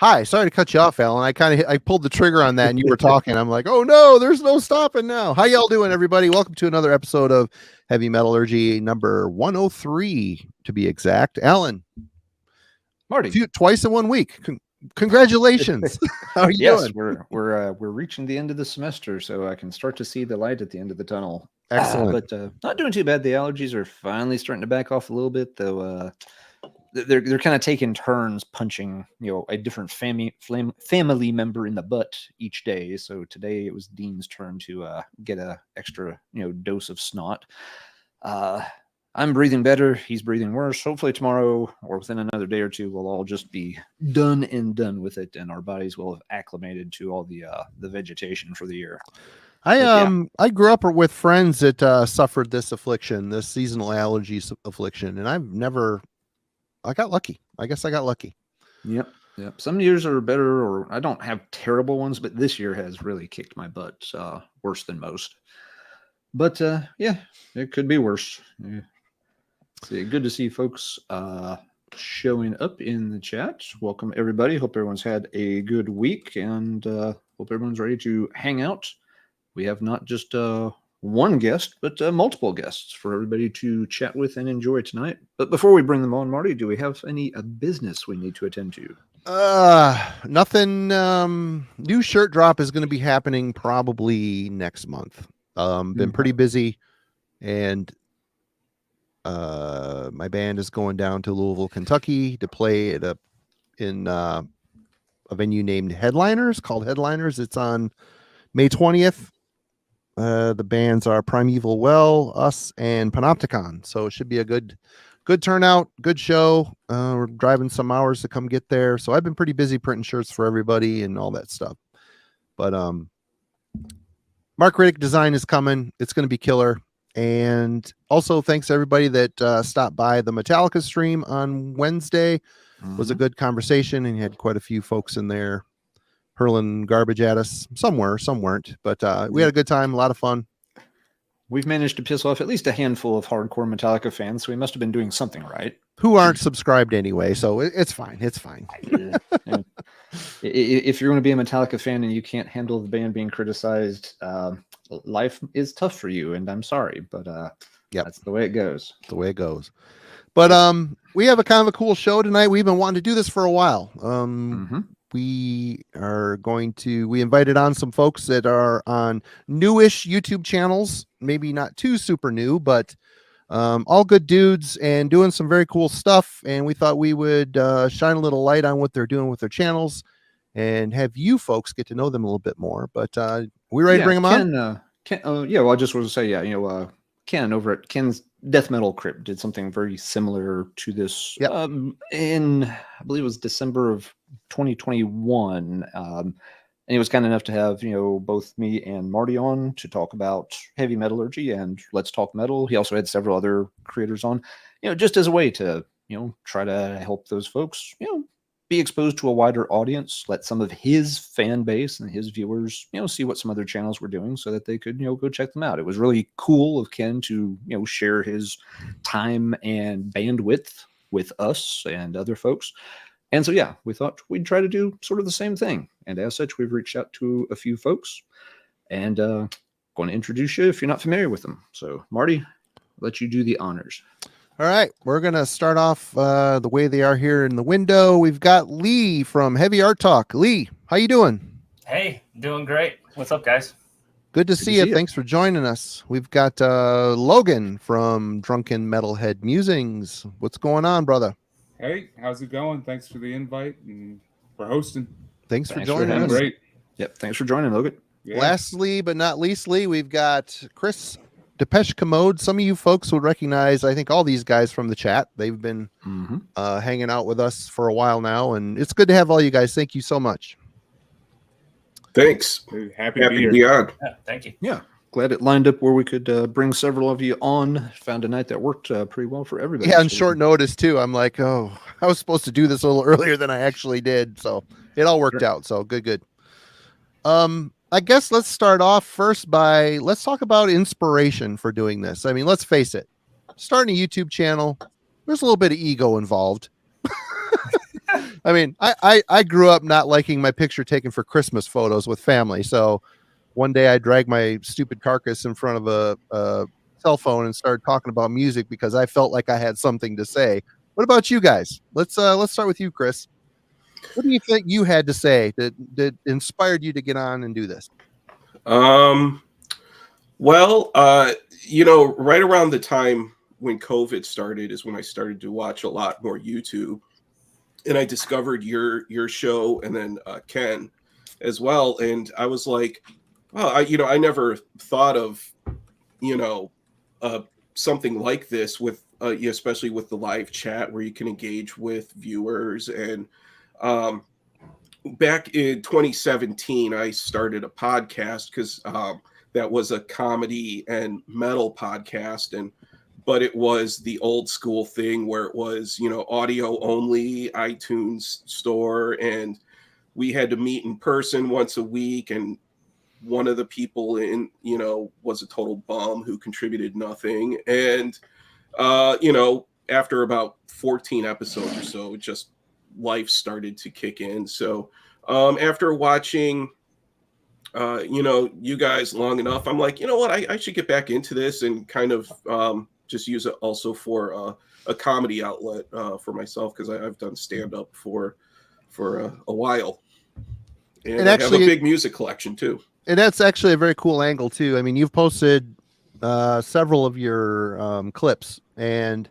Hi, sorry to cut you off, Alan. I pulled the trigger on that and you were talking. I'm like, oh no, there's no stopping now. How y'all doing, everybody? Welcome to another episode of Heavy Metallurgy, number 103 to be exact. Alan, Marty, twice in 1 week. Congratulations. How are you doing? We're reaching the end of the semester, so I can start to see the light at the end of the tunnel. Excellent. But not doing too bad. The allergies are finally starting to back off a little bit, though. They're kind of taking turns punching, a different family member in the butt each day. So today it was Dean's turn to get a extra dose of snot. I'm breathing better. He's breathing worse. Hopefully tomorrow or within another day or two, we'll all just be done with it, and our bodies will have acclimated to all the vegetation for the year. I grew up with friends that suffered this affliction, this seasonal allergy affliction, and I got lucky. I guess I got lucky. Yep. Some years are better, or I don't have terrible ones, but this year has really kicked my butt worse than most. But it could be worse. Yeah. Good to see folks showing up in the chat. Welcome, everybody. Hope everyone's had a good week, and hope everyone's ready to hang out. We have not just one guest, but multiple guests for everybody to chat with and enjoy tonight. But before we bring them on, Marty, do we have any business we need to attend to? Nothing. New shirt drop is going to be happening probably next month. Been pretty busy, and my band is going down to Louisville, Kentucky to play at in a venue named Headliners, called Headliners. It's on May 20th. The bands are Primeval Well, us, and Panopticon. So it should be a good turnout, good show. We're driving some hours to come get there. So I've been pretty busy printing shirts for everybody and all that stuff. But Mark Riddick design is coming. It's going to be killer. And also thanks to everybody that stopped by the Metallica stream on Wednesday. It was a good conversation, and you had quite a few folks in there hurling garbage at us. Some were, some weren't, but we had a good time, a lot of fun. We've managed to piss off at least a handful of hardcore Metallica fans, so we must have been doing something right. Who aren't subscribed anyway, so it's fine. It's fine. If you're going to be a Metallica fan and you can't handle the band being criticized, life is tough for you, and I'm sorry, but that's the way it goes. The way it goes. But we have a kind of a cool show tonight. We've been wanting to do this for a while. We invited on some folks that are on newish YouTube channels, maybe not too super new, but all good dudes and doing some very cool stuff. And we thought we would shine a little light on what they're doing with their channels and have you folks get to know them a little bit more. But we ready to bring them on? Well, I just want to say, Ken over at Ken's Death Metal Crypt did something very similar to this in, I believe it was December of 2021. And he was kind enough to have, both me and Marty on to talk about heavy metallurgy and Let's Talk Metal. He also had several other creators on, just as a way to, try to help those folks, be exposed to a wider audience, let some of his fan base and his viewers, see what some other channels were doing so that they could, go check them out. It was really cool of Ken to, share his time and bandwidth with us and other folks. And so, we thought we'd try to do sort of the same thing. And as such, we've reached out to a few folks and going to introduce you if you're not familiar with them. So, Marty, I'll let you do the honors. All right, we're going to start off the way they are here in the window. We've got Lee from Heavy Art Talk. Lee, how you doing? Hey, doing great. What's up, guys? Good to see you. Thanks for joining us. We've got Logan from Drunken Metalhead Musings. What's going on, brother? Hey, how's it going? Thanks for the invite and for hosting. Thanks for joining us. Great. Yep, thanks for joining, Logan. Yeah. Lastly, but not leastly, we've got Chris, Depeche Commode. Some of you folks would recognize, I think, all these guys from the chat. They've been hanging out with us for a while now, and it's good to have all you guys. Thank you so much. Thanks. Happy to be on. Yeah, thank you. Yeah, glad it lined up where we could bring several of you on. Found a night that worked pretty well for everybody. Yeah, on short notice, too. I'm like, I was supposed to do this a little earlier than I actually did, so it all worked out. So good. I guess let's start off first by let's talk about inspiration for doing this. I mean, let's face it, starting a YouTube channel, there's a little bit of ego involved. I mean, I grew up not liking my picture taken for Christmas photos with family. So one day I dragged my stupid carcass in front of a cell phone and started talking about music because I felt like I had something to say. What about you guys? Let's start with you, Chris. What do you think you had to say that inspired you to get on and do this? Well, right around the time when COVID started is when I started to watch a lot more YouTube, and I discovered your show and then Ken as well, and I was like, oh, I never thought of something like this with especially with the live chat where you can engage with viewers. And back in 2017, I started a podcast because that was a comedy and metal podcast, but it was the old school thing where it was audio only, iTunes store, and we had to meet in person once a week. And one of the people was a total bum who contributed nothing. And after about 14 episodes or so, just life started to kick in. So after watching you guys long enough, I'm like, you know what, I should get back into this and kind of just use it also for a comedy outlet for myself, because I've done stand-up for a while, and I have a big music collection too. And that's actually a very cool angle too. I mean, you've posted several of your clips, and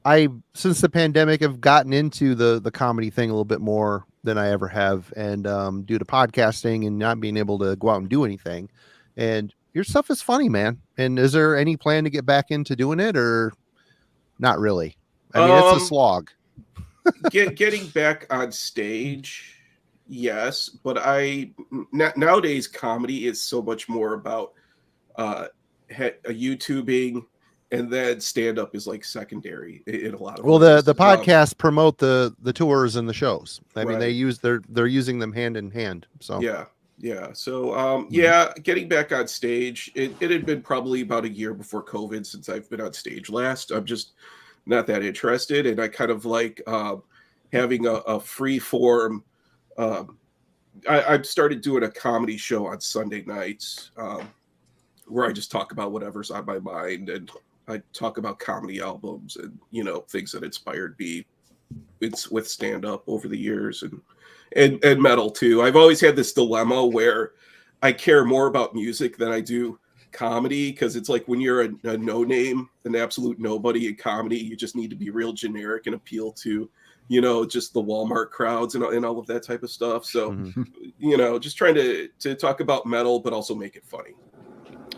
I, since the pandemic, have gotten into the comedy thing a little bit more than I ever have, and due to podcasting and not being able to go out and do anything. And your stuff is funny, man. And is there any plan to get back into doing it, or not really? I mean, it's a slog. Getting back on stage, yes, but nowadays comedy is so much more about YouTubing, and then stand up is like secondary in a lot of ways. The podcasts promote the tours and the shows. I mean, Right. they're using them hand in hand. So yeah. So getting back on stage, it had been probably about a year before COVID since I've been on stage last. I'm just not that interested, and I kind of like having a free form. I started doing a comedy show on Sunday nights where I just talk about whatever's on my mind, and I talk about comedy albums and things that inspired me. It's with stand up over the years, and metal too. I've always had this dilemma where I care more about music than I do comedy, because it's like when you're a no name, an absolute nobody in comedy, you just need to be real generic and appeal to just the Walmart crowds and all of that type of stuff. So just trying to talk about metal but also make it funny.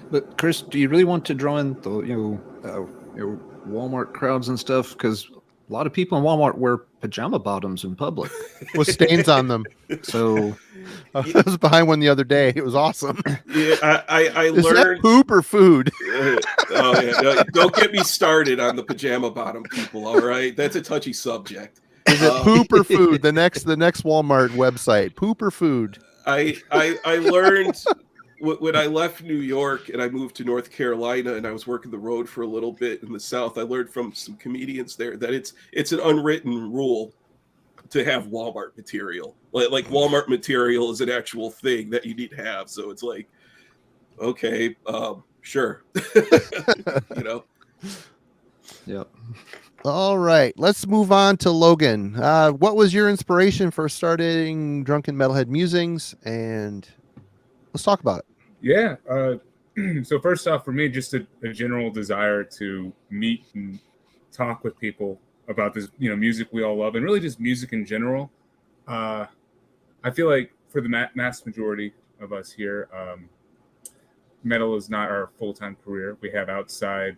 But Chris, do you really want to draw in the Walmart crowds and stuff? Because a lot of people in Walmart wear pajama bottoms in public with stains on them. So I was behind one the other day. It was awesome. Yeah, I Is learned that poop or food. Oh yeah, don't get me started on the pajama bottom people. All right, that's a touchy subject. Is it poop or food? The next Walmart website, poop or food? I learned when I left New York and I moved to North Carolina and I was working the road for a little bit in the South. I learned from some comedians there that it's an unwritten rule to have Walmart material. Like Walmart material is an actual thing that you need to have. So it's like, okay, sure, Yep. All right, let's move on to Logan. What was your inspiration for starting Drunken Metalhead Musings? And let's talk about it. Yeah. So first off, for me, just a general desire to meet and talk with people about this, music we all love, and really just music in general. I feel like for the mass majority of us here, metal is not our full-time career. We have outside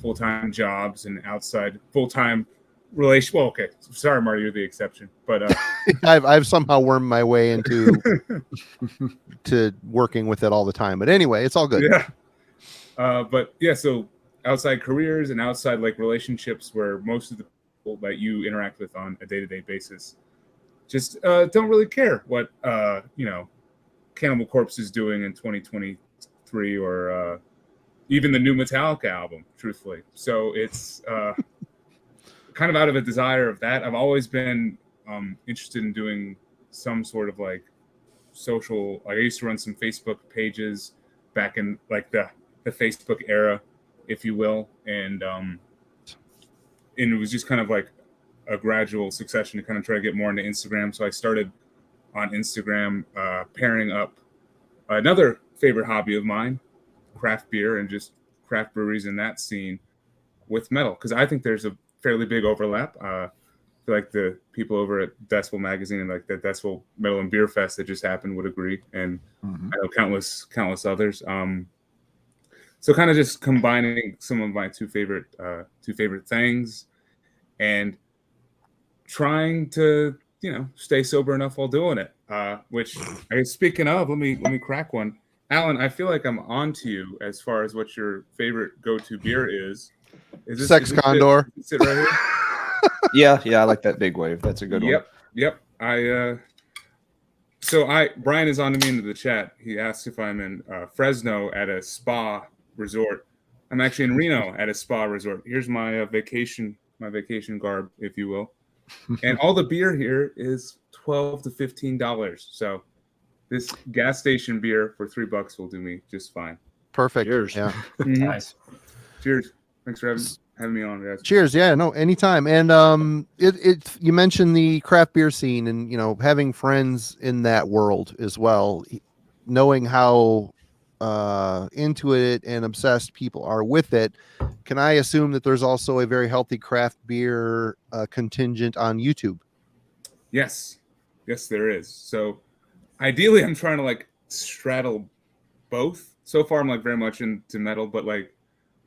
full-time jobs and outside full-time relation. Well, okay, sorry, Marty, you're the exception, but I've somehow wormed my way into to working with it all the time. But anyway, it's all good. Yeah. But yeah, so outside careers and outside like relationships where most of the people that you interact with on a day-to-day basis just don't really care what Cannibal Corpse is doing in 2023 or even the new Metallica album, truthfully. So it's kind of out of a desire of that, I've always been interested in doing some sort of like social. Like I used to run some Facebook pages back in like the Facebook era, if you will, and it was just kind of like a gradual succession to kind of try to get more into Instagram. So I started on Instagram, pairing up another favorite hobby of mine, craft beer and just craft breweries in that scene, with metal, because I think there's a fairly big overlap. I feel like the people over at Decibel Magazine and like the Decibel Metal and Beer Fest that just happened would agree, and I know countless others. So kind of just combining some of my two favorite things, and trying to stay sober enough while doing it. Which, speaking of, let me crack one. Alan, I feel like I'm on to you as far as what your favorite go-to beer is. Sex Condor. Is it right here? Yeah, I like that Big Wave. That's a good one. Yep. Brian is on to me into the chat. He asked if I'm in Fresno at a spa resort. I'm actually in Reno at a spa resort. Here's my vacation garb, if you will. And all the beer here is $12 to $15. So this gas station beer for $3 will do me just fine. Perfect. Cheers. Yeah. Nice. Cheers. Thanks for having me on, guys. Cheers. Yeah, no, anytime. And you mentioned the craft beer scene, and having friends in that world as well, knowing how into it and obsessed people are with it. Can I assume that there's also a very healthy craft beer contingent on YouTube? Yes, there is. So ideally, I'm trying to like straddle both. So far, I'm like very much into metal, but like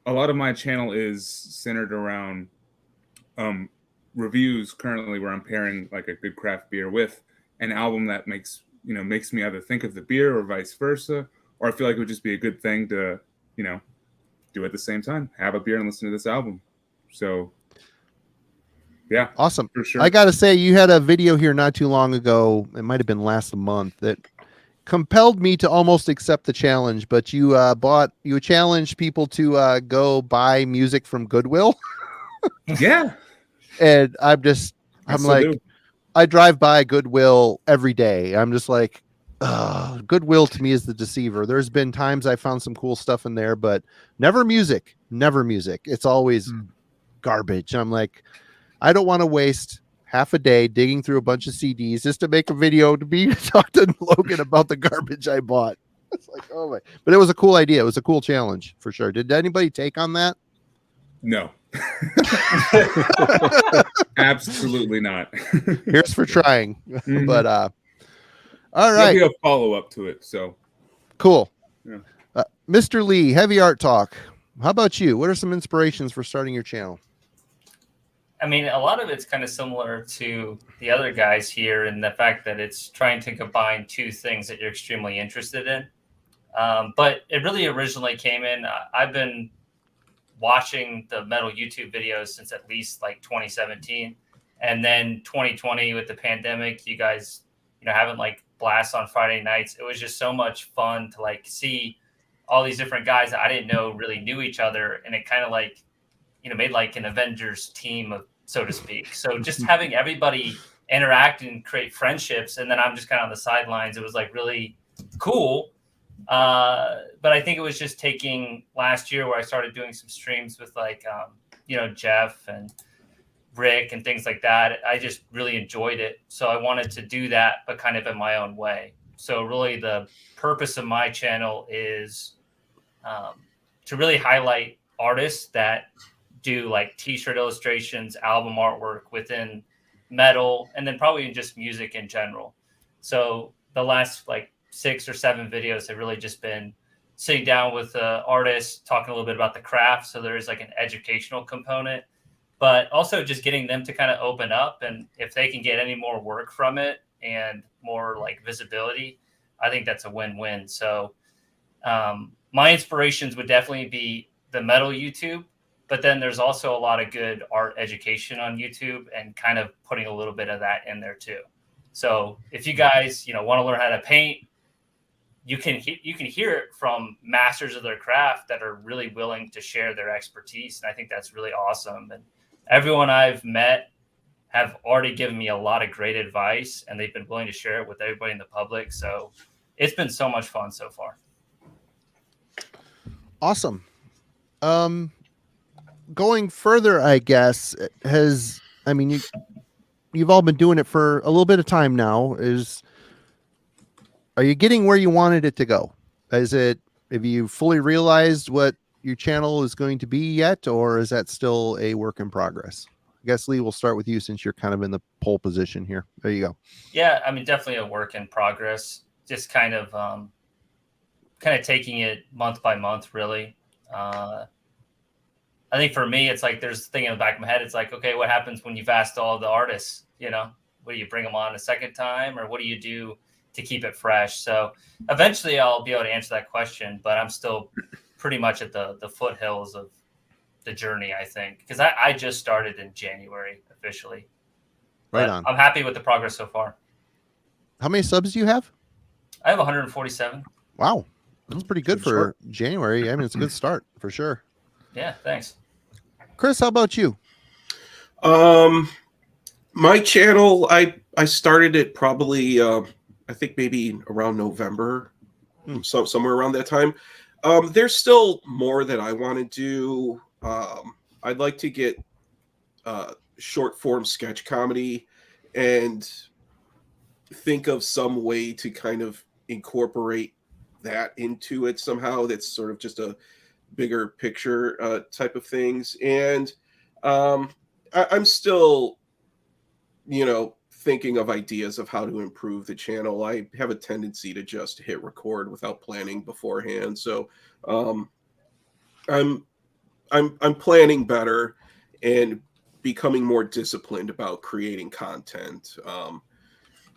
a lot of my channel is centered around reviews currently, where I'm pairing like a good craft beer with an album that makes me either think of the beer or vice versa, or I feel like it would just be a good thing to do at the same time, have a beer and listen to this album. So yeah, awesome. For sure. I gotta say, you had a video here not too long ago, it might have been last month, that compelled me to almost accept the challenge. But you challenged people to go buy music from Goodwill. Yeah. And I'm like, I drive by Goodwill every day. I'm just like, Goodwill to me is the deceiver. There's been times I found some cool stuff in there, but never music. It's always garbage. I'm like, I don't want to waste half a day digging through a bunch of CDs just to make a video to talk to Logan about the garbage I bought. It's like, oh my! But it was a cool idea. It was a cool challenge for sure. Did anybody take on that? No. Absolutely not. Here's for trying. Mm-hmm. But all right. There'll be a follow-up to it. So cool. Yeah. Mr. Lee, Heavy Art Talk. How about you? What are some inspirations for starting your channel? I mean, a lot of it's kind of similar to the other guys here in the fact that it's trying to combine two things that you're extremely interested in. But it really originally came in. I've been watching the metal YouTube videos since at least like 2017. And then 2020 with the pandemic, you guys, having like blasts on Friday nights. It was just so much fun to like see all these different guys that I didn't know really knew each other. And it kind of like, made like an Avengers team, so to speak. So just having everybody interact and create friendships, and then I'm just kind of on the sidelines. It was like really cool. But I think it was just taking last year where I started doing some streams with like, Jeff and Rick and things like that. I just really enjoyed it. So I wanted to do that, but kind of in my own way. So really the purpose of my channel is to really highlight artists that do like t-shirt illustrations, album artwork within metal, and then probably just music in general. So the last like 6 or 7 videos have really just been sitting down with artists, talking a little bit about the craft. So there is like an educational component, but also just getting them to kind of open up. And if they can get any more work from it and more like visibility, I think that's a win-win. So my inspirations would definitely be the metal YouTube. But then there's also a lot of good art education on YouTube, and kind of putting a little bit of that in there too. So if you guys, want to learn how to paint, you can hear it from masters of their craft that are really willing to share their expertise. And I think that's really awesome. And everyone I've met have already given me a lot of great advice, and they've been willing to share it with everybody in the public. So it's been so much fun so far. Awesome. Going further, I guess, you've all been doing it for a little bit of time now. Are you getting where you wanted it to go? Have you fully realized what your channel is going to be yet, or is that still a work in progress? I guess, Lee, we'll start with you since you're kind of in the pole position here. There you go. Yeah, I mean, definitely a work in progress. Just kind of taking it month by month, really. I think for me, it's like there's a thing in the back of my head. It's like, okay, what happens when you've asked all the artists? What do you bring them on a second time, or what do you do to keep it fresh? So eventually I'll be able to answer that question, but I'm still pretty much at the foothills of the journey, I think, because I just started in January officially. Right But on. I'm happy with the progress so far. How many subs do you have? I have 147. Wow. That's pretty good Good for start. January. I mean, it's a good start for sure. Yeah, thanks. Chris, how about you? My channel, I started it probably I think maybe around November, so somewhere around that time. There's still more that I want to do. I'd like to get short form sketch comedy and think of some way to kind of incorporate that into it somehow. That's sort of just a bigger picture type of things. And I'm still, thinking of ideas of how to improve the channel. I have a tendency to just hit record without planning beforehand. So I'm planning better and becoming more disciplined about creating content.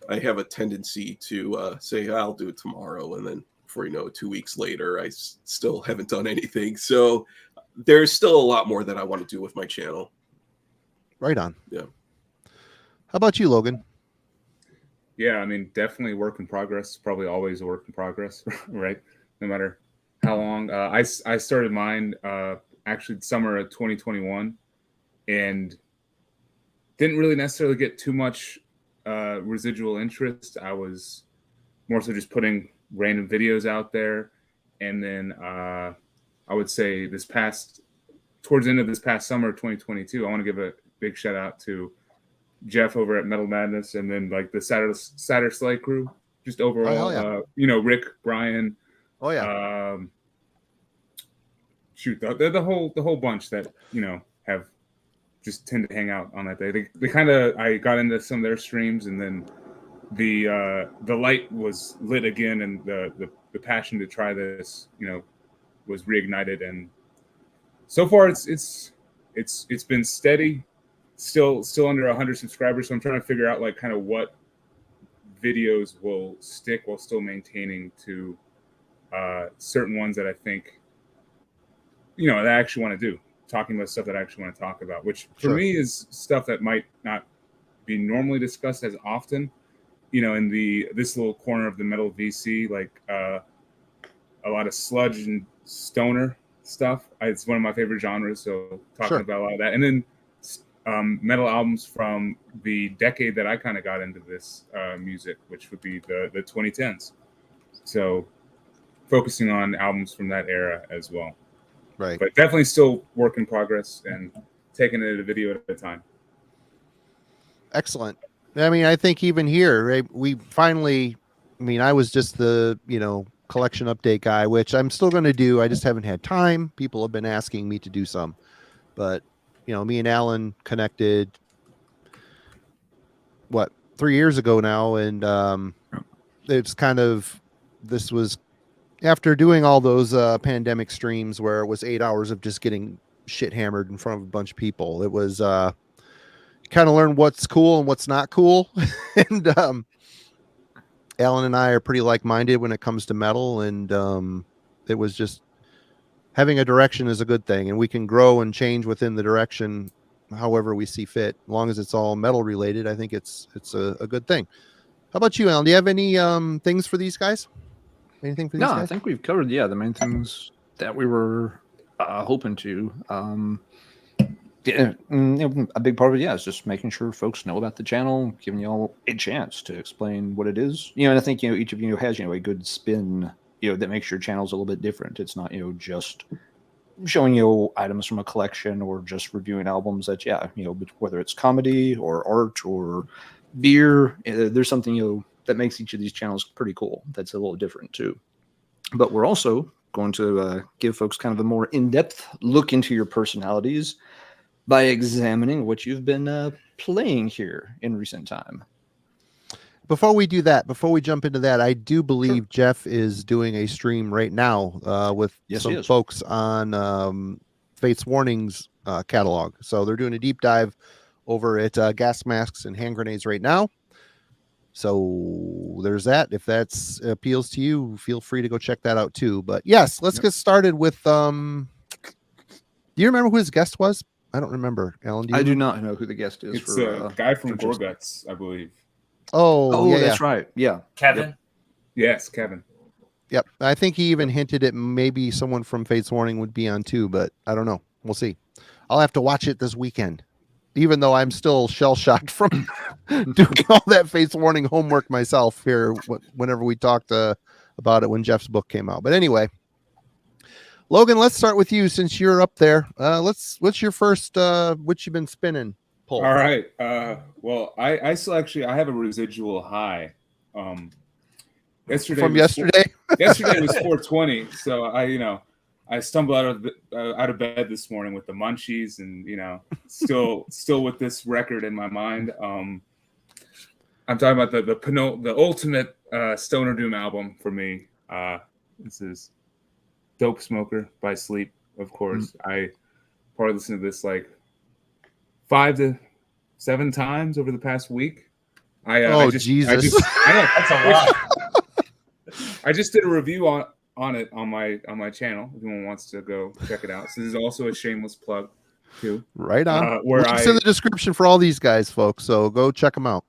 I have a tendency to say I'll do it tomorrow, and then before you know it, 2 weeks later, I still haven't done anything. So there's still a lot more that I want to do with my channel. Right on. Yeah. How about you, Logan? Yeah, I mean, definitely work in progress. Probably always a work in progress, right? No matter how long. I started mine actually summer of 2021, and didn't really necessarily get too much residual interest. I was more so just putting random videos out there, and then I would say towards the end of this past summer of 2022, I want to give a big shout out to Jeff over at Metal Madness, and then like the Saturday Slay crew, just overall, yeah. Rick, Brian, Oh yeah. the whole bunch that have just tend to hang out on that day. They kind of, I got into some of their streams, and then the light was lit again, and the passion to try this was reignited, and so far it's been steady. Still under 100 subscribers, so I'm trying to figure out like kind of what videos will stick while still maintaining to certain ones that I think that I actually want to do, talking about stuff that I actually want to talk about, which for me is stuff that might not be normally discussed as often, in this little corner of the metal VC, like a lot of sludge and stoner stuff. It's one of my favorite genres, so talking about a lot of that, and then metal albums from the decade that I kind of got into this music, which would be the 2010s. So focusing on albums from that era as well. Right. But definitely still work in progress and taking it a video at a time. Excellent. I mean, I think even here, right, we finally, I was just the, collection update guy, which I'm still going to do. I just haven't had time. People have been asking me to do some, but me and Alan connected 3 years ago now. And it's kind of, this was after doing all those pandemic streams where it was 8 hours of just getting shit hammered in front of a bunch of people. It was kind of learn what's cool and what's not cool. And Alan and I are pretty like-minded when it comes to metal. And it was just, having a direction is a good thing, and we can grow and change within the direction however we see fit. As long as it's all metal related, I think it's a good thing. How about you, Alan? Do you have any things for these guys? Anything for these guys? No, I think we've covered the main things that we were hoping to. Yeah, a big part of it, is just making sure folks know about the channel, giving y'all a chance to explain what it is. And I think each of you has a good spin that makes your channels a little bit different. It's not just showing items from a collection or just reviewing albums. That whether it's comedy or art or beer, there's something that makes each of these channels pretty cool. That's a little different too. But we're also going to give folks kind of a more in-depth look into your personalities by examining what you've been playing here in recent time. Before we do that, before we jump into that, I do believe Jeff is doing a stream right now with some folks on Fate's Warning's catalog. So they're doing a deep dive over at gas masks and hand grenades right now. So there's that. If that appeals to you, feel free to go check that out too. But yes, let's get started with. Do you remember who his guest was? I don't remember. Alan, do you do not know who the guest is. It's a guy from Gorguts, I believe. Oh, yeah, that's right. Yeah, Kevin. Yep. Yes, Kevin. Yep. I think he even hinted at maybe someone from Fate's Warning would be on too, but I don't know. We'll see. I'll have to watch it this weekend, even though I'm still shell shocked from doing all that Fate's Warning homework myself here whenever we talked about it when Jeff's book came out. But anyway, Logan, let's start with you since you're up there. What's your first what you been spinning? Pull? All right. Well, I still actually I have a residual high. Yesterday yesterday was 420, so I stumbled out of bed this morning with the munchies, and still with this record in my mind. I'm talking about the ultimate Stoner Doom album for me. This is Dope Smoker by Sleep, of course. I probably listened to this like 5 to 7 times over the past week. Jesus! That's a lot. I just did a review on it on my channel. If anyone wants to go check it out, so this is also a shameless plug too. Right on. Links in the description for all these guys, folks. So go check them out.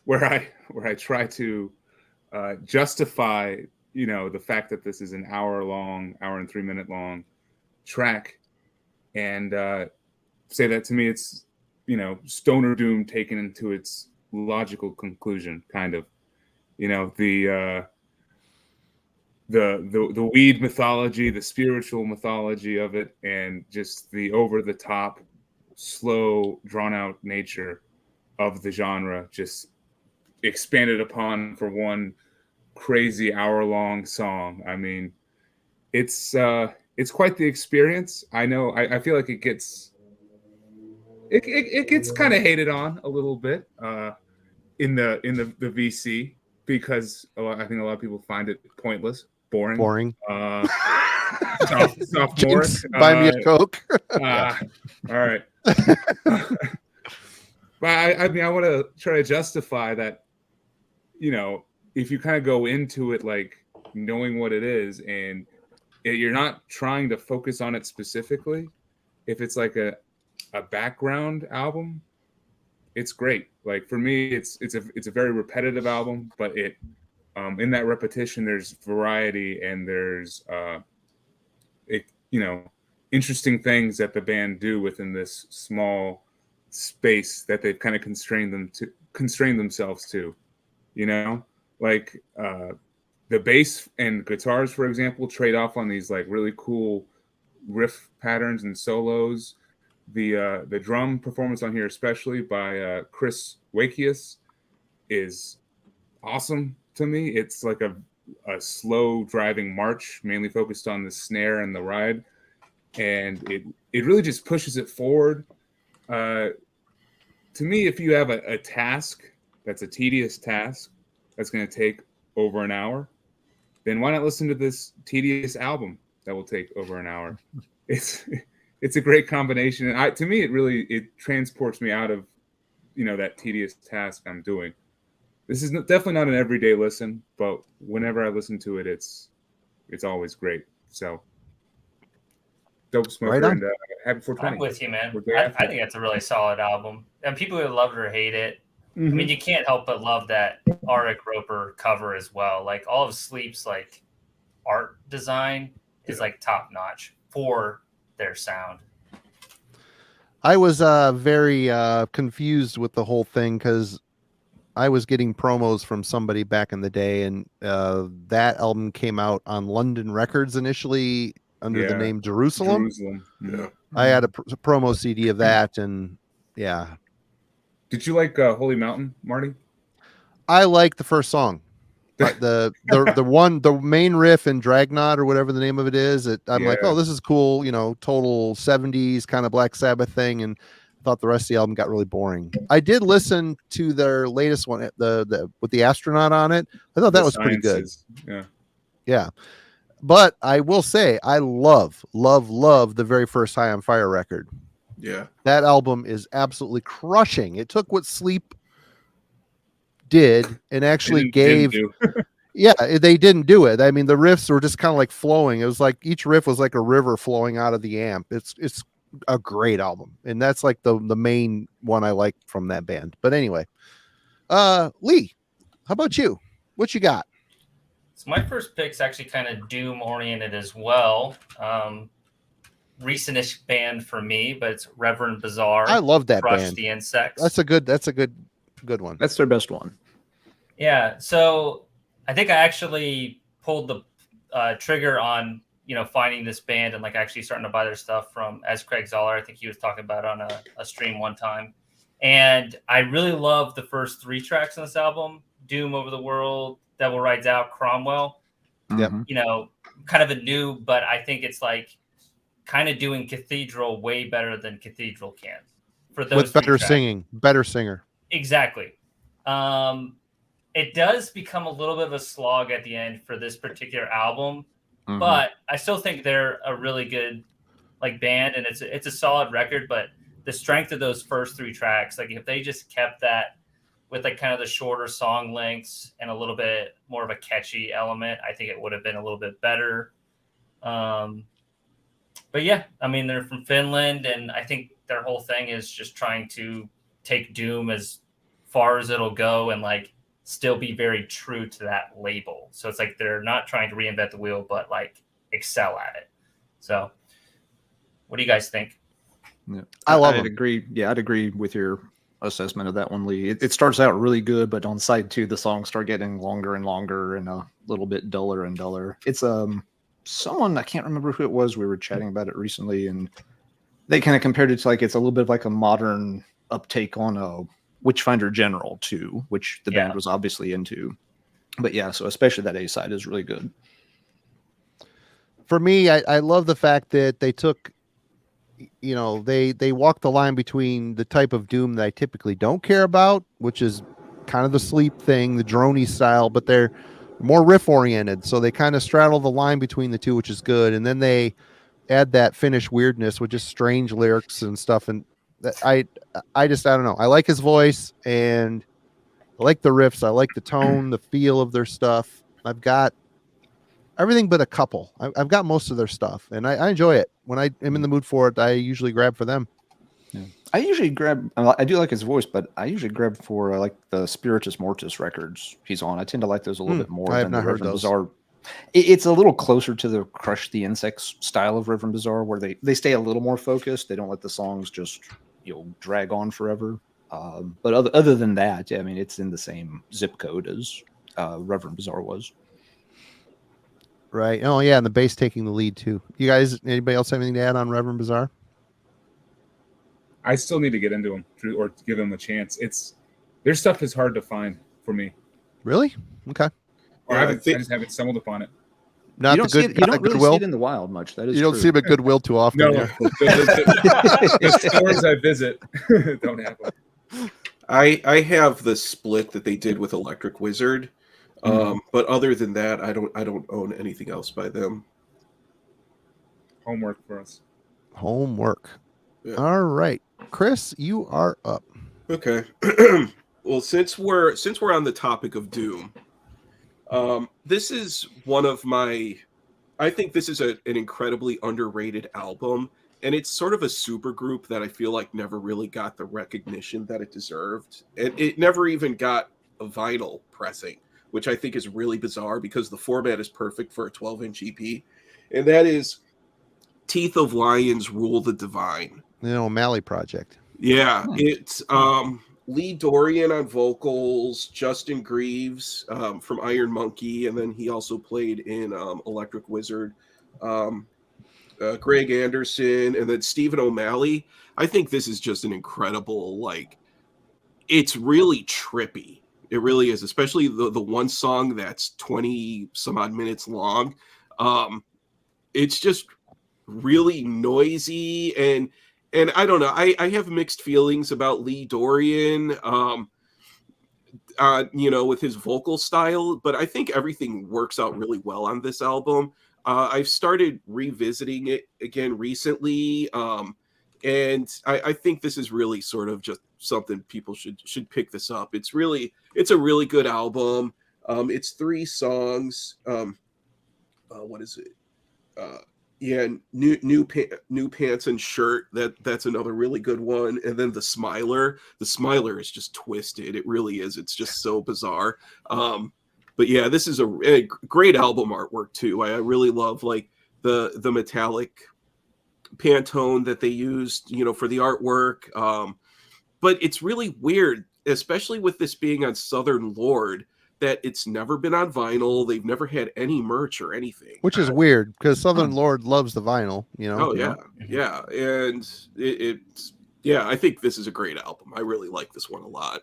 Where I try to justify the fact that this is an hour and 3 minute long track, and say that to me it's Stoner Doom taken into its logical conclusion, kind of. The weed mythology, the spiritual mythology of it, and just the over the top, slow, drawn out nature of the genre, just expanded upon for one crazy hour-long song. I mean, it's quite the experience. I know. I feel like it gets kind of hated on a little bit in the VC, because I think a lot of people find it pointless, boring. Sophomore. Buy me a Coke. All right. But I mean, I want to try to justify that, if you kind of go into it like knowing what it is, and you're not trying to focus on it specifically, if it's like a background album, it's great. Like for me, it's a very repetitive album, but it in that repetition there's variety, and there's interesting things that the band do within this small space that they've kind of constrained themselves to. Like the bass and guitars, for example, trade off on these like really cool riff patterns and solos. The drum performance on here, especially by Chris Wakius, is awesome to me. It's like a slow driving march, mainly focused on the snare and the ride, and it really just pushes it forward. To me, if you have a task that's a tedious task that's going to take over an hour, then why not listen to this tedious album that will take over an hour? It's a great combination, and to me, it transports me out of that tedious task I'm doing. This is definitely not an everyday listen, but whenever I listen to it, it's always great. So, Dope Smoker, right and happy 420. I'm with you, man. I think that's a really solid album, and people who love it or hate it. Mm-hmm. I mean, you can't help but love that Arik Roper cover as well. Like all of Sleep's like art design is like top notch for their sound. I was very confused with the whole thing because I was getting promos from somebody back in the day, and that album came out on London Records initially under the name Jerusalem. Yeah. I had a promo CD of that, and yeah. Did you like Holy Mountain, Marty? I like the first song. The main riff in Dragnot or whatever the name of it is. I'm like, oh, this is cool. Total 70s kind of Black Sabbath thing, and I thought the rest of the album got really boring. I did listen to their latest one, the with the astronaut on it. I thought that was pretty good. Yeah. But I will say, I love the very first High on Fire record. Yeah. That album is absolutely crushing. It took what Sleep did and actually gave. Yeah, they didn't do it. I mean, the riffs were just kind of like flowing. It was like each riff was like a river flowing out of the amp. It's a great album, and that's like the main one I like from that band. But anyway, Lee, how about you? What you got? So my first pick's actually kind of doom oriented as well. Recentish band for me, but it's Reverend Bizarre. I love that Crush band. the Insects. That's a good one. That's their best one. Yeah. So I think I actually pulled the trigger on finding this band and like actually starting to buy their stuff from as Craig Zoller. I think he was talking about on a stream one time, and I really love the first 3 tracks on this album: Doom Over the World, Devil Rides Out, Cromwell. Yep. Kind of a new, but I think it's like kind of doing Cathedral way better than Cathedral can. For those with better singing, better singer. Exactly. It does become a little bit of a slog at the end for this particular album, but I still think they're a really good band, and it's a solid record. But the strength of those first 3 tracks, like if they just kept that with kind of the shorter song lengths and a little bit more of a catchy element, I think it would have been a little bit better. But yeah, I mean, they're from Finland, and I think their whole thing is just trying to take doom as far as it'll go and still be very true to that label. So it's like they're not trying to reinvent the wheel, but excel at it. So what do you guys think? Yeah, I'd agree. Yeah, I'd agree with your assessment of that one, Lee. It starts out really good, but on side 2, the songs start getting longer and longer and a little bit duller and duller. It's someone, I can't remember who it was, we were chatting about it recently, and they kind of compared it to it's a little bit like a modern uptake on a Witchfinder General 2, which the band was obviously into. But yeah, so especially that A side is really good. For me, I love the fact that they took, they walked the line between the type of doom that I typically don't care about, which is kind of the Sleep thing, the droney style, but they're more riff oriented. So they kind of straddle the line between the two, which is good. And then they add that Finnish weirdness with just strange lyrics and stuff. And I don't know. I like his voice, and I like the riffs. I like the tone, the feel of their stuff. I've got everything but a couple. I've got most of their stuff, and I enjoy it. When I am in the mood for it, I usually grab for them. Yeah. I usually grab, I do like his voice, but I usually grab for the Spiritus Mortis records he's on. I tend to like those a little bit more than the Reverend Bizarre. It's a little closer to the Crush the Insects style of Reverend Bizarre, where they stay a little more focused. They don't let the songs just drag on forever. But other than that, yeah, I mean, it's in the same zip code as Reverend Bizarre was. Right. Oh yeah, and the bass taking the lead too. You guys, anybody else have anything to add on Reverend Bizarre? I still need to get into them or to give them a chance. Their stuff is hard to find for me. Really? Okay. Or I just haven't stumbled upon it. Not you the good. You don't really see it in the wild much. That is you don't see them at Goodwill too often. No, yeah. the stores I visit don't have them. I have the split that they did with Electric Wizard, but other than that, I don't own anything else by them. Homework for us. Homework. Yeah. All right, Chris, you are up. Okay. Well, since we're on the topic of doom, this is one of my. I think this is an incredibly underrated album, and it's sort of a super group that I feel like never really got the recognition that it deserved, and it never even got a vinyl pressing, which I think is really bizarre because the format is perfect for a 12-inch EP, and that is Teeth of Lions Rule the Divine. O'Malley project. Yeah, it's Lee Dorian on vocals, Justin Greaves from Iron Monkey, and then he also played in Electric Wizard. Greg Anderson, and then Stephen O'Malley. I think this is just an incredible, like, it's really trippy. It really is, especially the one song that's 20 some odd minutes long. It's just really noisy, and I don't know. I have mixed feelings about Lee Dorian, with his vocal style, but I think everything works out really well on this album. I've started revisiting it again recently, and I think this is really sort of just something people should pick this up. It's a really good album. It's 3 songs. What is it? New Pants and Shirt. That's another really good one. And then The Smiler. The Smiler is just twisted. It really is. It's just so bizarre. But yeah, this is a great album artwork too. I really love like the metallic Pantone that they used, for the artwork. But it's really weird, especially with this being on Southern Lord, that it's never been on vinyl. They've never had any merch or anything. Which is weird because Southern Lord loves the vinyl, Oh yeah, yeah, and it's I think this is a great album. I really like this one a lot.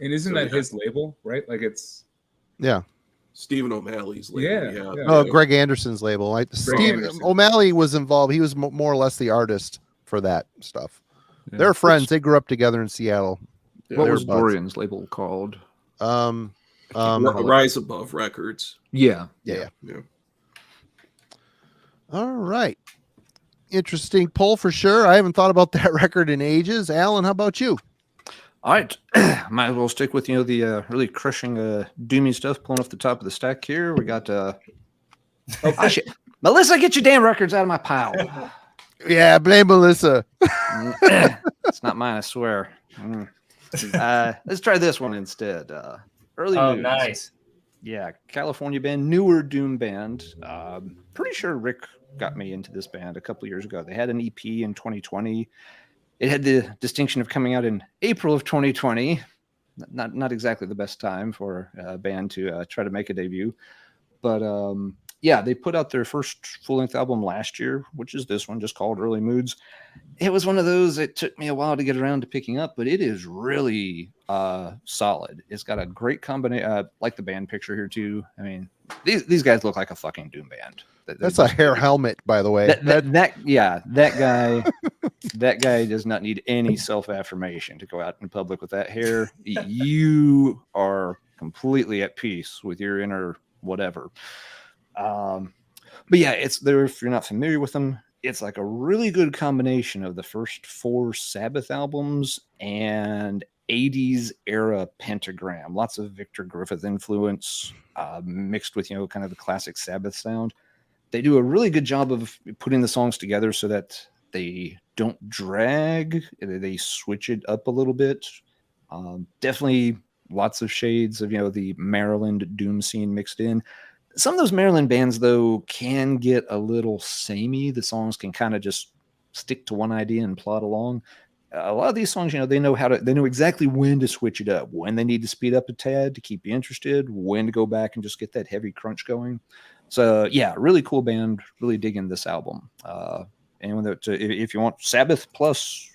And isn't that his label, right? Like it's Stephen O'Malley's label. Oh, Greg Anderson's label. Anderson. O'Malley was involved. He was more or less the artist for that stuff. They're friends. They grew up together in Seattle. What was Dorian's label called? Rise Above Records. Yeah. All right. Interesting pull for sure. I haven't thought about that record in ages. Alan, how about you? All right. Might as well stick with, the really crushing, doomy stuff pulling off the top of the stack here. We got, Melissa, get your damn records out of my pile. Yeah, blame Melissa. It's not mine, I swear. Let's try this one instead. Early Moods. Nice. Yeah, California band, newer doom band. Pretty sure Rick got me into this band a couple years ago. They had an EP in 2020. It had the distinction of coming out in April of 2020. Not exactly the best time for a band to try to make a debut. But they put out their first full-length album last year, which is this one, just called Early Moods. It was one of those that took me a while to get around to picking up, but it is really solid. It's got a great combination, like the band picture here too. I mean, these guys look like a fucking doom band. That's a hair helmet, by the way. That guy does not need any self-affirmation to go out in public with that hair. You are completely at peace with your inner whatever. But yeah, it's there. If you're not familiar with them, it's like a really good combination of the first 4 Sabbath albums and 80s era Pentagram. Lots of Victor Griffith influence mixed with, kind of the classic Sabbath sound. They do a really good job of putting the songs together so that they don't drag. They switch it up a little bit. Definitely lots of shades of, the Maryland doom scene mixed in. Some of those Maryland bands, though, can get a little samey. The songs can kind of just stick to one idea and plod along. A lot of these songs, they know exactly when to switch it up, when they need to speed up a tad to keep you interested, when to go back and just get that heavy crunch going. So, yeah, really cool band. Really digging this album. Anyone that, if you want Sabbath plus,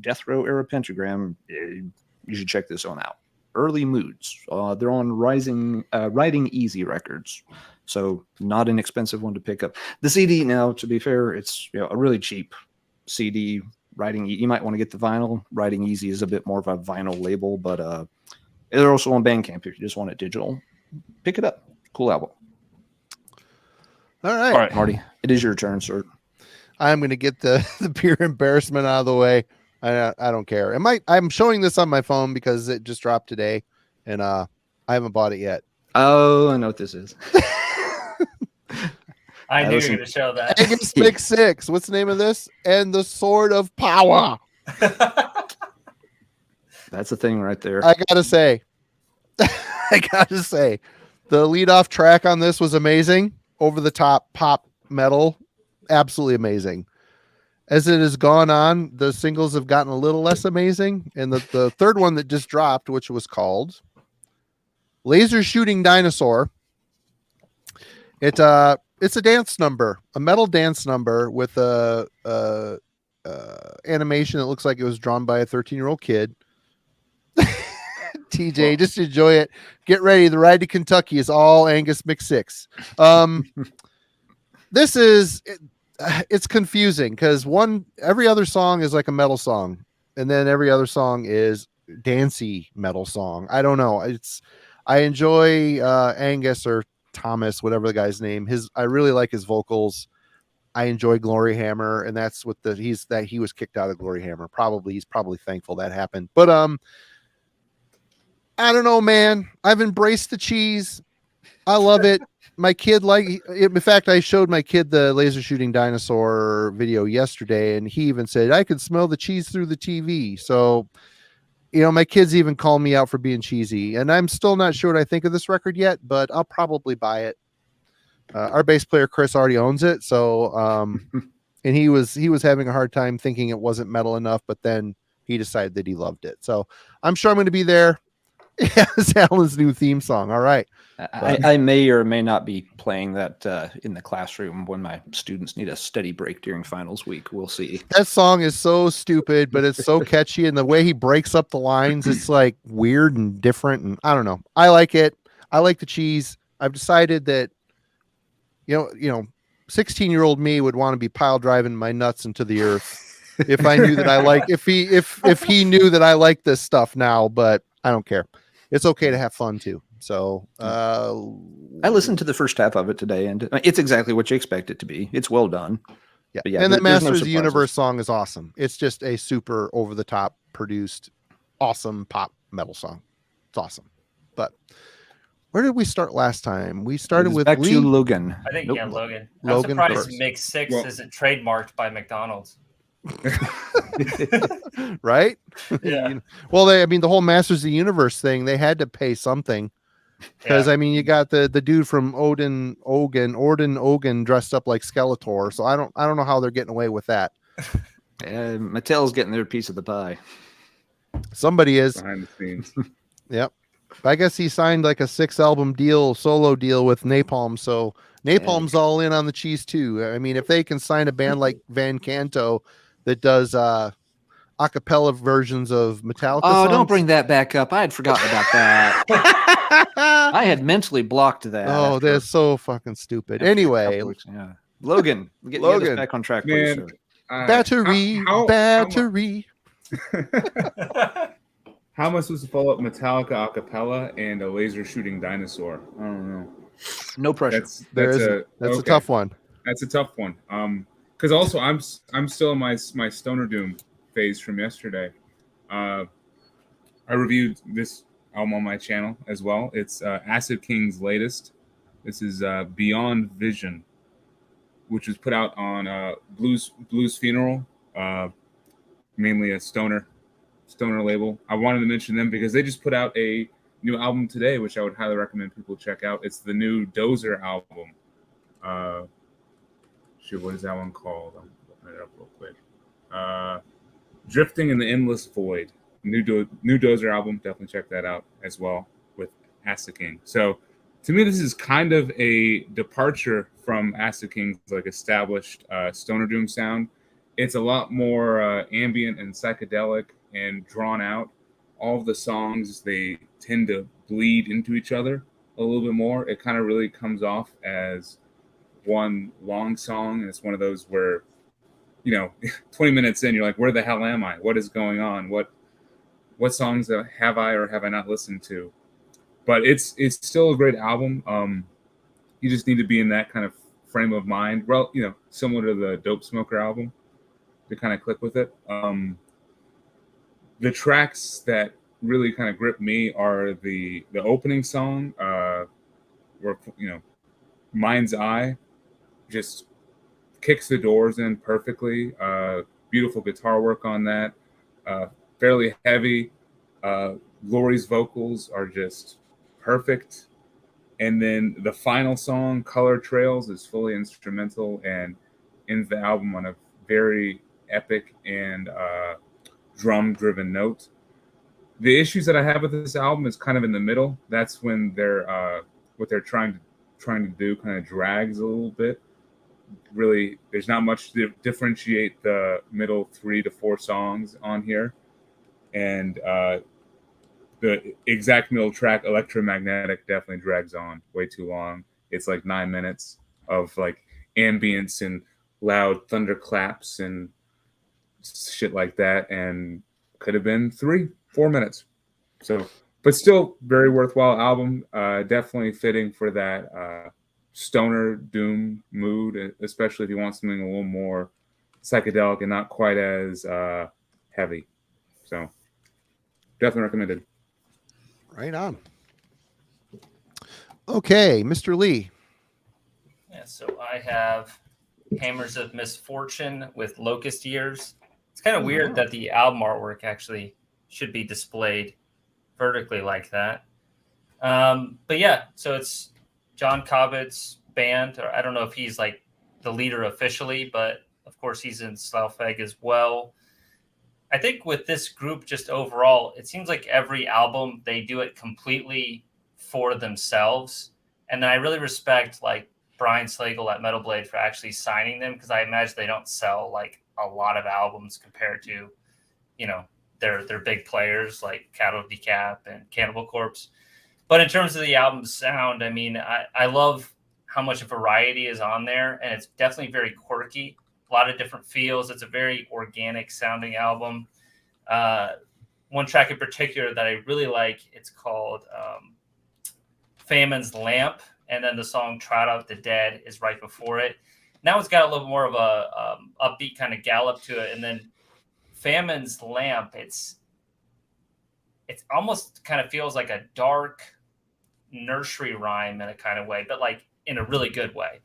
Death Row era Pentagram, you should check this one out. Early Moods. They're on Riding Easy Records, so not an expensive one to pick up. The CD, now, to be fair, it's a really cheap CD. You might want to get the vinyl. Riding Easy is a bit more of a vinyl label, but they're also on Bandcamp if you just want it digital. Pick it up. Cool album. All right, Marty, it is your turn, sir. I'm going to get the pure embarrassment out of the way. I don't care. I'm showing this on my phone because it just dropped today, and I haven't bought it yet. Oh, I know what this is. I knew you were going to show that. Angus Mix 6. What's the name of this? And the Sword of Power. That's a thing right there. I gotta say, the lead-off track on this was amazing. Over the top pop metal, absolutely amazing. as it has gone on, the singles have gotten a little less amazing. And the third one that just dropped, which was called Laser Shooting Dinosaur. It's a dance number, a metal dance number with a animation that looks like it was drawn by a 13-year-old kid. TJ, just enjoy it. Get ready. The ride to Kentucky is all Angus Mix 6. This is it's confusing because every other song is like a metal song, and then every other song is dancey metal song. I don't know. I enjoy Angus or Thomas, whatever the guy's name. I really like his vocals. I enjoy Glory Hammer, and that's what he was kicked out of Glory Hammer. He's probably thankful that happened. But I don't know, man. I've embraced the cheese. I love it. My kid in fact, I showed my kid the Laser Shooting Dinosaur video yesterday, and he even said, I could smell the cheese through the TV. So, my kids even called me out for being cheesy, and I'm still not sure what I think of this record yet, but I'll probably buy it. Our bass player, Chris, already owns it. So, and he was having a hard time thinking it wasn't metal enough, but then he decided that he loved it. So I'm sure I'm going to be there. Yeah, it's Alan's new theme song. All right. I may or may not be playing that in the classroom when my students need a steady break during finals week. We'll see. That song is so stupid, but it's so catchy. And the way he breaks up the lines, it's like weird and different. And I don't know. I like it. I like the cheese. I've decided that, 16-year-old me would want to be pile driving my nuts into the earth if I knew that if he knew that I like this stuff now, but I don't care. It's okay to have fun too. So I listened to the first half of it today, and it's exactly what you expect it to be. It's well done. Yeah, and the Masters of the Universe song is awesome. It's just a super over the top produced, awesome pop metal song. It's awesome. But where did we start last time? We started with back to Logan. I think Logan. I'm Logan surprised first. Mix 6 isn't trademarked by McDonald's. Right? Yeah. Well, the whole Masters of the Universe thing, they had to pay something. Because you got the dude from Orden Ogan dressed up like Skeletor, so I don't know how they're getting away with that. Mattel's getting their piece of the pie. Somebody is behind the scenes. Yep. I guess he signed like a 6-album solo deal with Napalm, so Napalm's all in on the cheese too. If they can sign a band like Van Canto that does acapella versions of Metallica songs. Don't bring that back up. I had forgotten about that. I had mentally blocked that. Oh, they're so fucking stupid. Anyway, Logan, get us back on track, please. Man, battery. How am I supposed to follow up Metallica acapella and a Laser Shooting Dinosaur? I don't know. No pressure. That's a tough one. That's a tough one. Because also I'm still in my Stoner Doom phase from yesterday. I reviewed this album on my channel as well. It's Acid King's latest. This is Beyond Vision, which was put out on Blues Funeral, mainly a stoner label. I wanted to mention them because they just put out a new album today, which I would highly recommend people check out. It's the new Dozer album. What is that one called? I'm looking it up real quick. Drifting in the Endless Void. New Dozer album. Definitely check that out as well with Acid King. So to me, this is kind of a departure from Acid King's like established stoner doom sound. It's a lot more ambient and psychedelic and drawn out. All of the songs, they tend to bleed into each other a little bit more. It kind of really comes off as one long song, and it's one of those where 20 minutes in, you're like, where the hell am I? What is going on? What songs have I or have I not listened to? But it's still a great album. You just need to be in that kind of frame of mind. Well, similar to the Dope Smoker album to kind of click with it. The tracks that really kind of grip me are the opening song, where Mind's Eye just kicks the doors in perfectly. Beautiful guitar work on that. Fairly heavy. Lori's vocals are just perfect. And then the final song, Color Trails, is fully instrumental and ends the album on a very epic and drum-driven note. The issues that I have with this album is kind of in the middle. That's when what they're trying to do kind of drags a little bit. Really, there's not much to differentiate the middle 3 to 4 songs on here, and the exact middle track, Electromagnetic, definitely drags on way too long. It's like 9 minutes of like ambience and loud thunderclaps and shit like that, and could have been 3-4 minutes. So, but still very worthwhile album. Definitely fitting for that stoner doom mood, especially if you want something a little more psychedelic and not quite as heavy. So, definitely recommended. Right on. Okay, Mr. Lee. Yeah, so I have Hammers of Misfortune with Locust Ears. It's kind of weird that the album artwork actually should be displayed vertically like that. But yeah, so it's John Cobbett's band, or I don't know if he's like the leader officially, but of course he's in Slaufeg as well. I think with this group, just overall, it seems like every album they do it completely for themselves. And then I really respect like Brian Slagle at Metal Blade for actually signing them, because I imagine they don't sell like a lot of albums compared to, you know, their big players like Cattle Decap and Cannibal Corpse. But in terms of the album sound, I mean, I love how much variety is on there, and it's definitely very quirky. A lot of different feels. It's a very organic sounding album. One track in particular that I really like, it's called Famine's Lamp, and then the song Trot Out the Dead is right before it. Now it's got a little more of a upbeat kind of gallop to it, and then Famine's Lamp, it's almost kind of feels like a dark nursery rhyme in a kind of way, but like in a really good way.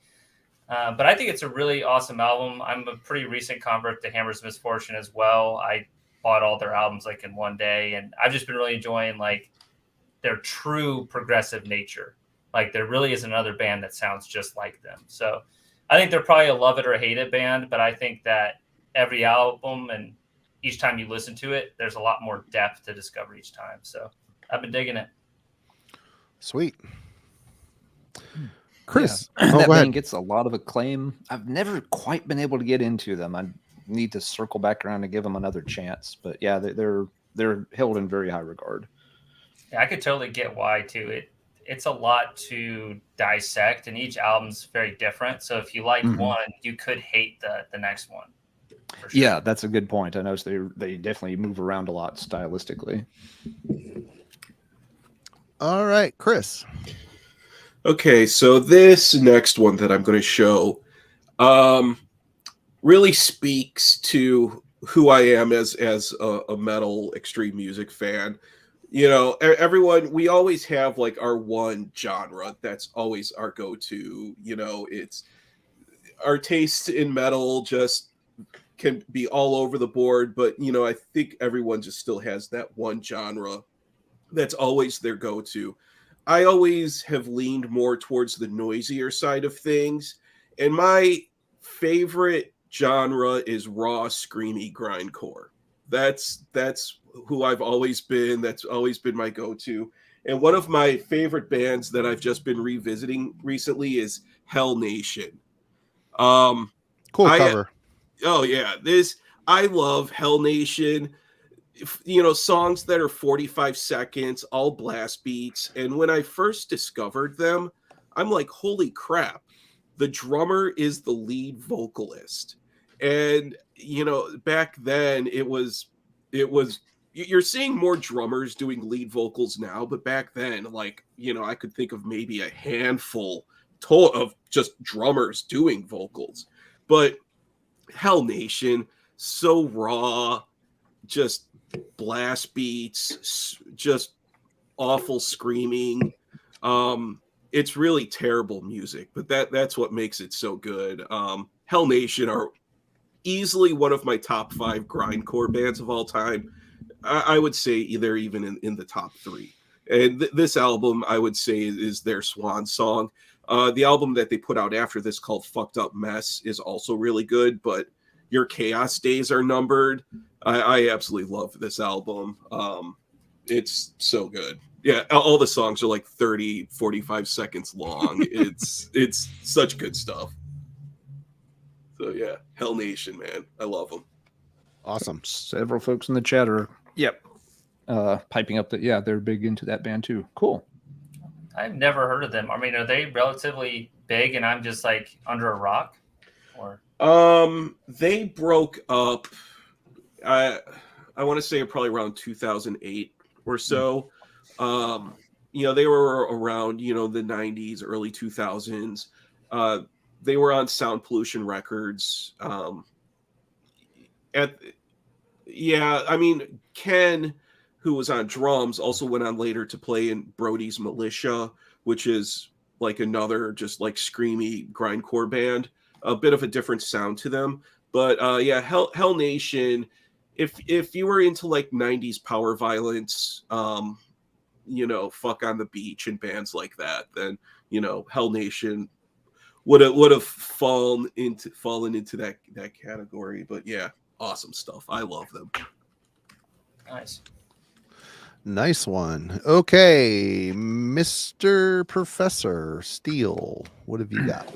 But I think it's a really awesome album. I'm a pretty recent convert to Hammers of Misfortune as well. I bought all their albums like in one day, and I've just been really enjoying like their true progressive nature. Like there really is another band that sounds just like them. So I think they're probably a love it or hate it band, but I think that every album and each time you listen to it, there's a lot more depth to discover each time. So I've been digging it. Sweet. Chris, yeah. go That ahead. band gets a lot of acclaim. I've never quite been able to get into them. I need to circle back around and give them another chance. But yeah, they're held in very high regard. Yeah, I could totally get why too. It's a lot to dissect, and each album's very different. So if you like one, you could hate the next one. For sure. Yeah, that's a good point. I noticed they definitely move around a lot stylistically. All right, Chris. Okay, so this next one that I'm going to show really speaks to who I am as a metal extreme music fan. You know, everyone, we always have like our one genre that's always our go-to. You know, it's our taste in metal just can be all over the board, but you know, I think everyone just still has that one genre that's always their go-to. I always have leaned more towards the noisier side of things, and my favorite genre is raw, screamy grindcore. That's who I've always been. That's always been my go-to. And one of my favorite bands that I've just been revisiting recently is Hell Nation. Cool cover. Oh yeah, I love Hell Nation. You know, songs that are 45 seconds, all blast beats. And when I first discovered them, I'm like, holy crap, the drummer is the lead vocalist. And, you know, back then it was, you're seeing more drummers doing lead vocals now, but back then, like, you know, I could think of maybe a handful of just drummers doing vocals. But Hell Nation, so raw, just blast beats, just awful screaming. It's really terrible music, but that's what makes it so good. Hell Nation are easily one of my top 5 grindcore bands of all time. I would say they're even in the top 3. And this album, I would say, is their swan song. The album that they put out after this called Fucked Up Mess is also really good, but your chaos days are numbered. I absolutely love this album. It's so good. Yeah, all the songs are like 30, 45 seconds long. It's such good stuff. So yeah, Hell Nation, man. I love them. Awesome. Several folks in the chat are piping up that they're big into that band too. Cool. I've never heard of them. I mean, are they relatively big and I'm just like under a rock? Or They broke up I want to say probably around 2008 or so. They were around, the 90s, early 2000s. They were on Sound Pollution Records. Ken, who was on drums, also went on later to play in Brody's Militia, which is like another just like screamy grindcore band. A bit of a different sound to them. But Hell Nation, if you were into like 90s power violence, Fuck on the Beach and bands like that, then Hell Nation would have fallen into that category. But yeah, awesome stuff. I love them. Nice one. Okay, Mr. Professor Steele, what have you got?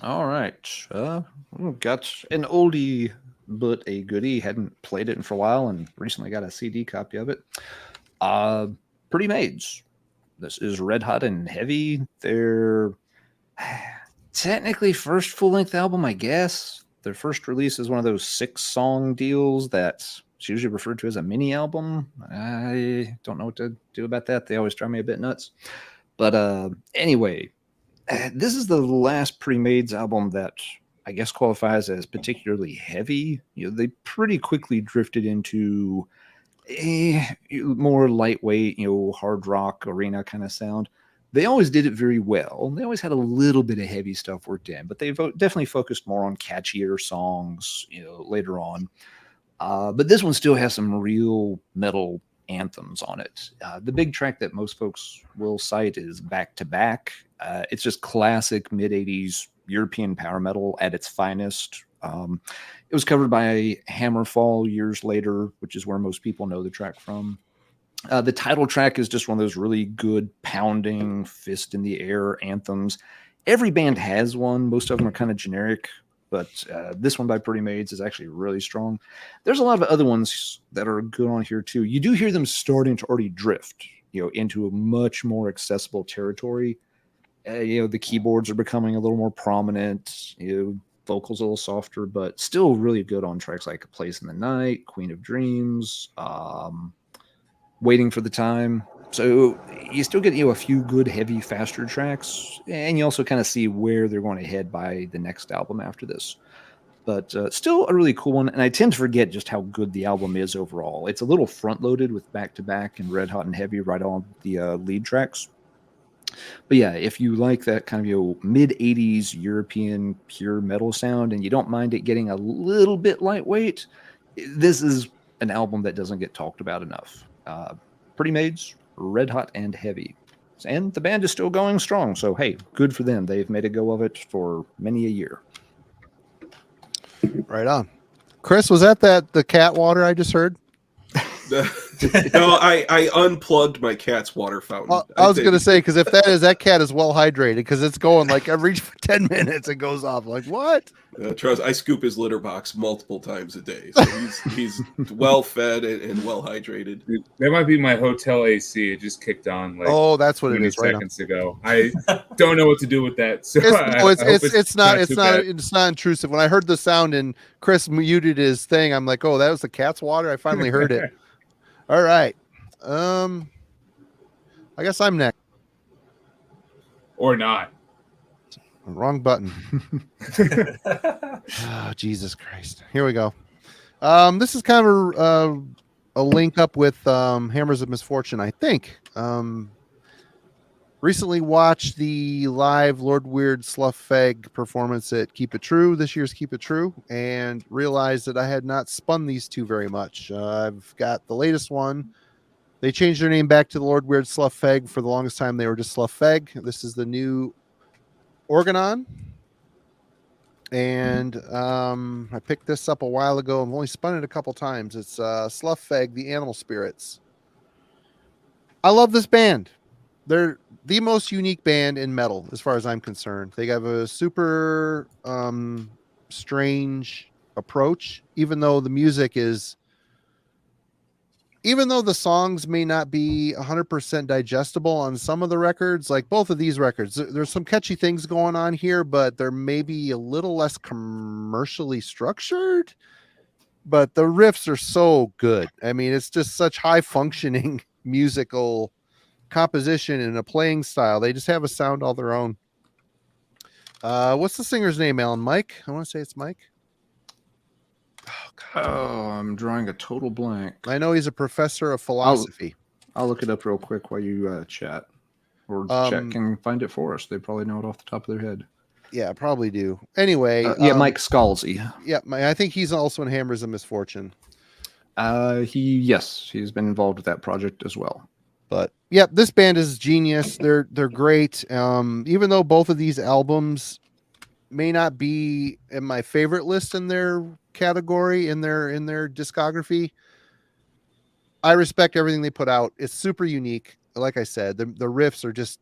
All right. Got an oldie but a goodie. Hadn't played it in for a while and recently got a CD copy of it. Pretty Maids. This is Red Hot and Heavy. Their technically first full-length album, I guess. Their first release is one of those 6-song deals that's usually referred to as a mini album. I don't know what to do about that. They always drive me a bit nuts. But anyway, this is the last Pre-Mades album that I guess qualifies as particularly heavy. They pretty quickly drifted into a more lightweight, hard rock arena kind of sound. They always did it very well. They always had a little bit of heavy stuff worked in, but they definitely focused more on catchier songs, later on. But this one still has some real metal anthems on it. The big track that most folks will cite is Back to Back. It's just classic mid-'80s European power metal at its finest. It was covered by Hammerfall years later, which is where most people know the track from. The title track is just one of those really good pounding, fist in the air anthems. Every band has one. Most of them are kind of generic, but this one by Pretty Maids is actually really strong. There's a lot of other ones that are good on here too. You do hear them starting to already drift, into a much more accessible territory. The keyboards are becoming a little more prominent. Vocals a little softer, but still really good on tracks like A Place in the Night, Queen of Dreams, Waiting for the Time. So you still get a few good, heavy, faster tracks, and you also kind of see where they're going to head by the next album after this. But still a really cool one, and I tend to forget just how good the album is overall. It's a little front-loaded with Back to Back and Red Hot and Heavy right on the lead tracks. But yeah, if you like that kind of mid-'80s European pure metal sound and you don't mind it getting a little bit lightweight, this is an album that doesn't get talked about enough. Pretty Maids, Red Hot and Heavy. And the band is still going strong, so hey, good for them. They've made a go of it for many a year. Right on. Chris, was that the cat water I just heard? No, I unplugged my cat's water fountain. I was going to say, because if that cat is well hydrated, because it's going like every 10 minutes it goes off. Like, what? Trust, I scoop his litter box multiple times a day. So he's well fed and well hydrated. That might be my hotel AC. It just kicked on like that's what it is. Seconds ago. I don't know what to do with that. So it's not intrusive. When I heard the sound and Chris muted his thing, I'm like, oh, that was the cat's water. I finally heard it. All right. I guess I'm next. Or not. Wrong button. Oh, Jesus Christ. Here we go. This is kind of a link up with Hammers of Misfortune, I think. Recently watched the live Lord Weird Slough Feg performance at Keep It True, this year's Keep It True, and realized that I had not spun these two very much. I've got the latest one. They changed their name back to the Lord Weird Slough Feg. For the longest time, they were just Slough Feg. This is the new Organon. And I picked this up a while ago. I've only spun it a couple times. It's Sluffeg, the Animal Spirits. I love this band. They're the most unique band in metal, as far as I'm concerned. They have a super strange approach, even though the music is, even though the songs may not be 100% digestible on some of the records, like both of these records, there's some catchy things going on here, but they're maybe a little less commercially structured. But the riffs are so good. I mean, it's just such high functioning musical composition and a playing style. They just have a sound all their own. What's the singer's name, Alan? Mike? I want to say it's Mike. Oh, God. Oh, I'm drawing a total blank. I know he's a professor of philosophy. I'll look it up real quick while you chat. Or chat can find it for us. They probably know it off the top of their head. Yeah, probably do. Anyway. Mike Scalzi. Yeah, I think he's also in Hammers of Misfortune. He's been involved with that project as well. But yeah, this band is genius. They're great. Even though both of these albums may not be in my favorite list in their category, in their discography, I respect everything they put out. It's super unique. Like I said, the riffs are just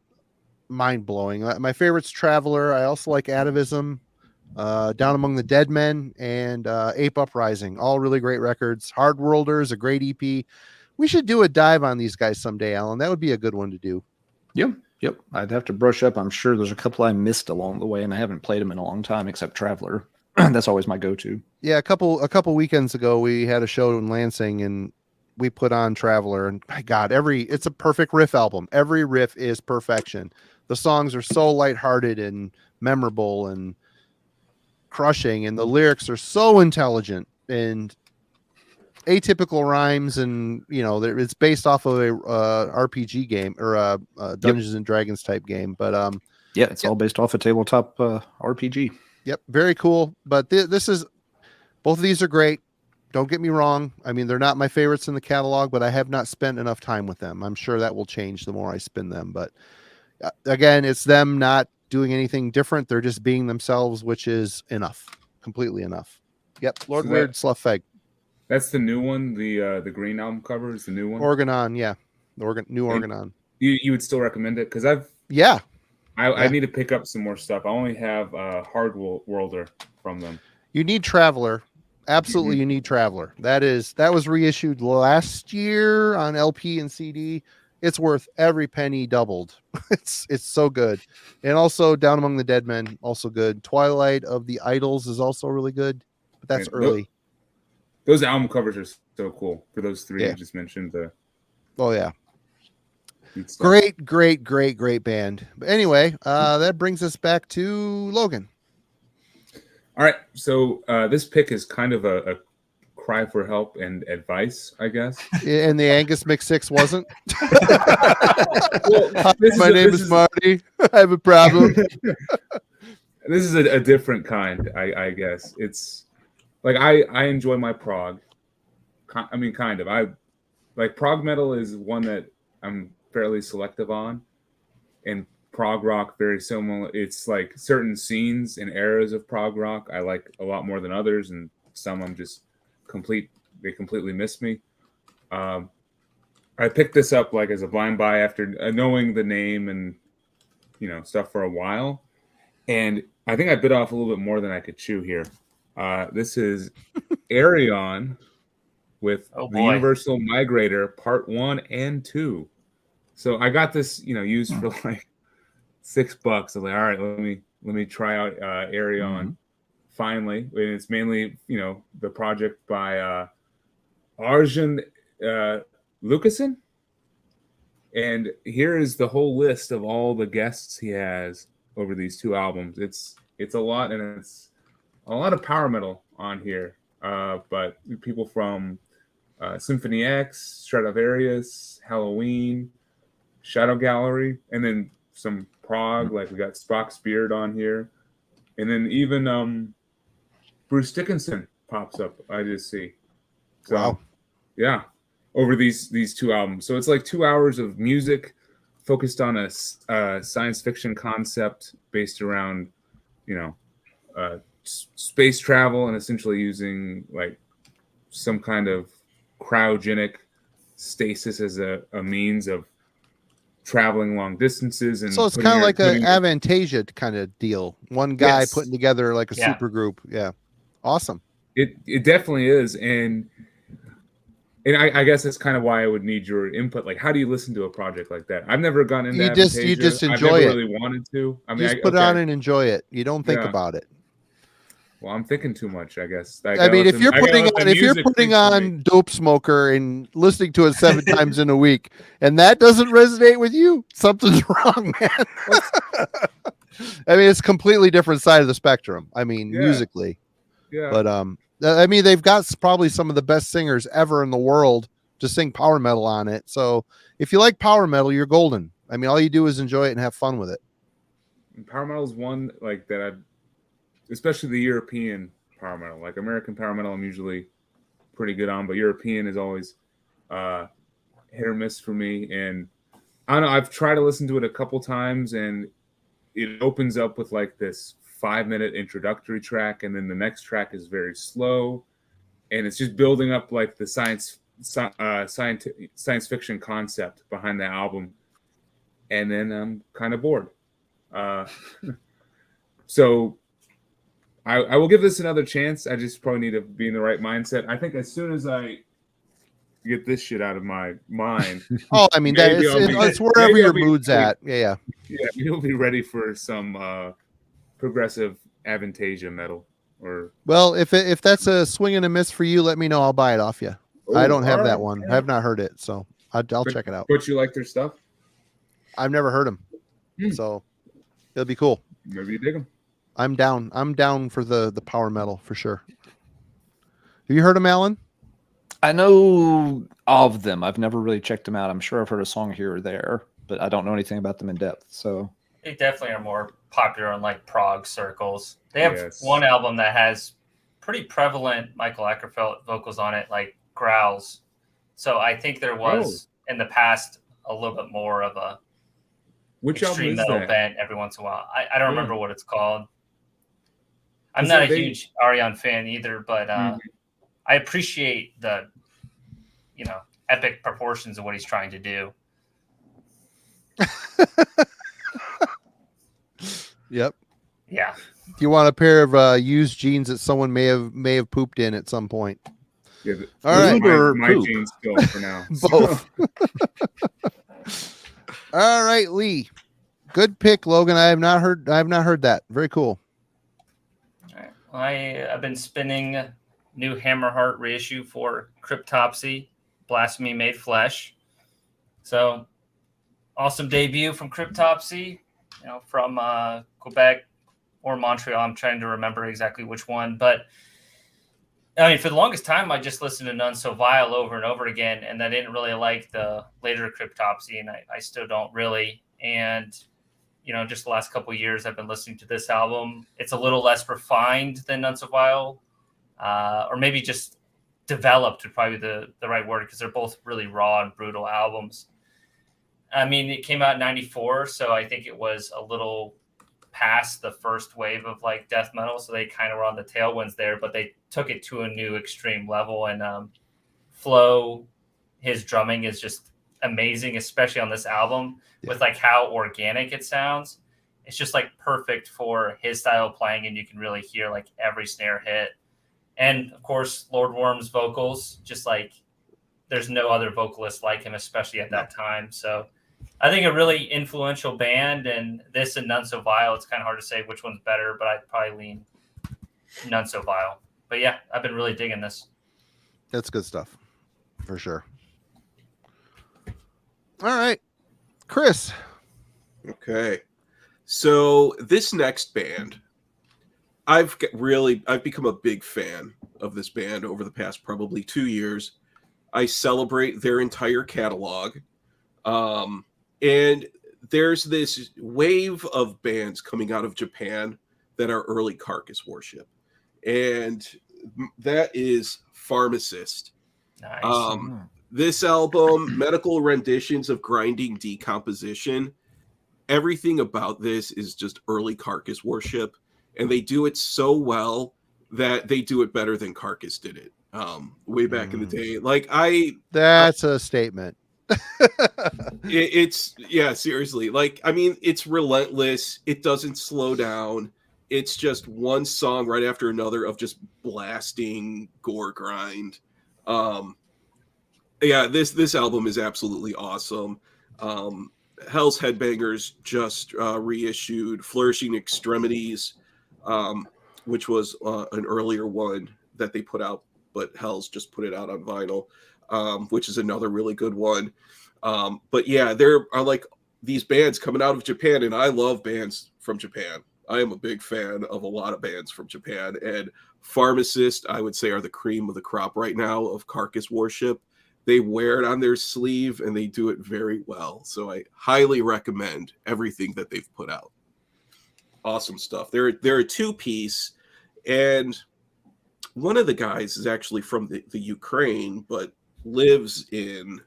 mind blowing. My favorite's Traveler. I also like Atavism, Down Among the Dead Men, and Ape Uprising. All really great records. Hard Worlder is a great EP. We should do a dive on these guys someday, Alan. That would be a good one to do. Yep. I'd have to brush up. I'm sure there's a couple I missed along the way, and I haven't played them in a long time, except Traveler. That's always my go-to. Yeah, a couple weekends ago, we had a show in Lansing, and we put on Traveler. And my God, it's a perfect riff album. Every riff is perfection. The songs are so lighthearted and memorable and crushing, and the lyrics are so intelligent and atypical rhymes, and it's based off of a RPG game or a Dungeons and Dragons type game. But it's all based off a tabletop RPG. Yep, very cool. But this is, both of these are great. Don't get me wrong. I mean, they're not my favorites in the catalog, but I have not spent enough time with them. I'm sure that will change the more I spin them. But again, it's them not doing anything different. They're just being themselves, which is enough, completely enough. Yep, Lord Weird, Sluffeg. That's the new one. The green album cover is the new one. Organon, yeah, new Organon. You would still recommend it? Because I need to pick up some more stuff. I only have Hard Worlder from them. You need Traveler. Absolutely, you need Traveler. That was reissued last year on LP and CD. It's worth every penny doubled. It's so good. And also Down Among the Dead Men, also good. Twilight of the Idols is also really good, but that's early. Those album covers are so cool for those three you just mentioned. Oh yeah. Great band. But anyway, that brings us back to Logan. All right. So this pick is kind of a cry for help and advice, I guess. And the Angus Mix 6 wasn't? My name is Marty. I have a problem. This is a different kind, I guess. It's like I enjoy my prog. I mean, kind of. I like prog metal is one that I'm fairly selective on, and prog rock very similar. It's like certain scenes and eras of prog rock I like a lot more than others, and some I'm just they completely miss me. I picked this up like as a blind buy after knowing the name and stuff for a while, and I think I bit off a little bit more than I could chew here. This is Arion with the Universal Migrator Part 1 and 2. So I got this, used for like $6. I'm like, all right, let me try out Arion. Finally, and it's mainly the project by Arjun Lucasen. And here is the whole list of all the guests he has over these two albums. It's a lot, and it's a lot of power metal on here. But people from Symphony X, Stradivarius, Halloween, Shadow Gallery, and then some prog, like we got Spock's Beard on here. And then even Bruce Dickinson pops up, I just see. So, wow. Yeah, over these two albums. So it's like 2 hours of music focused on a science fiction concept based around, space travel and essentially using like some kind of cryogenic stasis as a means of traveling long distances. And so it's kind of like an Avantasia kind of deal. One guy putting together like a super group. Yeah. Awesome. It definitely is. And I guess that's kind of why I would need your input. Like, how do you listen to a project like that? I've never gone into Avantasia. You just enjoy I've it. Never really wanted to. I mean, just put it on and enjoy it. You don't think about it. Well, I'm thinking too much, I guess. I mean, if you're putting on Dope Smoker and listening to it 7 times in a week, and that doesn't resonate with you, something's wrong, man. I mean, it's completely different side of the spectrum. I mean, musically. Yeah. But I mean, they've got probably some of the best singers ever in the world to sing power metal on it. So if you like power metal, you're golden. I mean, all you do is enjoy it and have fun with it. And power metal is one like that especially the European power metal. Like American power metal, I'm usually pretty good on, but European is always hit or miss for me. And I don't know, I've tried to listen to it a couple times, and it opens up with like this 5-minute introductory track, and then the next track is very slow, and it's just building up like the science fiction concept behind the album, and then I'm kind of bored. So I will give this another chance. I just probably need to be in the right mindset. I think as soon as I get this shit out of my mind. Oh, I mean, it's wherever your mood's at. Yeah. Yeah, you'll be ready for some progressive Avantasia metal. Well, if that's a swing and a miss for you, let me know. I'll buy it off you. I don't have that one. I have not heard it, so I'll check it out. But you like their stuff? I've never heard them, so it'll be cool. Maybe you dig them. I'm down. I'm down for the power metal for sure. Have you heard them, Alan? I know of them. I've never really checked them out. I'm sure I've heard a song here or there, but I don't know anything about them in depth. So they definitely are more popular in like prog circles. They have one album that has pretty prevalent Michael Ackerfeld vocals on it, like growls. So I think there was in the past a little bit more of a extreme metal band every once in a while. I don't remember what it's called. I'm not a huge Arion fan either, but I appreciate the, epic proportions of what he's trying to do. Yep. Yeah. You want a pair of used jeans that someone may have pooped in at some point. Yeah, all right. My jeans still for now. Both. All right, Lee. Good pick, Logan. I have not heard that. Very cool. All right. Well, I've been spinning new Hammerheart reissue for Cryptopsy, Blasphemy Made Flesh. So awesome debut from Cryptopsy, from Quebec or Montreal. I'm trying to remember exactly which one, but I mean, for the longest time, I just listened to None So Vile over and over again, and I didn't really like the later Cryptopsy, and I still don't really. And just the last couple of years, I've been listening to this album. It's a little less refined than None So Vile, or maybe just developed would probably be the right word, because they're both really raw and brutal albums. I mean, it came out in 94, so I think it was a little past the first wave of like death metal, so they kind of were on the tailwinds there, but they took it to a new extreme level. And Flo, his drumming is just amazing, especially on this album, with like how organic it sounds. It's just like perfect for his style of playing, and you can really hear like every snare hit. And of course, Lord Worm's vocals, just like there's no other vocalist like him, especially at that time. So I think a really influential band, and this and None So Vile, it's kind of hard to say which one's better, but I'd probably lean None So Vile. But yeah, I've been really digging this. That's good stuff, for sure. All right, Chris. Okay. So this next band, I've become a big fan of this band over the past probably 2 years. I celebrate their entire catalog. And there's this wave of bands coming out of Japan that are early Carcass worship. And that is Pharmacist. Nice. This album, medical renditions of grinding decomposition. Everything about this is just early Carcass worship. and they do it so well that they do it better than Carcass did it way back in the day. Like That's a statement. it's seriously. Like, I mean, it's relentless. It doesn't slow down. It's just one song right after another of just blasting gore grind. This album is absolutely awesome. Hell's Headbangers just reissued Flourishing Extremities, which was an earlier one that they put out, but Hell's just put it out on vinyl, which is another really good one. But yeah, there are like these bands coming out of Japan, and I love bands from Japan. I am a big fan of a lot of bands from Japan, and Pharmacist, I would say, are the cream of the crop right now of Carcass worship. They wear it on their sleeve, and they do it very well. So I highly recommend everything that they've put out. Awesome stuff. They're a two-piece, and one of the guys is actually from the Ukraine, but lives in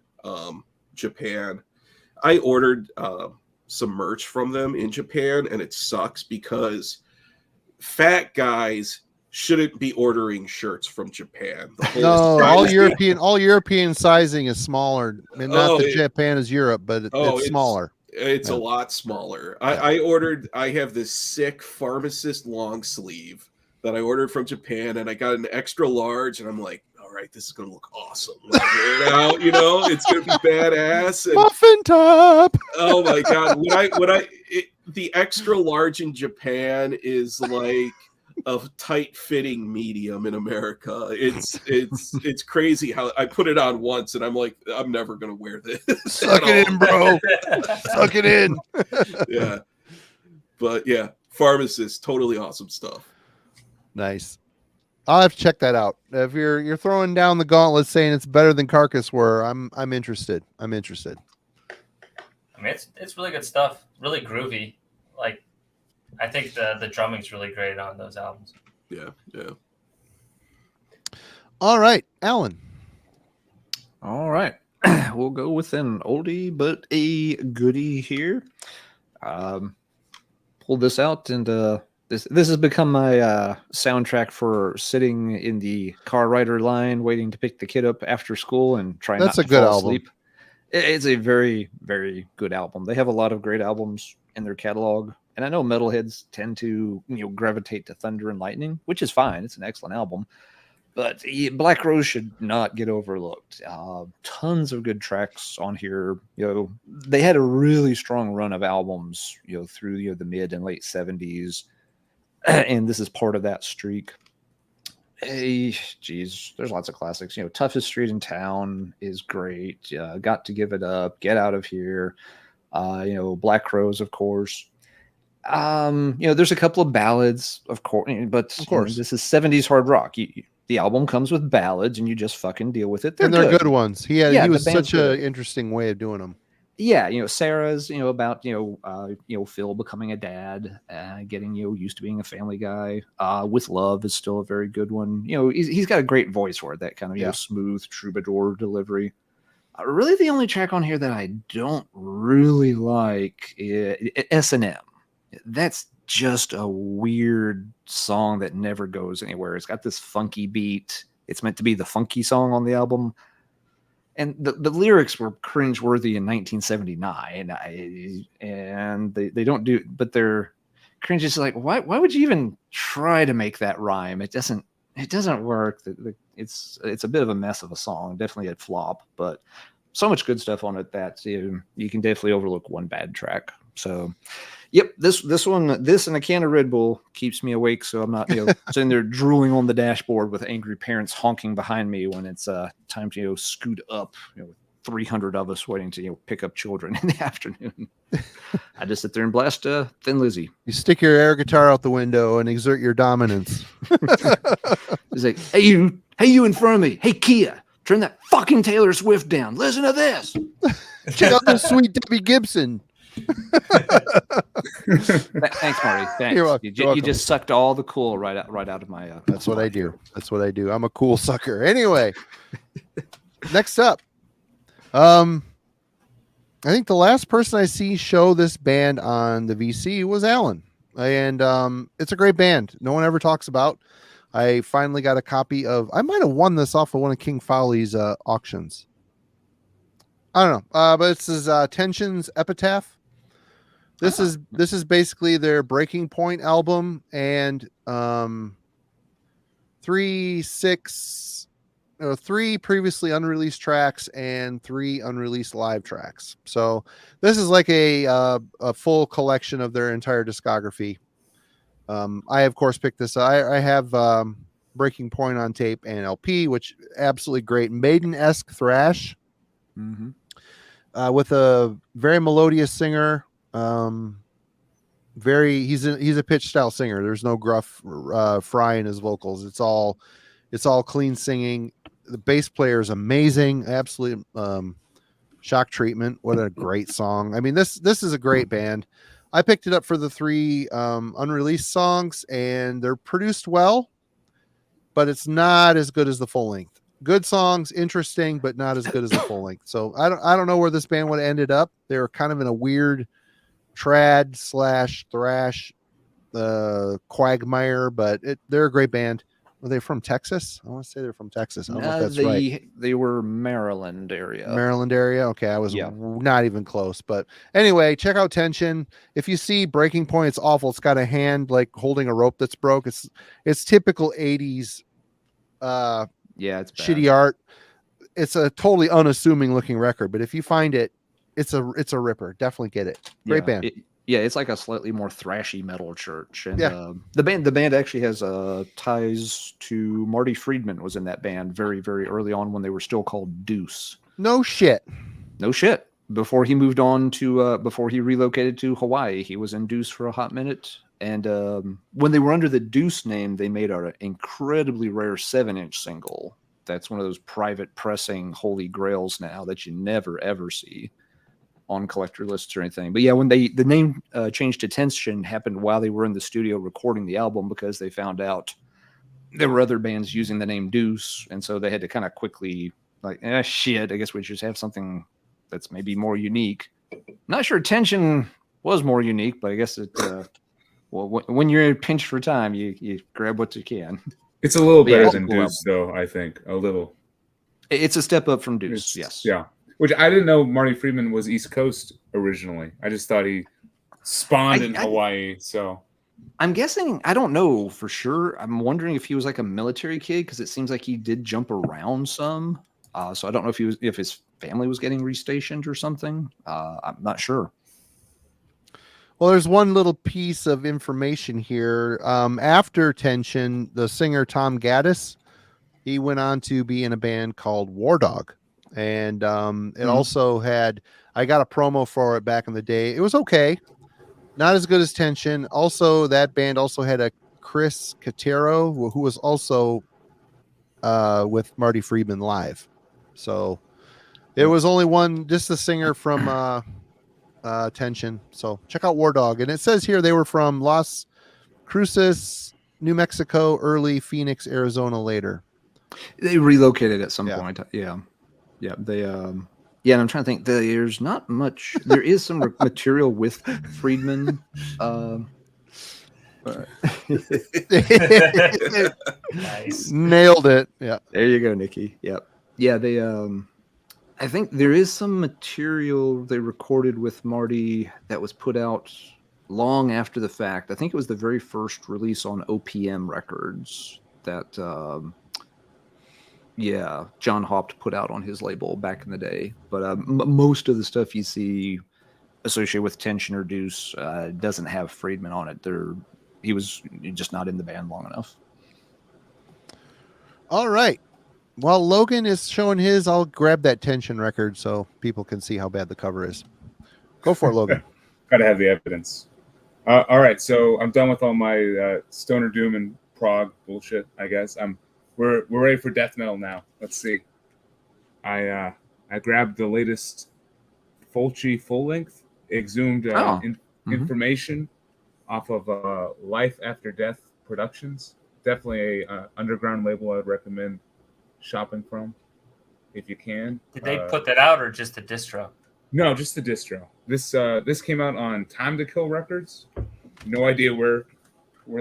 Japan. I ordered some merch from them in Japan, and it sucks because fat guys shouldn't be ordering shirts from Japan. No, all European sizing is smaller. And not that Japan is Europe, but it's smaller. It's a lot smaller. I have this sick Pharmacist long sleeve that I ordered from Japan, and I got an extra large, and I'm like, all right, this is gonna look awesome. When I wear it out, it's gonna be badass. And, muffin top. Oh my god, the extra large in Japan is like a tight fitting medium in America. It's crazy how I put it on once and I'm like, I'm never gonna wear this. Suck it in, bro. Suck it in. Yeah. But yeah, Pharmacist, totally awesome stuff. Nice. I'll have to check that out. If you're throwing down the gauntlet saying it's better than Carcass were, I'm interested. I'm interested. I mean, it's really good stuff. Really groovy. Like, I think the drumming's really great on those albums. Yeah. All right, Alan. All right. We'll go with an oldie but a goodie here. Pulled this out, and this has become my soundtrack for sitting in the car rider line waiting to pick the kid up after school and trying not to fall asleep. It's a very, very good album. They have a lot of great albums in their catalog, and I know metalheads tend to gravitate to Thunder and Lightning, which is fine. It's an excellent album, but Black Rose should not get overlooked. Tons of good tracks on here. They had a really strong run of albums through the mid and late 70s, and this is part of that streak. Hey, geez, there's lots of classics. Toughest Street in Town is great. Got to Give It Up, Get Out of Here. Black Rose, of course. There's a couple of ballads, of course, but this is 70s hard rock. The album comes with ballads, and you just fucking deal with it. They're good ones. He was such an interesting way of doing them. Yeah, Sarah's, about, Phil becoming a dad, getting, used to being a family guy. With Love is still a very good one. He's got a great voice for it, that kind of, smooth troubadour delivery. Really, the only track on here that I don't really like is S&M. That's just a weird song that never goes anywhere. It's got this funky beat. It's meant to be the funky song on the album. And the lyrics were cringeworthy in 1979, and they don't do, but they're cringe. It's like, why would you even try to make that rhyme? It doesn't work. It's a bit of a mess of a song. Definitely a flop, but so much good stuff on it that you can definitely overlook one bad track. So, yep, this one and a can of Red Bull keeps me awake, so I'm not sitting there drooling on the dashboard with angry parents honking behind me when it's time to scoot up. 300 of us waiting to pick up children in the afternoon. I just sit there and blast Thin Lizzy. You stick your air guitar out the window and exert your dominance. It's like, hey you in front of me, hey Kia, turn that fucking Taylor Swift down. Listen to this. Check out this sweet Debbie Gibson. Thanks, Marty. Thanks. You're welcome. You just sucked all the cool right out of my. That's what I do. That's what I do. I'm a cool sucker. Anyway, next up, I think the last person I see show this band on the VC was Alan. and it's a great band. No one ever talks about. I finally got a copy of. I might have won this off of one of King Fowley's auctions. I don't know, but this is Tension's Epitaph. This is basically their Breaking Point album, and 3 previously unreleased tracks and 3 unreleased live tracks. So this is like a full collection of their entire discography. I of course picked this. I have Breaking Point on tape and LP, which absolutely great Maiden-esque thrash, with a very melodious singer. He's a pitch style singer. There's no gruff fry in his vocals. It's all clean singing. The bass player is amazing. Absolute Shock Treatment. What a great song. I mean, this is a great band. I picked it up for the 3 unreleased songs, and they're produced well, but it's not as good as the full length. Good songs, interesting, but not as good as the full length. So I don't know where this band would have ended up. They were kind of in a weird trad / thrash quagmire, but they're a great band. Are they from Texas? I want to say they're from Texas. I don't know if that's right. They were Maryland area. Maryland area. Okay, I was not even close. But anyway, check out Tension. If you see Breaking Point, it's awful. It's got a hand like holding a rope that's broke. It's typical 80s. It's bad. Shitty art. It's a totally unassuming looking record, but if you find it, it's a ripper. Definitely get it. Great band. It's like a slightly more thrashy metal church, and the band actually has ties to Marty Friedman. Was in that band very, very early on when they were still called Deuce. No shit. Before he moved on to before he relocated to Hawaii, he was in Deuce for a hot minute. And when they were under the Deuce name, they made an incredibly rare 7-inch single. That's one of those private pressing holy grails now that you never ever see on collector lists or anything. But yeah, when the name change to Tension happened while they were in the studio recording the album, because they found out there were other bands using the name Deuce, and so they had to kind of quickly shit, I guess we just have something that's maybe more unique. Not sure Tension was more unique, but I guess it when you're pinched for time, you grab what you can. It's a little better than Deuce, though, I think. A little. It's a step up from Deuce, yes. Yeah. Which I didn't know Marty Friedman was East Coast originally. I just thought he spawned in Hawaii. So I'm guessing, I don't know for sure. I'm wondering if he was like a military kid, because it seems like he did jump around some. So I don't know if his family was getting restationed or something. I'm not sure. Well, there's one little piece of information here. After Tension, the singer Tom Gaddis, he went on to be in a band called War Dog. And it also had, I got a promo for it back in the day. It was okay. Not as good as Tension. Also, that band also had a Chris Catero, who was also with Marty Friedman live. So it was only one, just the singer from Tension. So check out War Dog. And it says here they were from Las Cruces, New Mexico, early Phoenix, Arizona later. They relocated at some point. Yeah. They and I'm trying to think. There's not much. There is some material with Friedman. Nice. Nailed it. Yeah. There you go, Nikki. Yep. Yeah, they I think there is some material they recorded with Marty that was put out long after the fact. I think it was the very first release on OPM Records that John Haupt put out on his label back in the day. But most of the stuff you see associated with Tension or Deuce doesn't have Friedman on it. He was just not in the band long enough. All right. While Logan is showing his, I'll grab that Tension record so people can see how bad the cover is. Go for it, Logan. Gotta have the evidence. All right, so I'm done with all my stoner doom and prog bullshit, I guess. We're ready for death metal now. Let's see. I grabbed the latest Fulci full length, exhumed information off of Life After Death Productions. Definitely a underground label I'd recommend shopping from if you can. Did they put that out or just the distro? No, just the distro. This came out on Time to Kill Records. No idea where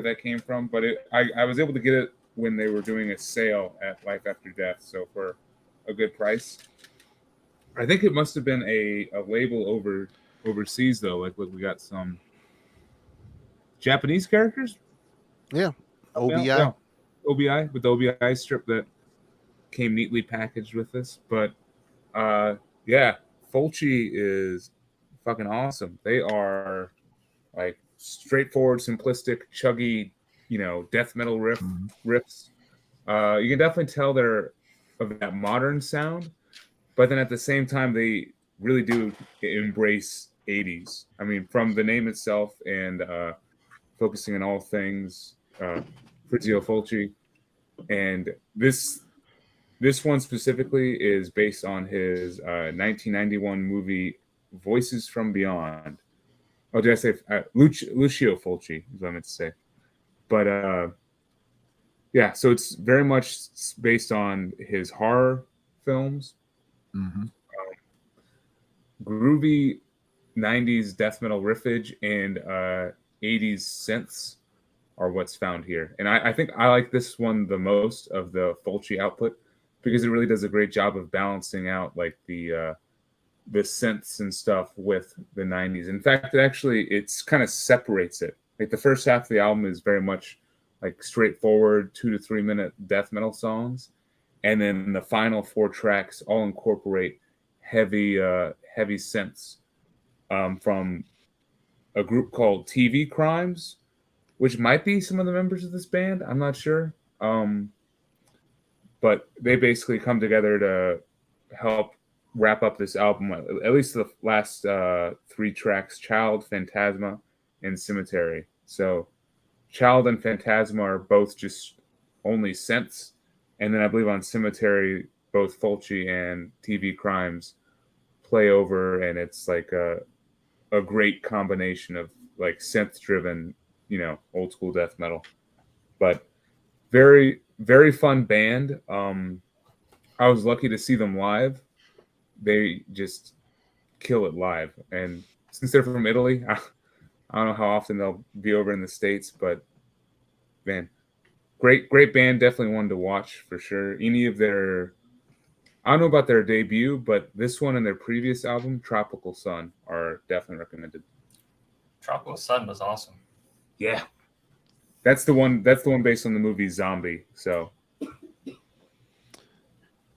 that came from, but I was able to get it when they were doing a sale at Life After Death, so for a good price. I think it must have been a label overseas though. Like, look, we got some Japanese characters. Yeah, OBI. Yeah. OBI with the OBI strip that came neatly packaged with this. But yeah, Fulci is fucking awesome. They are like straightforward, simplistic, chuggy, death metal riffs. You can definitely tell they're of that modern sound, but then at the same time they really do embrace 80s. I mean, from the name itself and focusing on all things Frizio Fulci. And this one specifically is based on his 1991 movie Voices from Beyond. Oh, did I say Lucio Fulci is what I meant to say. But yeah, so it's very much based on his horror films. Mm-hmm. Groovy 90s death metal riffage and 80s synths are what's found here. And I think I like this one the most of the Fulci output because it really does a great job of balancing out like the synths and stuff with the 90s. In fact, it's kind of separates it. Like the first half of the album is very much like straightforward 2 to 3 minute death metal songs. And then the final 4 tracks all incorporate heavy synths from a group called TV Crimes, which might be some of the members of this band. I'm not sure. But they basically come together to help wrap up this album, at least the last 3 tracks, Child, Phantasma, and Cemetery. So Child and Phantasma are both just only synths. And then I believe on Cemetery, both Fulci and TV Crimes play over, and it's like a great combination of like synth-driven, old school death metal. But very, very fun band. I was lucky to see them live. They just kill it live. And since they're from Italy, I don't know how often they'll be over in the States, but man, great band. Definitely one to watch for sure. Any of their, I don't know about their debut, but this one and their previous album, Tropical Sun, are definitely recommended. Tropical Sun was awesome. Yeah. That's the one based on the movie Zombie. So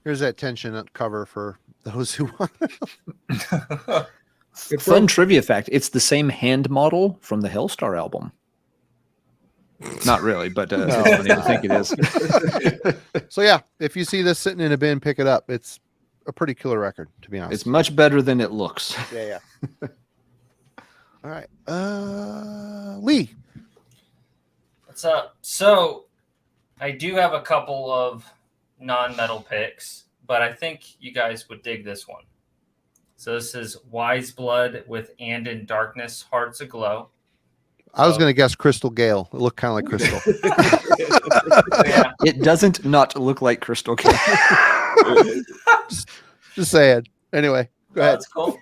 here's that tension cover for those who want. Fun trivia fact: it's the same hand model from the Hellstar album. Not really, but I think it is. So yeah, if you see this sitting in a bin, pick it up. It's a pretty killer record, to be honest. It's much better than it looks. Yeah. All right, Lee. What's up? So I do have a couple of non-metal picks, but I think you guys would dig this one. So this is Wise Blood with And in Darkness, Hearts Aglow. I was going to guess Crystal Gale. It looked kind of like Crystal. Yeah. It doesn't not look like Crystal Gale. Just saying. Anyway, go ahead. That's cool.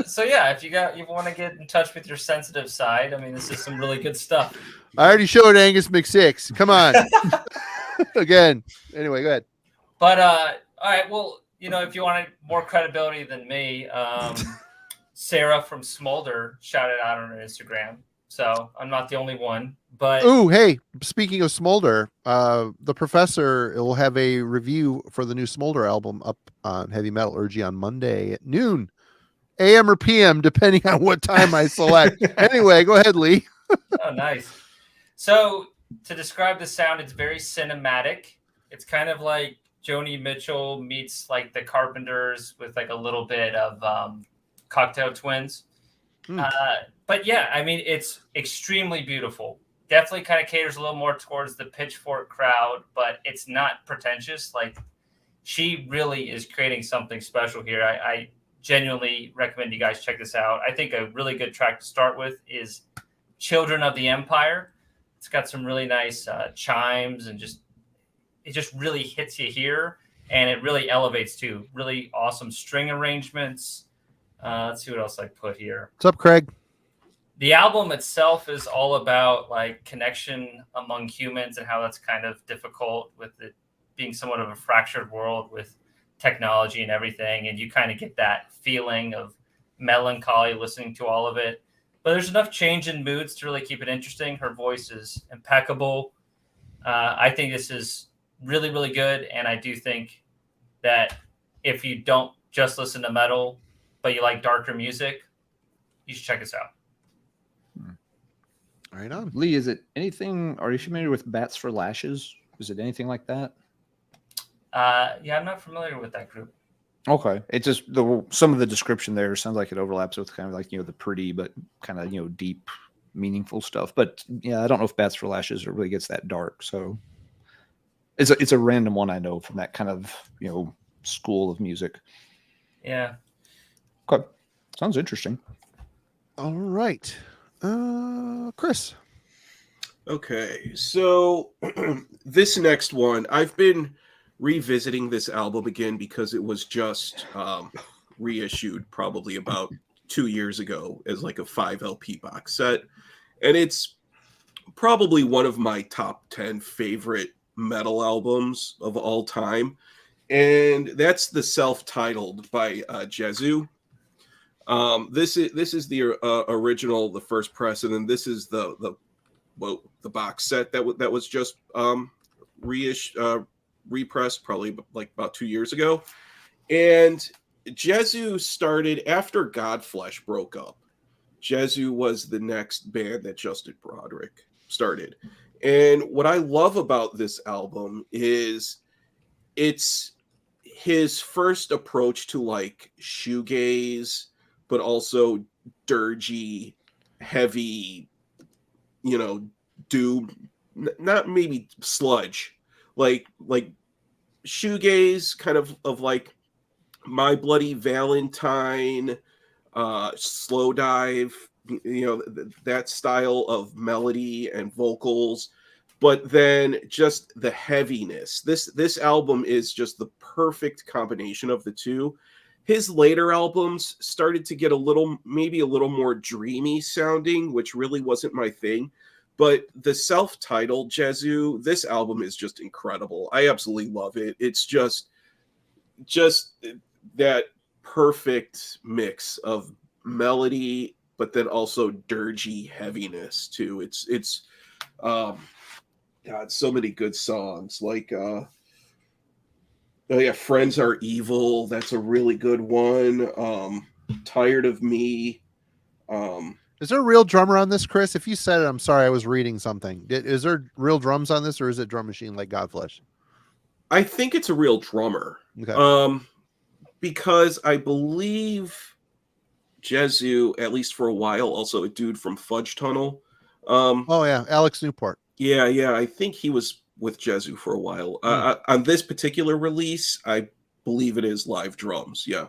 So yeah, if you want to get in touch with your sensitive side, I mean, this is some really good stuff. I already showed Angus McSix. Come on. Again. Anyway, go ahead. But all right, well, if you wanted more credibility than me, Sarah from Smolder shouted out on her Instagram. So I'm not the only one. But ooh, hey, speaking of Smolder, the professor will have a review for the new Smolder album up on Heavy Metallurgy on Monday at noon, AM or PM, depending on what time I select. Anyway, go ahead, Lee. Oh, nice. So to describe the sound, it's very cinematic. It's kind of like Joni Mitchell meets like the Carpenters with like a little bit of Cocktail Twins. But yeah, I mean, it's extremely beautiful. Definitely kind of caters a little more towards the Pitchfork crowd, but it's not pretentious. Like, she really is creating something special here. I genuinely recommend you guys check this out. I think a really good track to start with is Children of the Empire. It's got some really nice chimes and it just really hits you here, and it really elevates too. Really awesome string arrangements. Let's see what else I put here. What's up, Craig? the album itself is all about like connection among humans and how that's kind of difficult with it being somewhat of a fractured world with technology and everything. And you kind of get that feeling of melancholy listening to all of it. But there's enough change in moods to really keep it interesting. Her voice is impeccable. I think this is really, really good. And I do think that if you don't just listen to metal, but you like darker music, you should check us out. Right on. Lee, is it anything? Are you familiar with Bats for Lashes? Is it anything like that? Yeah, I'm not familiar with that group. Okay, it's just some of the description there sounds like it overlaps with kind of like, you know, the pretty but kind of, you know, deep, meaningful stuff. But yeah, I don't know if Bats for Lashes really gets that dark. So it's a random one I know from that kind of, you know, school of music. Yeah. Okay, sounds interesting. All right, Chris. Okay, so this next one, I've been revisiting this album again because it was just reissued probably about 2 years ago as like a 5 LP box set, and it's probably one of my top 10 favorite metal albums of all time, and that's the self-titled by Jesu. This is the original, the first press, and then this is the box set that was just repressed probably like about 2 years ago. And Jesu started after Godflesh broke up. Jesu was the next band that Justin Broderick started. And what I love about this album is it's his first approach to like shoegaze, but also dirgy, heavy, you know, doom, not maybe sludge, like shoegaze, kind of like My Bloody Valentine, Slow Dive, you know, that style of melody and vocals, but then just the heaviness. This album is just the perfect combination of the two. His later albums started to get maybe a little more dreamy sounding, which really wasn't my thing. But the self-titled Jesu, this album is just incredible. I absolutely love it. It's just that perfect mix of melody, but then also dirgy heaviness too. It's God, so many good songs like oh yeah, Friends Are Evil. That's a really good one. Tired of Me. Is there a real drummer on this, Chris? If you said it, I'm sorry, I was reading something. Is there real drums on this, or is it drum machine like Godflesh? I think it's a real drummer. Okay. Because I believe Jesu, at least for a while, also a dude from Fudge Tunnel. Oh yeah, Alex Newport. Yeah, I think he was with Jesu for a while. On this particular release, I believe it is live drums. Yeah.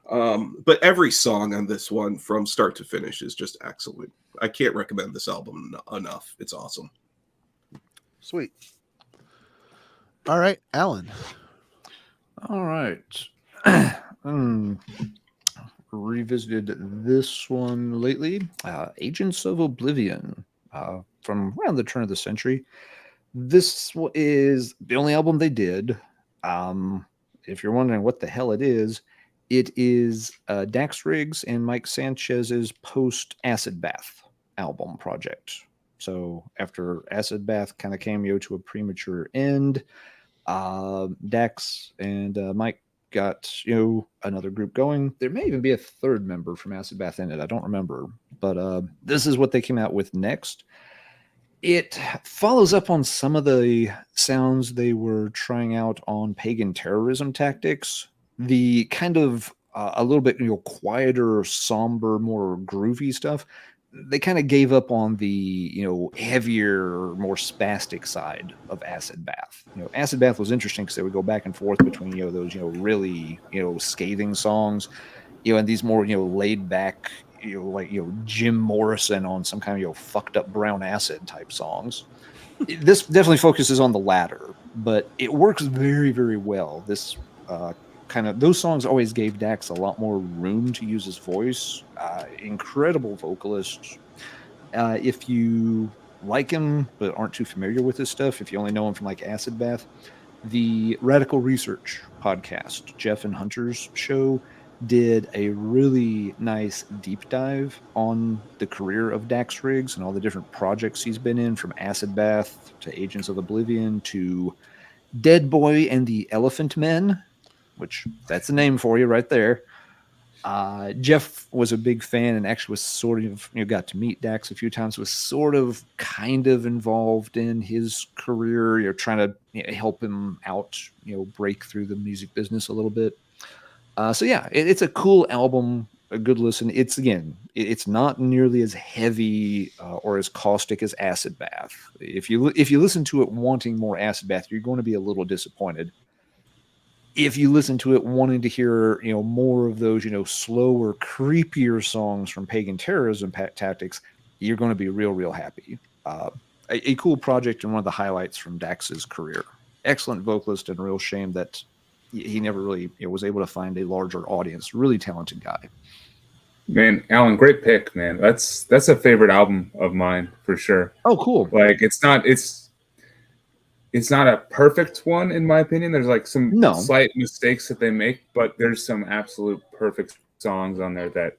But every song on this one from start to finish is just excellent. I can't recommend this album enough. It's awesome. Sweet. All right, Alan. All right. Revisited this one lately. Agents of Oblivion, from around the turn of the century. This is the only album they did. If you're wondering what the hell it is Dax Riggs and Mike Sanchez's post Acid Bath album project. So after Acid Bath kind of cameo to a premature end, Dax and Mike got, you know, another group going. There may even be a third member from Acid Bath in it. I don't remember, but this is what they came out with next. It follows up on some of the sounds they were trying out on Pagan Terrorism Tactics. The kind of a little bit, you know, quieter, somber, more groovy stuff. They kind of gave up on the, you know, heavier, more spastic side of Acid Bath. You know, Acid Bath was interesting because they would go back and forth between, you know, those, you know, really, you know, scathing songs, you know, and these more, you know, laid back, you know, like, you know, Jim Morrison on some kind of, you know, fucked up brown acid type songs. This definitely focuses on the latter, but it works very, very well. This those songs always gave Dax a lot more room to use his voice. Incredible vocalist. If you like him but aren't too familiar with his stuff, if you only know him from like Acid Bath, the Radical Research podcast, Jeff and Hunter's show, did a really nice deep dive on the career of Dax Riggs and all the different projects he's been in, from Acid Bath to Agents of Oblivion to Dead Boy and the Elephant Men, which that's the name for you right there. Jeff was a big fan and actually was sort of, got to meet Dax a few times, was sort of kind of involved in his career, trying to help him out, break through the music business a little bit. So yeah, it's a cool album, a good listen. It's not nearly as heavy or as caustic as Acid Bath. If you listen to it wanting more Acid Bath, you're going to be a little disappointed. If you listen to it wanting to hear, more of those, slower, creepier songs from Pagan Terrorism Tactics, you're going to be real happy. A cool project and one of the highlights from Dax's career. Excellent vocalist, and a real shame that he never really was able to find a larger audience. Really talented guy. Man, Alan, great pick, man. That's a favorite album of mine for sure. Oh, cool. Like it's not a perfect one in my opinion. There's like some slight mistakes that they make, but there's some absolute perfect songs on there that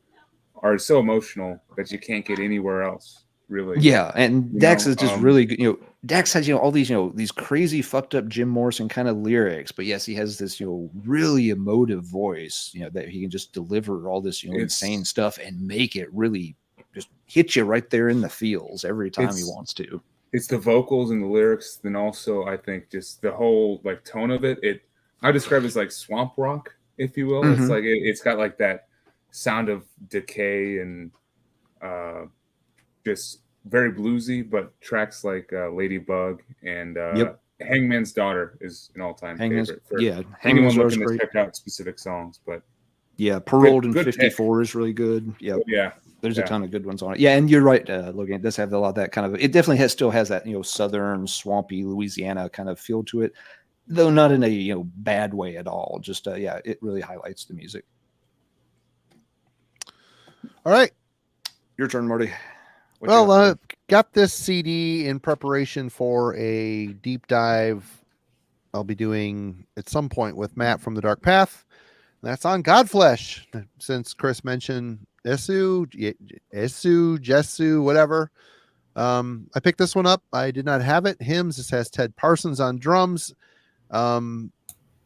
are so emotional that you can't get anywhere else. Really. Yeah, and Dax is just really good. Dax has all these these crazy fucked up Jim Morrison kind of lyrics, but yes, he has this really emotive voice. That he can just deliver all this insane stuff and make it really just hit you right there in the feels every time he wants to. It's the vocals and the lyrics, then also I think just the whole like tone of it. I describe it as like swamp rock, if you will. Mm-hmm. It's like it's got like that sound of decay and just very bluesy, but tracks like Ladybug and Hangman's Daughter is an all-time favorite. Anyone looking to check out specific songs, but Paroled in 54 is really good. There's a ton of good ones on it. Yeah, and you're right, Logan. It does have a lot of that kind of. It definitely still has that southern, swampy Louisiana kind of feel to it, though not in a bad way at all. Just it really highlights the music. All right, your turn, Marty. Got this CD in preparation for a deep dive I'll be doing at some point with Matt from the Dark Path. That's on Godflesh, since Chris mentioned Jesu, whatever. I picked this one up. I did not have it. Hymns. This has Ted Parsons on drums. The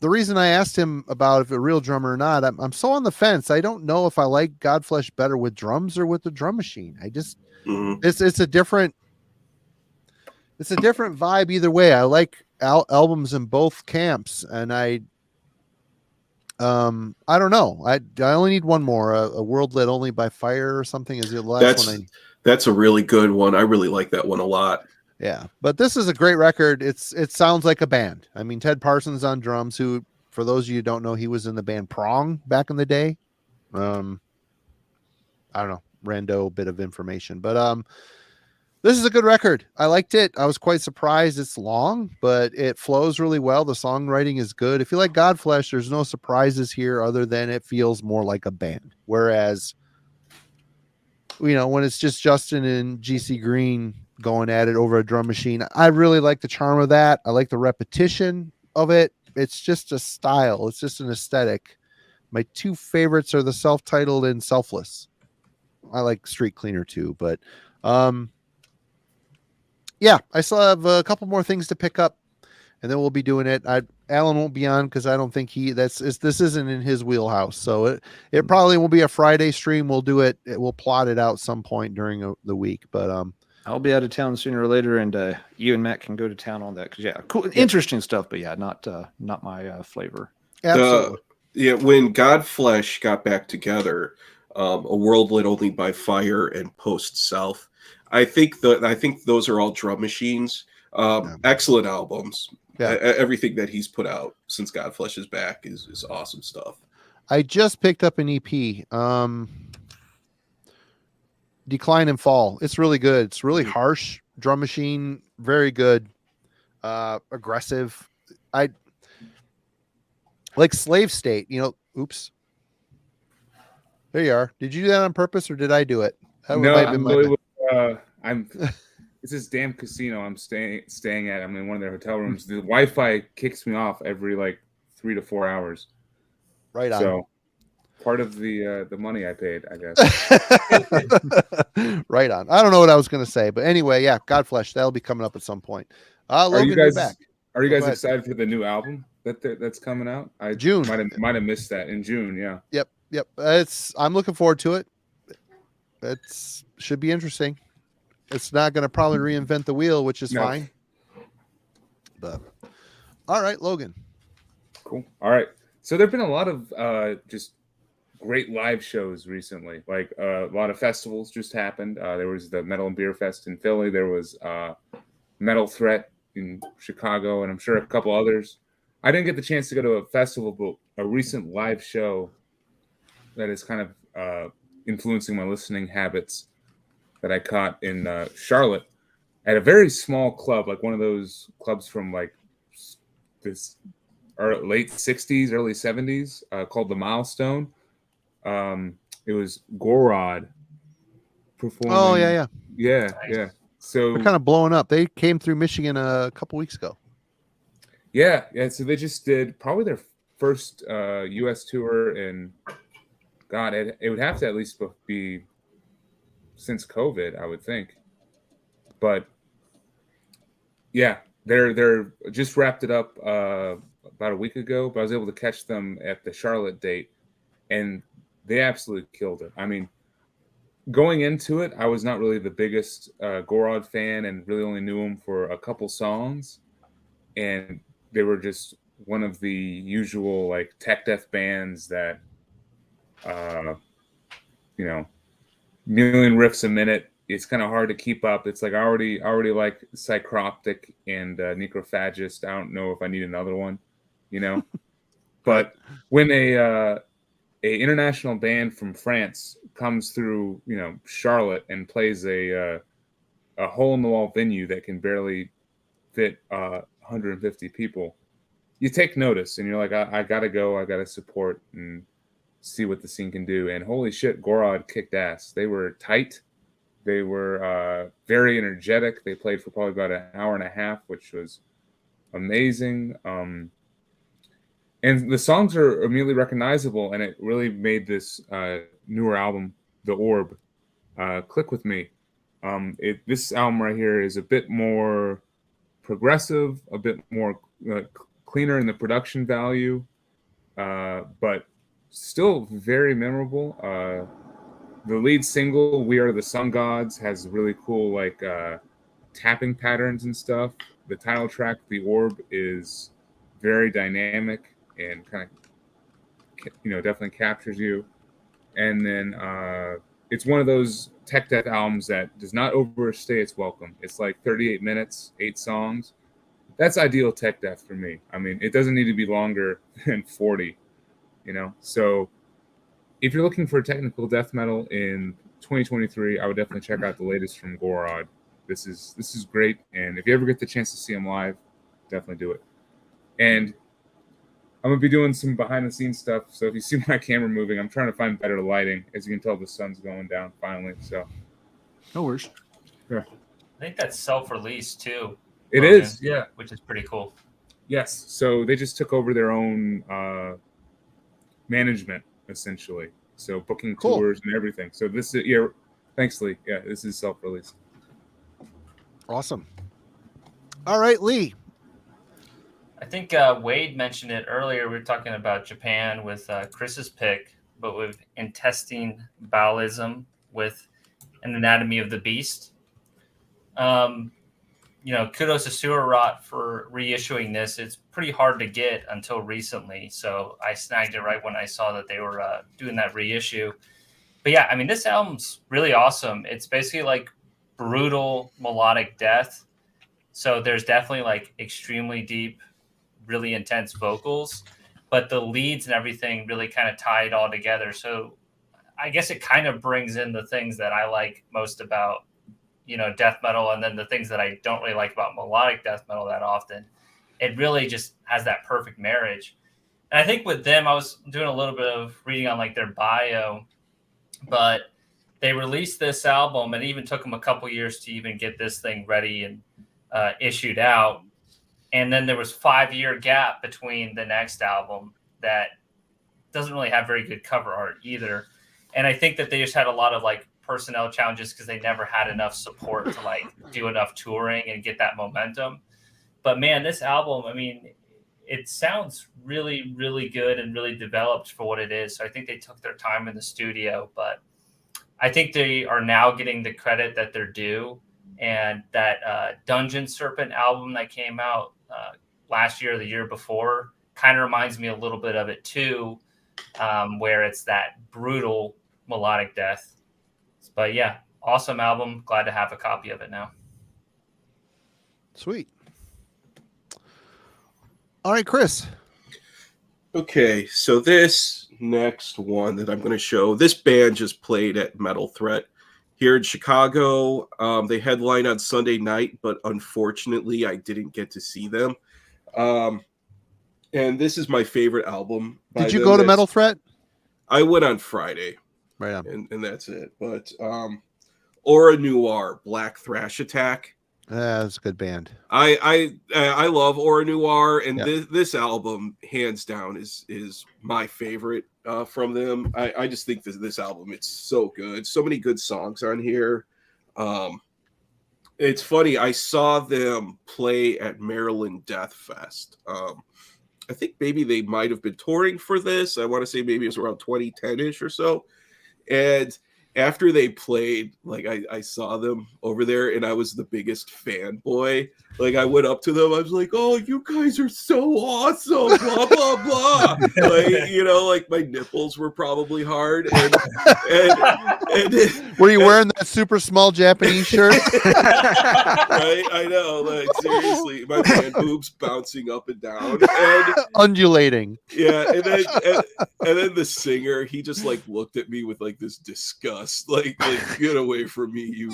reason I asked him about if a real drummer or not, I'm so on the fence. I don't know if I like Godflesh better with drums or with the drum machine. I just it's a different vibe either way. I like albums in both camps, and I don't know. I only need one more. A World Lit Only by Fire or something is the last one. That's a really good one. I really like that one a lot. Yeah, but this is a great record. It sounds like a band. I mean, Ted Parsons on drums, who, for those of you who don't know, he was in the band Prong back in the day. I don't know, rando bit of information, but this is a good record. I liked it. I was quite surprised. It's long, but it flows really well. The songwriting is good. If you like Godflesh, there's no surprises here other than it feels more like a band. Whereas, when it's just Justin and GC Green going at it over a drum machine, I really like the charm of that. I like the repetition of it. It's just a style. It's just an aesthetic. My two favorites are the self-titled and Selfless. I like Street Cleaner too, but I still have a couple more things to pick up, and then we'll be doing it. Alan won't be on because I don't think this isn't in his wheelhouse. So it probably will be a Friday stream. We'll do it. We'll plot it out some point during the week, but I'll be out of town sooner or later, and you and Matt can go to town on that because cool, interesting stuff. But not my flavor. Absolutely. When Godflesh got back together, A World Lit Only by Fire and Post South, I think those are all drum machines. Excellent albums. Yeah. Everything that he's put out since Godflesh is back is awesome stuff. I just picked up an EP. Decline and Fall. It's really good. It's really harsh drum machine. Very good. Aggressive. Like Slave State, oops. There you are. Did you do that on purpose or did I do it? That No, might have been my bad. I'm. It's this damn casino I'm staying at. I'm in one of their hotel rooms. The Wi-Fi kicks me off every like 3 to 4 hours. Right on. So part of the money I paid, I guess. Right on. I don't know what I was going to say, but anyway, yeah, Godflesh, that'll be coming up at some point. Logan, are you guys you're back. Are you Go guys ahead. excited for the new album that's coming out? I June. might have missed that in June. Yeah. Yep. I'm looking forward to it. It's should be interesting. It's not going to probably reinvent the wheel, which is fine. But all right, Logan. Cool. All right. So there've been a lot of just great live shows recently. Like a lot of festivals just happened. There was the Metal and Beer Fest in Philly. There was Metal Threat in Chicago, and I'm sure a couple others. I didn't get the chance to go to a festival, but a recent live show that is kind of influencing my listening habits that I caught in Charlotte at a very small club, like one of those clubs from like this late 60s, early 70s, called The Milestone. It was Gorod performing. Oh, yeah. Yeah. So they're kind of blowing up. They came through Michigan a couple weeks ago. Yeah. So they just did probably their first U.S. tour, and God, it would have to at least be since COVID, I would think. But yeah, they're just wrapped it up about a week ago. But I was able to catch them at the Charlotte date, and they absolutely killed it. I mean, going into it, I was not really the biggest Gorod fan, and really only knew him for a couple songs. And they were just one of the usual like tech death bands that, million riffs a minute. It's kind of hard to keep up. It's like I already like Psychroptic and Necrophagist. I don't know if I need another one, But when a international band from France comes through, Charlotte and plays a hole in the wall venue that can barely fit 150 people, you take notice and you're like, I gotta go, I gotta support and see what the scene can do. And holy shit, Gorod kicked ass. They were tight. They were very energetic. They played for probably about an hour and a half, which was amazing. And the songs are immediately recognizable, and it really made this newer album, The Orb, click with me. This album right here is a bit more progressive, a bit more cleaner in the production value, but still very memorable. The lead single, We Are the Sun Gods, has really cool like tapping patterns and stuff. The title track, The Orb, is very dynamic and kind of, definitely captures you. And then it's one of those tech death albums that does not overstay its welcome. It's like 38 minutes, 8 songs. That's ideal tech death for me. I mean, it doesn't need to be longer than 40, So if you're looking for technical death metal in 2023, I would definitely check out the latest from Gorod. This is great, and if you ever get the chance to see them live, definitely do it. And I'm gonna be doing some behind the scenes stuff. So if you see my camera moving, I'm trying to find better lighting. As you can tell, the sun's going down finally. So no worries. Yeah. I think that's self-released too. It Logan, is, yeah. Which is pretty cool. Yes. So they just took over their own management, essentially. So booking tours and everything. So this is, yeah, thanks, Lee. Yeah, this is self-released. Awesome. All right, Lee. I think Wade mentioned it earlier. We were talking about Japan with Chris's pick, but with Intestine Baalism with An Anatomy of the Beast. Kudos to Sewer Rot for reissuing this. It's pretty hard to get until recently, so I snagged it right when I saw that they were doing that reissue. But yeah, I mean, this album's really awesome. It's basically like brutal melodic death. So there's definitely like extremely deep, really intense vocals, but the leads and everything really kind of tie it all together. So I guess it kind of brings in the things that I like most about, death metal, and then the things that I don't really like about melodic death metal that often. It really just has that perfect marriage. And I think with them, I was doing a little bit of reading on like their bio, but they released this album, and it even took them a couple years to even get this thing ready and issued out. And then there was 5-year gap between the next album that doesn't really have very good cover art either. And I think that they just had a lot of like personnel challenges because they never had enough support to like do enough touring and get that momentum. But man, this album, I mean, it sounds really, really good and really developed for what it is. So I think they took their time in the studio, but I think they are now getting the credit that they're due. And that Dungeon Serpent album that came out last year or the year before kind of reminds me a little bit of it too, where it's that brutal melodic death. But yeah, awesome album. Glad to have a copy of it now. Sweet. All right, Chris. Okay, so this next one that I'm going to show, this band just played at Metal Threat here in Chicago. They headlined on Sunday night, but unfortunately I didn't get to see them. And this is my favorite album. Did you go to Metal Threat? I went on Friday. Right on. And that's it. But Aura Noir, Black Thrash Attack. That's a good band. I love Aura Noir, and Yeah. this album, hands down, is my favorite from them. I just think this album, it's so good. So many good songs on here. It's funny, I saw them play at Maryland Death Fest. I think maybe they might have been touring for this. I want to say maybe it was around 2010-ish or so. And after they played, like I saw them over there, and I was the biggest fanboy. Like I went up to them, I was like, "Oh, you guys are so awesome!" Blah blah blah. Like, you know, like my nipples were probably hard. And were you wearing that super small Japanese shirt? Right, I know. Like seriously, my man boobs bouncing up and down, and undulating. yeah, and then the singer, he just like looked at me with like this disgust, like get away from me, you,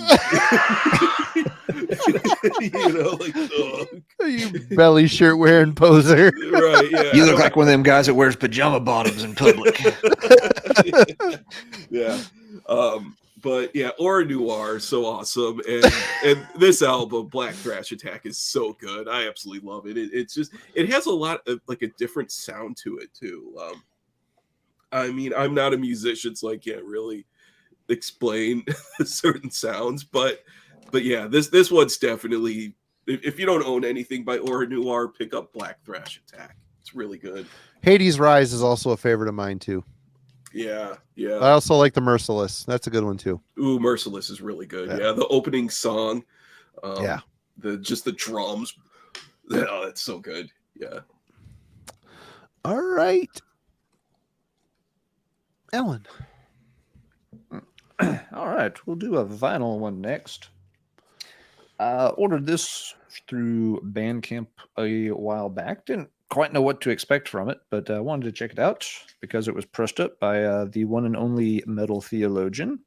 you know, like ugh. You belly shirt wearing poser. Right? Yeah, You look like one of them guys that wears pajama bottoms in public. Yeah. But yeah, Aura Noir, so awesome, and this album, Black Thrash Attack, is so good. I absolutely love it. It's just, it has a lot of like a different sound to it too. I mean, I'm not a musician, so I can't really explain certain sounds, but yeah, this one's definitely, if you don't own anything by Aura Noir, pick up Black Thrash Attack. It's really good. Hades Rise is also a favorite of mine too. Yeah. I also like the Merciless. That's a good one too. Ooh, Merciless is really good. Yeah. Yeah, the opening song. Yeah. The drums. Oh, that's so good. Yeah. All right. Ellen. All right, we'll do a vinyl one next. Ordered this through Bandcamp a while back. Didn't quite know what to expect from it, but I wanted to check it out because it was pressed up by the one and only Metal Theologian.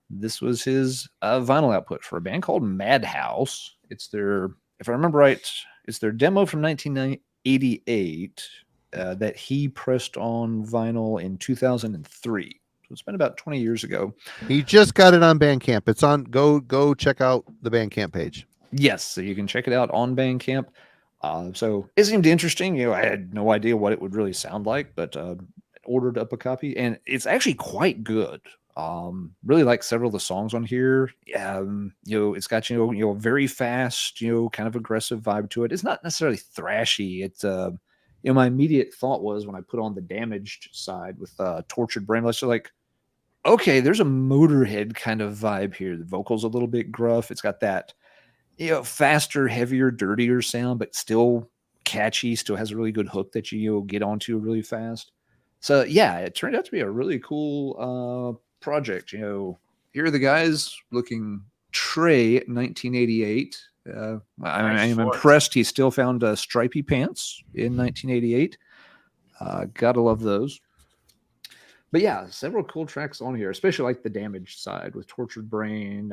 This was his vinyl output for a band called Madhouse. It's their, if I remember right, it's their demo from 1988 that he pressed on vinyl in 2003. So it's been about 20 years ago. He just got it on Bandcamp. It's on, go check out the Bandcamp page. Yes, so you can check it out on Bandcamp. So it seemed interesting. You know, I had no idea what it would really sound like, but ordered up a copy, and it's actually quite good. Really like several of the songs on here. You know, it's got you know very fast, kind of aggressive vibe to it. It's not necessarily thrashy. It's you know, my immediate thought was when I put on the Damaged side with Tortured Brain, let's like, okay, there's a Motorhead kind of vibe here. The vocal's a little bit gruff. It's got that, faster, heavier, dirtier sound, but still catchy, still has a really good hook that you get onto really fast. So yeah, it turned out to be a really cool project. Here are the guys looking Trey 1988. I am impressed he still found stripy pants in 1988. Gotta love those. But yeah, several cool tracks on here, especially like the Damaged side with Tortured Brain,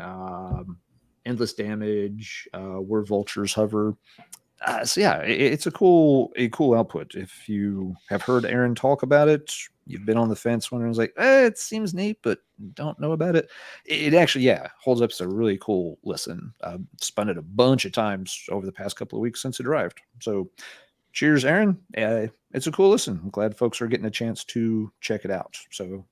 Endless Damage, Where Vultures Hover. So yeah, it's a cool output. If you have heard Aaron talk about it, you've been on the fence wondering, it's like, it seems neat, but don't know about it. It actually, holds up as a really cool listen. I've spun it a bunch of times over the past couple of weeks since it arrived. So cheers, Aaron. It's a cool listen. I'm glad folks are getting a chance to check it out. So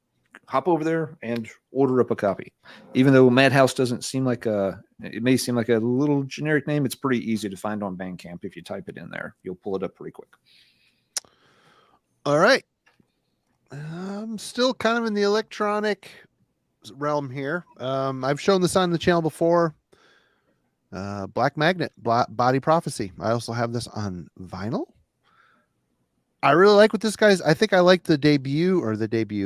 hop over there and order up a copy. Even though Madhouse doesn't seem like it may seem like a little generic name, it's pretty easy to find on Bandcamp. If you type it in there, you'll pull it up pretty quick. All right. I'm still kind of in the electronic realm here. I've shown this on the channel before. Black Magnet, Body Prophecy. I also have this on vinyl. I really like what this guy's. I think I like the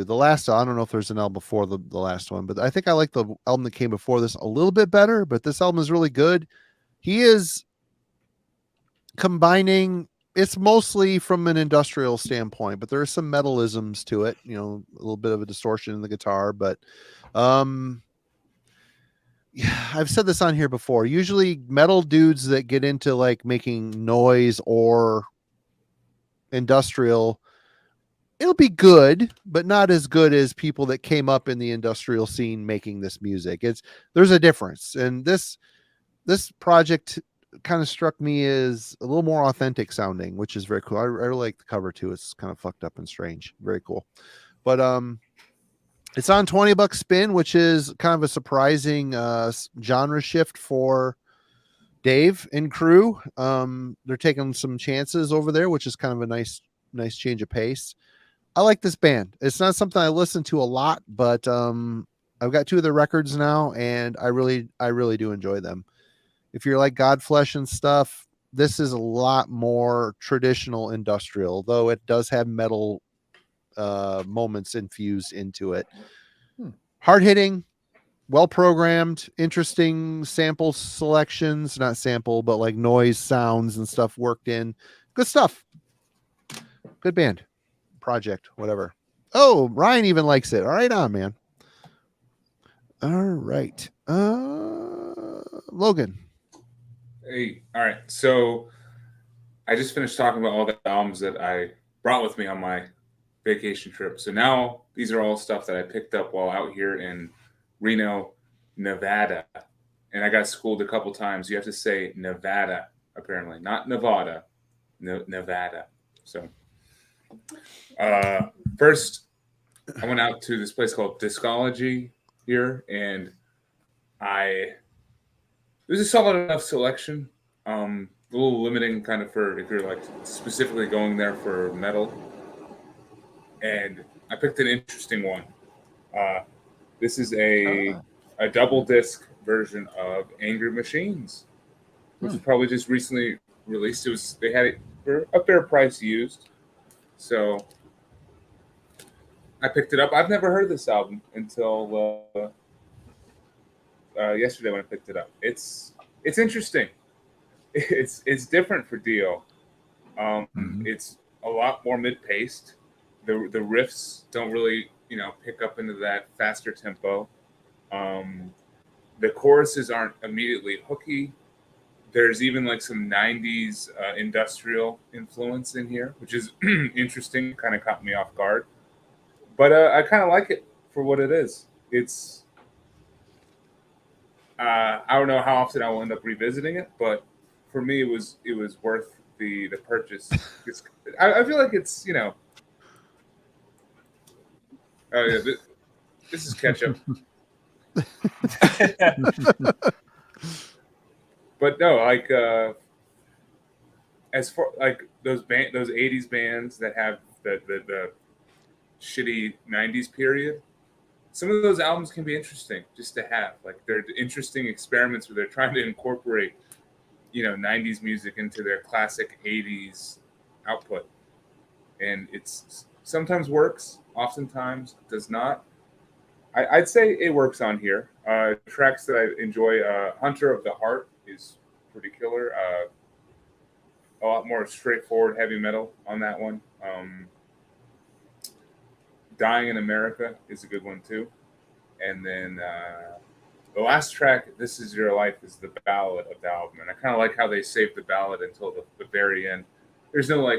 last. I don't know if there's an album before the last one, but I think I like the album that came before this a little bit better. But this album is really good. He is combining. It's mostly from an industrial standpoint, but there are some metalisms to it. You know, a little bit of a distortion in the guitar, but yeah, I've said this on here before. Usually, metal dudes that get into like making noise or industrial, it'll be good, but not as good as people that came up in the industrial scene making this music. There's a difference, and this project kind of struck me as a little more authentic sounding, which is very cool. I really like the cover too. It's kind of fucked up and strange, very cool. But it's on $20 spin, which is kind of a surprising genre shift for Dave and crew. They're taking some chances over there, which is kind of a nice change of pace. I like this band. It's not something I listen to a lot, but I've got 2 of their records now, and I really do enjoy them. If you're like Godflesh and stuff, this is a lot more traditional industrial, though it does have metal moments infused into it. Hard hitting, well programmed, interesting sample selections, not sample, but like noise sounds and stuff worked in. Good stuff. Good band, project, whatever. Oh, Ryan even likes it. All right, on, man. All right. Logan. Hey, all right. So I just finished talking about all the albums that I brought with me on my vacation trip. So now these are all stuff that I picked up while out here in Reno, Nevada. And I got schooled a couple times. You have to say Nevada, apparently, not Nevada, Nevada. So first, I went out to this place called Discology here, and it was a solid enough selection. A little limiting kind of for if you're like specifically going there for metal. And I picked an interesting one. This is a double disc version of Angry Machines, which was probably just recently released. They had it for a fair price used. So I picked it up. I've never heard this album until yesterday when I picked it up. It's interesting. It's different for Dio. It's a lot more mid-paced. The riffs don't really pick up into that faster tempo. The choruses aren't immediately hooky. There's even like some 90s industrial influence in here, which is interesting, kind of caught me off guard. But I kind of like it for what it is. It's I don't know how often I will end up revisiting it, but for me it was worth the purchase. I feel like it's oh yeah, this is ketchup. But no, like as far like those 80s bands that have the shitty 90s period, some of those albums can be interesting just to have. Like they're interesting experiments where they're trying to incorporate 90s music into their classic 80s output, and it's sometimes works, oftentimes does not. I'd say it works on here. Tracks that I enjoy, Hunter of the Heart is pretty killer. A lot more straightforward heavy metal on that one. Dying in America is a good one too. And then the last track, "This Is Your Life," is the ballad of the album, and I kind of like how they saved the ballad until the very end. There's no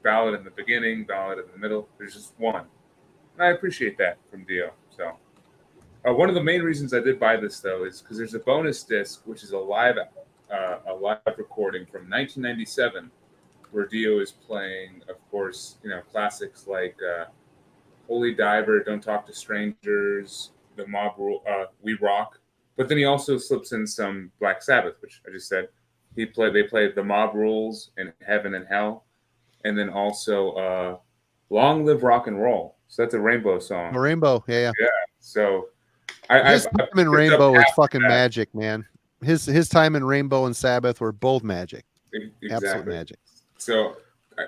ballad in the beginning, ballad in the middle. There's just one, and I appreciate that from Dio. So one of the main reasons I did buy this though is because there's a bonus disc, which is a live recording from 1997, where Dio is playing, of course, classics like "Holy Diver," "Don't Talk to Strangers," "The Mob Rule," "We Rock." But then he also slips in some Black Sabbath, which I just said. They played "The Mob Rules" and "Heaven and Hell," and then also "Long Live Rock and Roll." So that's a Rainbow song. A Rainbow, yeah. So His time in Rainbow was fucking that. magic, man. His time in Rainbow and Sabbath were both magic. Exactly. Absolute magic. So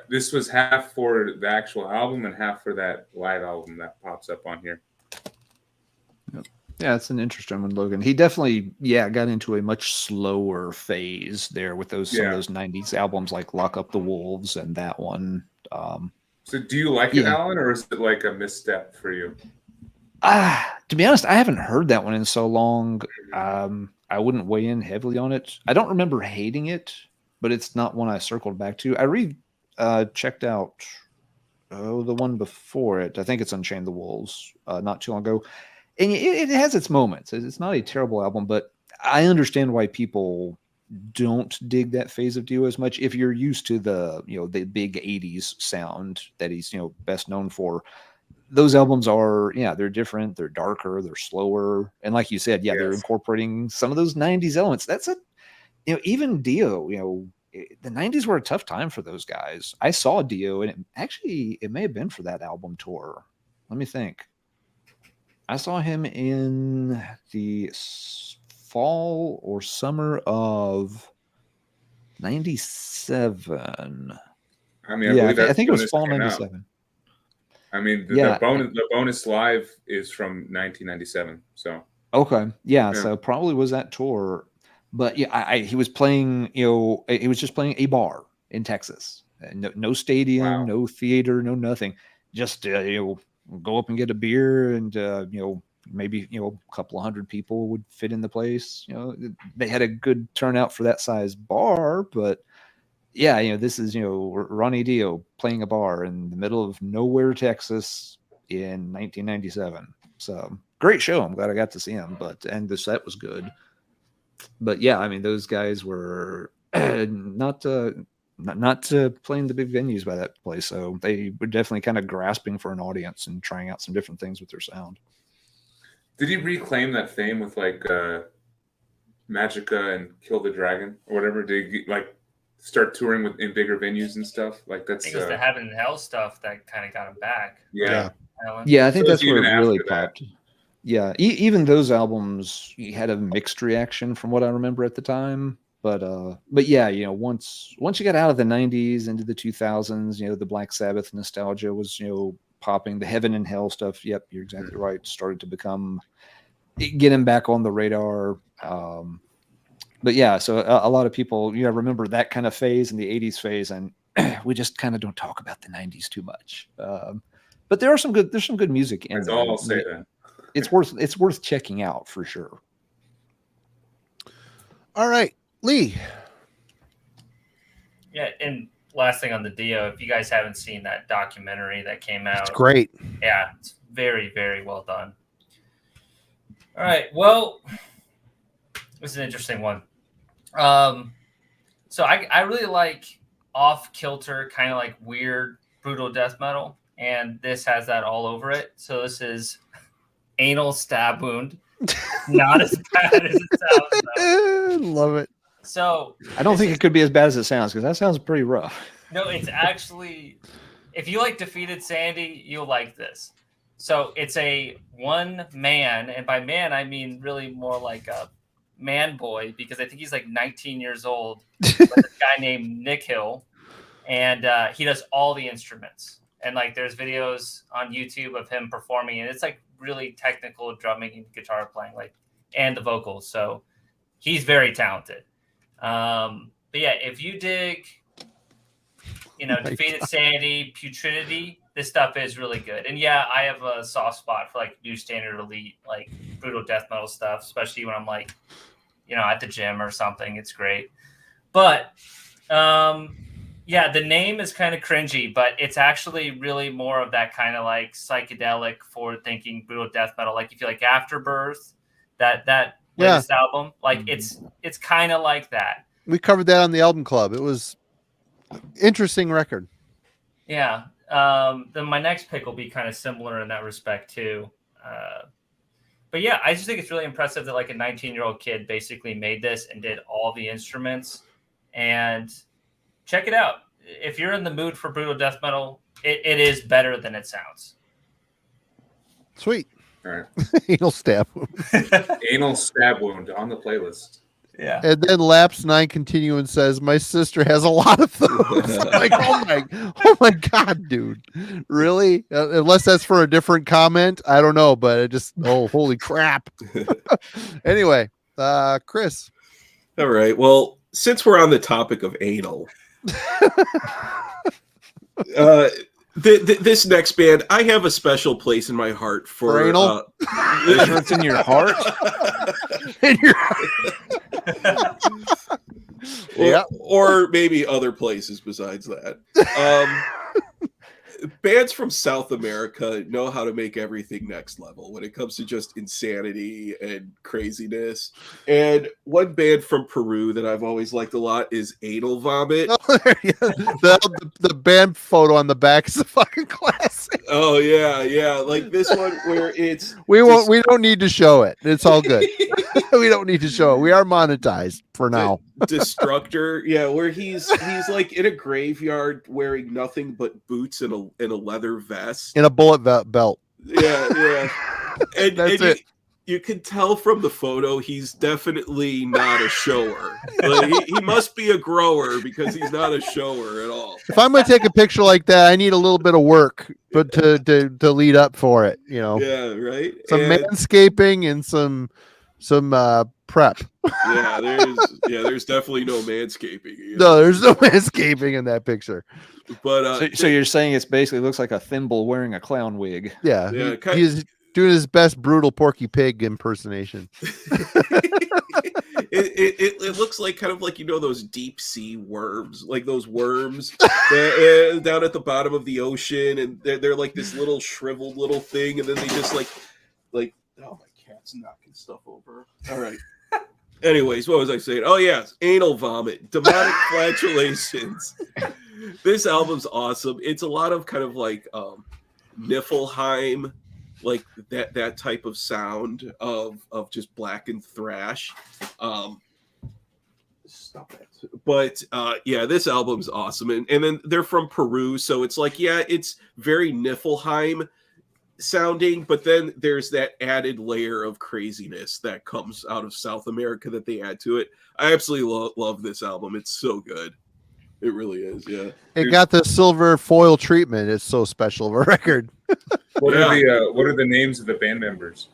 this was half for the actual album and half for that live album that pops up on here. Yeah, it's an interesting one, Logan. He definitely, got into a much slower phase there with some of those 90s albums like Lock Up the Wolves and that one. So do you like it, Alan, or is it like a misstep for you? To be honest, I haven't heard that one in so long. I wouldn't weigh in heavily on it. I don't remember hating it, but it's not one I circled back to. I checked out the one before it. I think it's Unchained the Wolves not too long ago. And it has its moments. It's not a terrible album, but I understand why people don't dig that phase of Dio as much. If you're used to the big 80s sound that he's best known for, those albums are they're different, they're darker, they're slower, and like you said, they're incorporating some of those 90s elements. That's even Dio, the 90s were a tough time for those guys. I saw Dio, and it may have been for that album tour. Let me think. I saw him in the fall or summer of 97. I mean, I think it was fall 97. I mean, the bonus live is from 1997. So okay, so probably was that tour. But he was playing. He was just playing a bar in Texas. No stadium, no theater, no nothing. Just go up and get a beer, and maybe a couple of hundred people would fit in the place. They had a good turnout for that size bar, but this is Ronnie Dio playing a bar in the middle of nowhere, Texas, in 1997. So great show. I'm glad I got to see him, and the set was good. But those guys were not playing the big venues by that place, so they were definitely kind of grasping for an audience and trying out some different things with their sound. Did he reclaim that fame with like Magica and Kill the Dragon or whatever? Did he start touring in bigger venues and stuff? Like that's I think it was the Heaven and Hell stuff that kind of got him back. Yeah, I think that's where it really popped. Yeah, even those albums had a mixed reaction from what I remember at the time. But once you got out of the 90s into the 2000s, the Black Sabbath nostalgia was, popping. The Heaven and Hell stuff, yep, you're exactly right, started to get him back on the radar. So a lot of people, remember that kind of phase in the 80s phase, and we just kind of don't talk about the 90s too much. But there's some good music in there. I'll say that. It's worth checking out for sure. All right, Lee. Yeah, and last thing on the Dio, if you guys haven't seen that documentary that came out, it's great. Yeah, it's very, very well done. All right, well, this is an interesting one. So I really like off-kilter, kind of like weird, brutal death metal, and this has that all over it. So this is Anal Stab Wound. Not as bad as it sounds, though. Love it. So I don't think it could be as bad as it sounds, because that sounds pretty rough. No, it's actually, if you like Defeated Sandy, you'll like this. So it's a one man, and by man I mean really more like a man boy, because I think he's like 19 years old. With this guy named Nick Hill, and he does all the instruments. And there's videos on YouTube of him performing, and it's really technical drumming and guitar playing, and the vocals. So he's very talented. But if you dig, Defeated Sandy, Putridity, this stuff is really good. And yeah, I have a soft spot for like new standard elite, like brutal death metal stuff, especially when I'm like, at the gym or something. It's great. But yeah, the name is kind of cringy, but it's actually really more of that kind of like psychedelic, forward-thinking brutal death metal. Like if you like Afterbirth, that latest album, like it's kind of like that. We covered that on the album club. It was interesting record. Yeah. Then my next pick will be kind of similar in that respect too. But yeah, I just think it's really impressive that like a 19-year-old kid basically made this and did all the instruments. And check it out. If you're in the mood for brutal death metal, it is better than it sounds. Sweet. All right. Anal stab wound. Anal stab wound on the playlist. Yeah. And then Laps 9 continue and says, my sister has a lot of those. I'm like, oh my God, dude. Really? Unless that's for a different comment. I don't know, but it just, holy crap. Anyway, Chris. All right. Well, since we're on the topic of anal, this next band, I have a special place in my heart for anal. It's in your heart. In your yeah, or maybe other places besides that. Bands from South America know how to make everything next level when it comes to just insanity and craziness. And one band from Peru that I've always liked a lot is Anal Vomit. The band photo on the back is a fucking classic. Oh yeah, like this one where it's we don't need to show it. It's all good. We don't need to show it. We are monetized for now. Destructor, yeah, where he's like in a graveyard wearing nothing but boots and a leather vest in a bullet belt. Yeah, and that's it. You can tell from the photo he's definitely not a shower. Like, he must be a grower because he's not a shower at all. If I'm going to take a picture like that, I need a little bit of work, but to lead up for it, Yeah, right. Some manscaping and some prep. There's definitely no manscaping. No, there's no manscaping in that picture. But so you're saying it basically looks like a thimble wearing a clown wig. Yeah, he's doing his best brutal Porky Pig impersonation. It looks like kind of like those deep sea worms, like those worms down at the bottom of the ocean, and they're like this little shriveled little thing, and then they just like oh, my cat's knocking stuff over. All right. Anyways, what was I saying? Oh yes, Anal Vomit, Demonic Flatulations. This album's awesome. It's a lot of kind of like Niflheim, like that type of sound of just blackened thrash. Stop it. But this album's awesome. And then they're from Peru, so it's like, it's very Niflheim sounding, but then there's that added layer of craziness that comes out of South America that they add to it. I absolutely love this album. It's so good. It really is, yeah. It got the silver foil treatment. It's so special of a record. What are the names of the band members?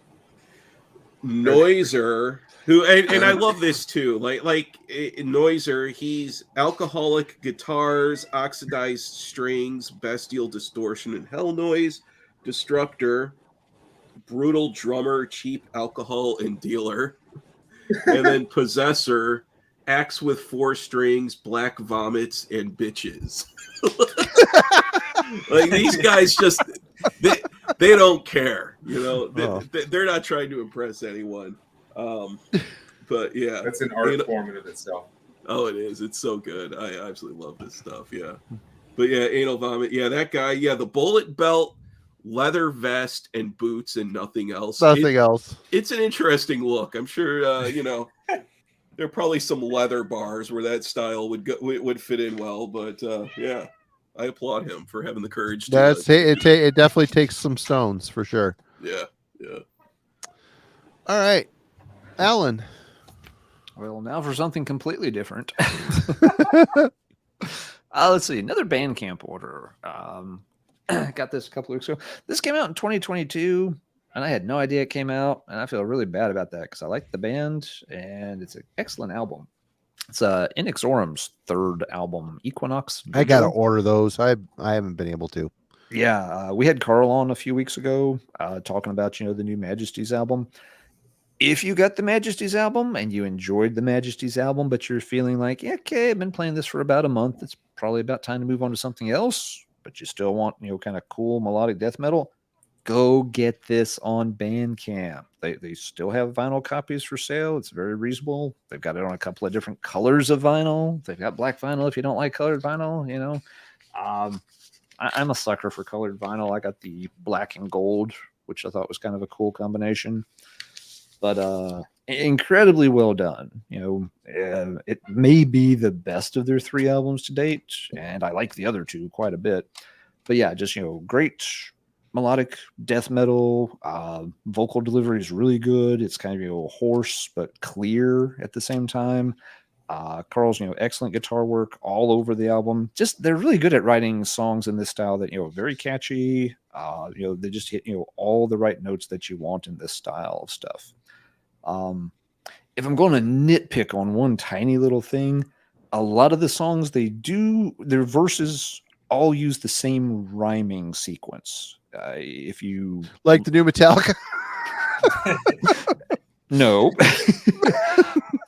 Noiser, who and I love this too. Like Noiser, he's alcoholic guitars, oxidized strings, bestial distortion and hell noise. Destructor, brutal drummer, cheap alcohol and dealer. And then Possessor, axe with 4 strings, black vomits, and bitches. Like these guys just they don't care, they're not trying to impress anyone. But yeah, that's an art form in of itself. Oh, it is. It's so good. I absolutely love this stuff. Yeah, but yeah, Anal Vomit. Yeah, that guy. Yeah, the bullet belt, leather vest, and boots, and nothing else. It's an interesting look. I'm sure. There are probably some leather bars where that style would fit in well. But yeah, I applaud him for having the courage to. It definitely takes some stones for sure. Yeah. All right, Alan. Well, now for something completely different. Let's see, another Bandcamp order. Got this a couple weeks ago. This came out in 2022, and I had no idea it came out, and I feel really bad about that because I like the band, and it's an excellent album. It's Inexorum's third album, Equinox. I gotta order those. I haven't been able to. Yeah, we had Carl on a few weeks ago talking about, the new Majesty's album. If you got the Majesty's album and you enjoyed the Majesty's album, but you're feeling like, yeah, okay, I've been playing this for about a month, it's probably about time to move on to something else, but you still want, kind of cool melodic death metal, go get this on Bandcamp. They still have vinyl copies for sale. It's very reasonable. They've got it on a couple of different colors of vinyl. They've got black vinyl if you don't like colored vinyl, I'm a sucker for colored vinyl. I got the black and gold, which I thought was kind of a cool combination. But incredibly well done. It may be the best of their 3 albums to date, and I like the other 2 quite a bit. But yeah, just great melodic death metal. Vocal delivery is really good. It's kind of hoarse but clear at the same time. Carl's excellent guitar work all over the album. Just they're really good at writing songs in this style that very catchy. They just hit all the right notes that you want in this style of stuff. If I'm going to nitpick on one tiny little thing, a lot of the songs their verses all use the same rhyming sequence. If you like the new Metallica, no,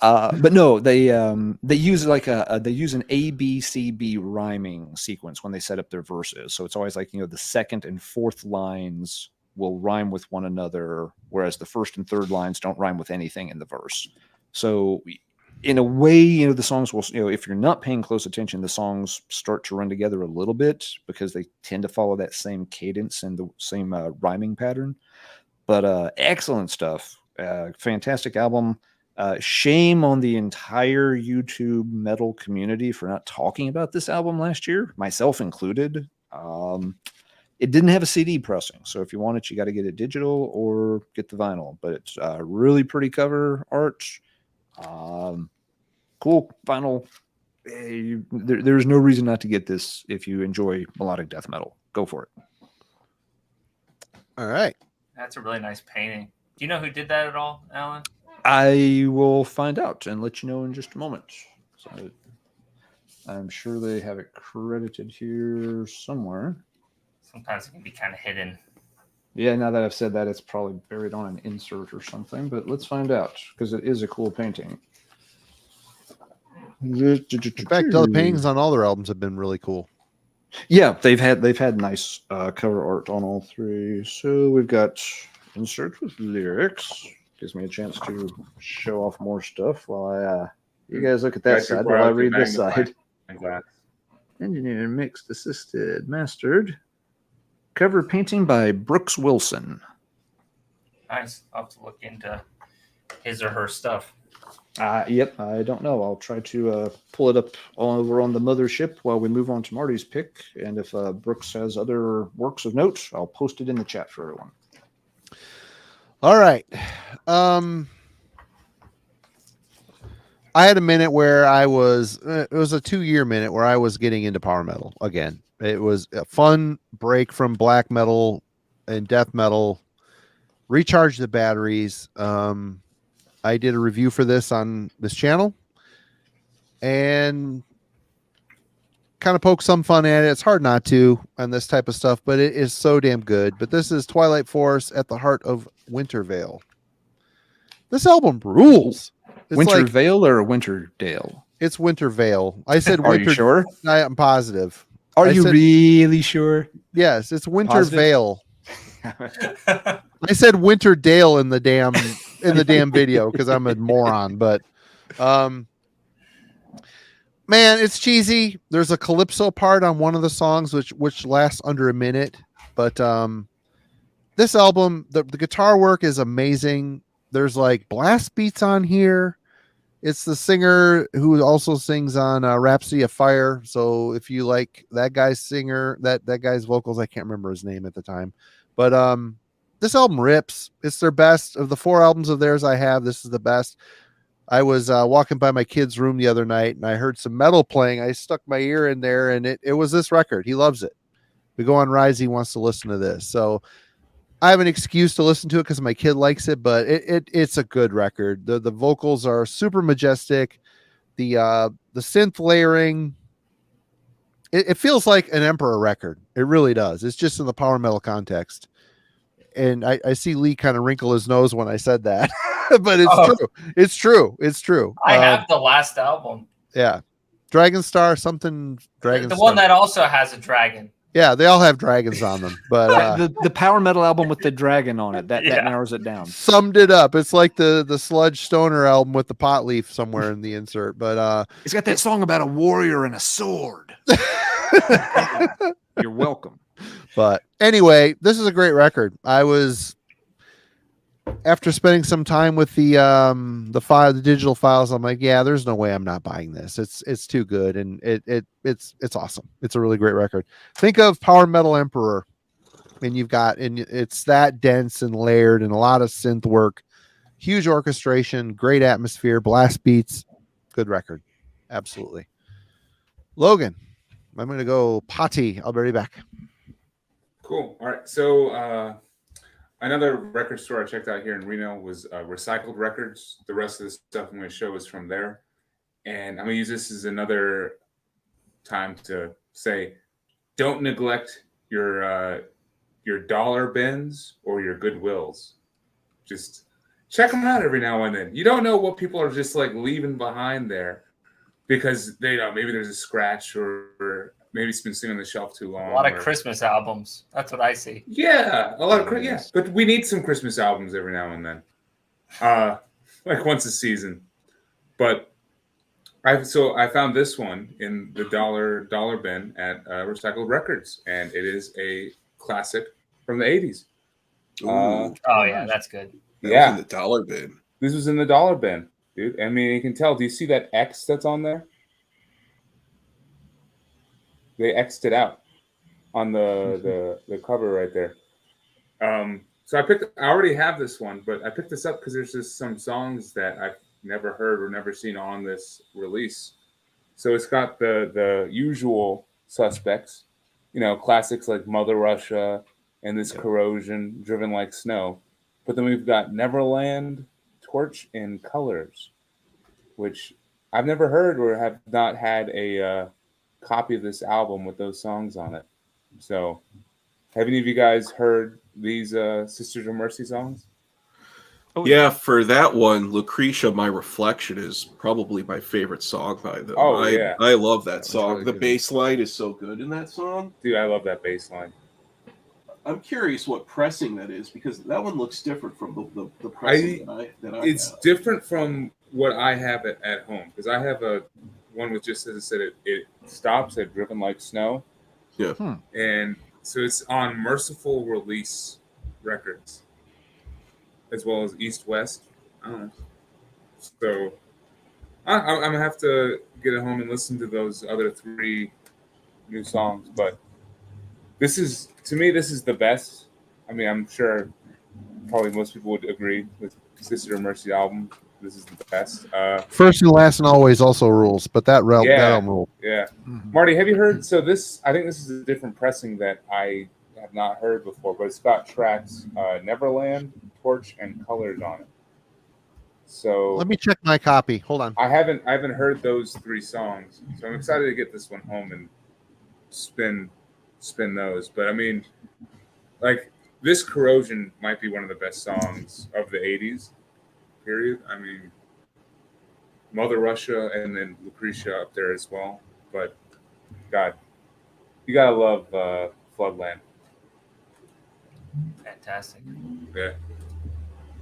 but no, they use they use an ABCB rhyming sequence when they set up their verses. So it's always like the second and fourth lines will rhyme with one another, whereas the first and third lines don't rhyme with anything in the verse. So in a way, the songs will, if you're not paying close attention, the songs start to run together a little bit because they tend to follow that same cadence and the same rhyming pattern. But excellent stuff. Fantastic album. Shame on the entire YouTube metal community for not talking about this album last year, myself included. It didn't have a CD pressing, so if you want it, you got to get it digital or get the vinyl. But it's really pretty cover art. Cool vinyl. There's no reason not to get this if you enjoy melodic death metal. Go for it. All right. That's a really nice painting. Do you know who did that at all, Alan? I will find out and let you know in just a moment. So I'm sure they have it credited here somewhere. Sometimes it can be kind of hidden. Yeah, now that I've said that, it's probably buried on an insert or something, but let's find out because it is a cool painting. In fact, all the paintings on all their albums have been really cool. Yeah, they've had nice cover art on all 3. So we've got insert with lyrics. Gives me a chance to show off more stuff while you guys look at that side while I read this side. Engineered, mixed, assisted, mastered. Cover painting by Brooks Wilson. Nice. I'll have to look into his or her stuff. Yep, I don't know. I'll try to pull it up over on the mothership while we move on to Marty's pick. And if Brooks has other works of note, I'll post it in the chat for everyone. All right. I had a minute where it was a 2-year minute where I was getting into power metal again. It was a fun break from black metal and death metal. Recharge the batteries. I did a review for this on this channel and kind of poke some fun at it. It's hard not to on this type of stuff, but it is so damn good. But this is Twilight Force at the Heart of Wintervale. This album rules. It's Wintervale or Winterdale? It's Wintervale. I said Are you sure? I'm positive. Are you really sure? Yes, it's Wintervale. I said Winterdale in the damn video because I'm a moron, but man, it's cheesy. There's a calypso part on one of the songs which lasts under a minute, but this album, the guitar work is amazing. There's like blast beats on here. It's the singer who also sings on Rhapsody of Fire. So if you like that guy's singer, that guy's vocals, I can't remember his name at the time, but this album rips. It's their best of the 4 albums of theirs I have. This is the best. I was walking by my kid's room the other night and I heard some metal playing. I stuck my ear in there and it was this record. He loves it. We go on Rise. He wants to listen to this. So I have an excuse to listen to it because my kid likes it, but it's a good record. The vocals are super majestic. The synth layering it feels like an Emperor record. It really does. It's just in the power metal context. And I see Lee kind of wrinkle his nose when I said that, but it's true. It's true. It's true. I have the last album. Yeah. Dragon Star, something Dragon The Star. one that also has a dragon. Yeah, they all have dragons on them, but the power metal album with the dragon on it that narrows it down. Summed it up. It's like the Sludge Stoner album with the pot leaf somewhere in the insert, but it's got that song about a warrior and a sword. You're welcome. But anyway, this is a great record. I was, after spending some time with the digital files, I'm like, yeah, there's no way I'm not buying this. It's too good, and it's awesome. It's a really great record. Think of Power Metal Emperor, and it's that dense and layered, and a lot of synth work, huge orchestration, great atmosphere, blast beats, good record, absolutely. Logan, I'm gonna go potty. I'll be right back. Cool. All right. So another record store I checked out here in Reno was Recycled Records. The rest of the stuff I'm going to show is from there. And I'm going to use this as another time to say, don't neglect your dollar bins or your Goodwills. Just check them out every now and then. You don't know what people are just like leaving behind there because they know maybe there's a scratch or maybe it's been sitting on the shelf too long. A lot of Christmas albums. That's what I see. Yeah, a lot of yeah. But we need some Christmas albums every now and then, like once a season. But I found this one in the dollar bin at Recycled Records, and it is a classic from the '80s. Oh yeah, that's good. That was in the dollar bin. This was in the dollar bin, dude. I mean, you can tell. Do you see that X that's on there? They X'd it out on the cover right there. So I already have this one, but I picked this up because there's just some songs that I've never heard or never seen on this release. So it's got the usual suspects, classics like Mother Russia and this Corrosion, Driven Like Snow. But then we've got Neverland, Torch, and Colors, which I've never heard or have not had a copy of this album with those songs on it. So have any of you guys heard these Sisters of Mercy songs? Yeah, for that one, Lucretia, My Reflection is probably my favorite song by them. I love that song. Really the bass line is so good in that song. Dude, I love that bass line. I'm curious what pressing that is because that one looks different from the pressing that I It's have. different from what I have at home because I have a one with just as I said it stops at Driven Like Snow. Yeah. And so it's on Merciful Release Records as well as East West. I don't know. So I'm gonna have to get it home and listen to those other 3 new songs. But this is the best. I mean, I'm sure probably most people would agree with Sister of Mercy album. This is the best. First and last and always also rules, but that album rule. Yeah. Mm-hmm. Marty, have you heard? So I think this is a different pressing that I have not heard before, but it's got tracks Neverland, Torch, and Colors on it. So let me check my copy. Hold on. I haven't heard those 3 songs, so I'm excited to get this one home and spin those. But I mean, like this Corrosion might be one of the best songs of the '80s. Period. I mean, Mother Russia and then Lucretia up there as well. But God, you gotta love Floodland. Fantastic. Yeah.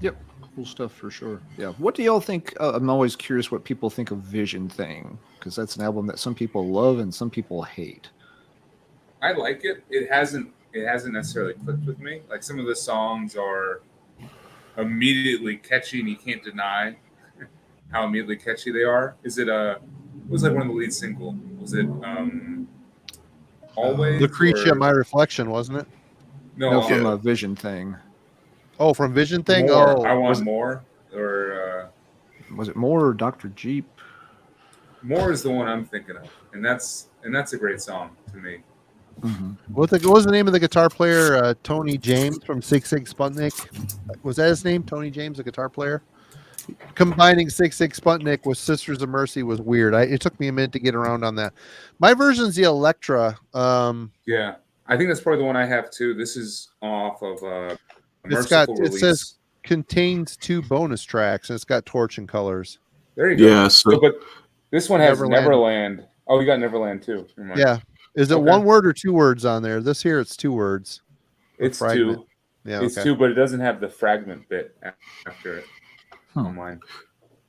Yep. Cool stuff for sure. Yeah. What do y'all think? I'm always curious what people think of Vision Thing because that's an album that some people love and some people hate. I like it. It hasn't necessarily clicked with me. Like some of the songs are immediately catchy, and you can't deny how immediately catchy they are. Is it it was like one of the lead single? Was it Always? Lucretia, My Reflection, wasn't it? No, from a Vision Thing. Oh, from Vision Thing. More. Oh, I Want More, or was it More or Dr. Jeep? More is the one I'm thinking of, and that's a great song to me. Mm-hmm. What was the name of the guitar player? Tony James from Sig Sig Sputnik. Was that his name? Tony James, the guitar player. combining 6/6 Sputnik with Sisters of Mercy was weird. It took me a minute to get around on that. My version's the Electra. Yeah, I think that's probably the one I have too. This is off of a It's got, merciful it release. says contains 2 bonus tracks, and it's got Torch and Colors. There you go. Yeah, so But this one has Neverland. Neverland. Oh, you got Neverland too. Never mind. Yeah. Is it Okay. 1 word or 2 words on there? This here, it's 2 words. It's Fragment. 2. Yeah, It's okay. 2, but it doesn't have the fragment bit after it on mine.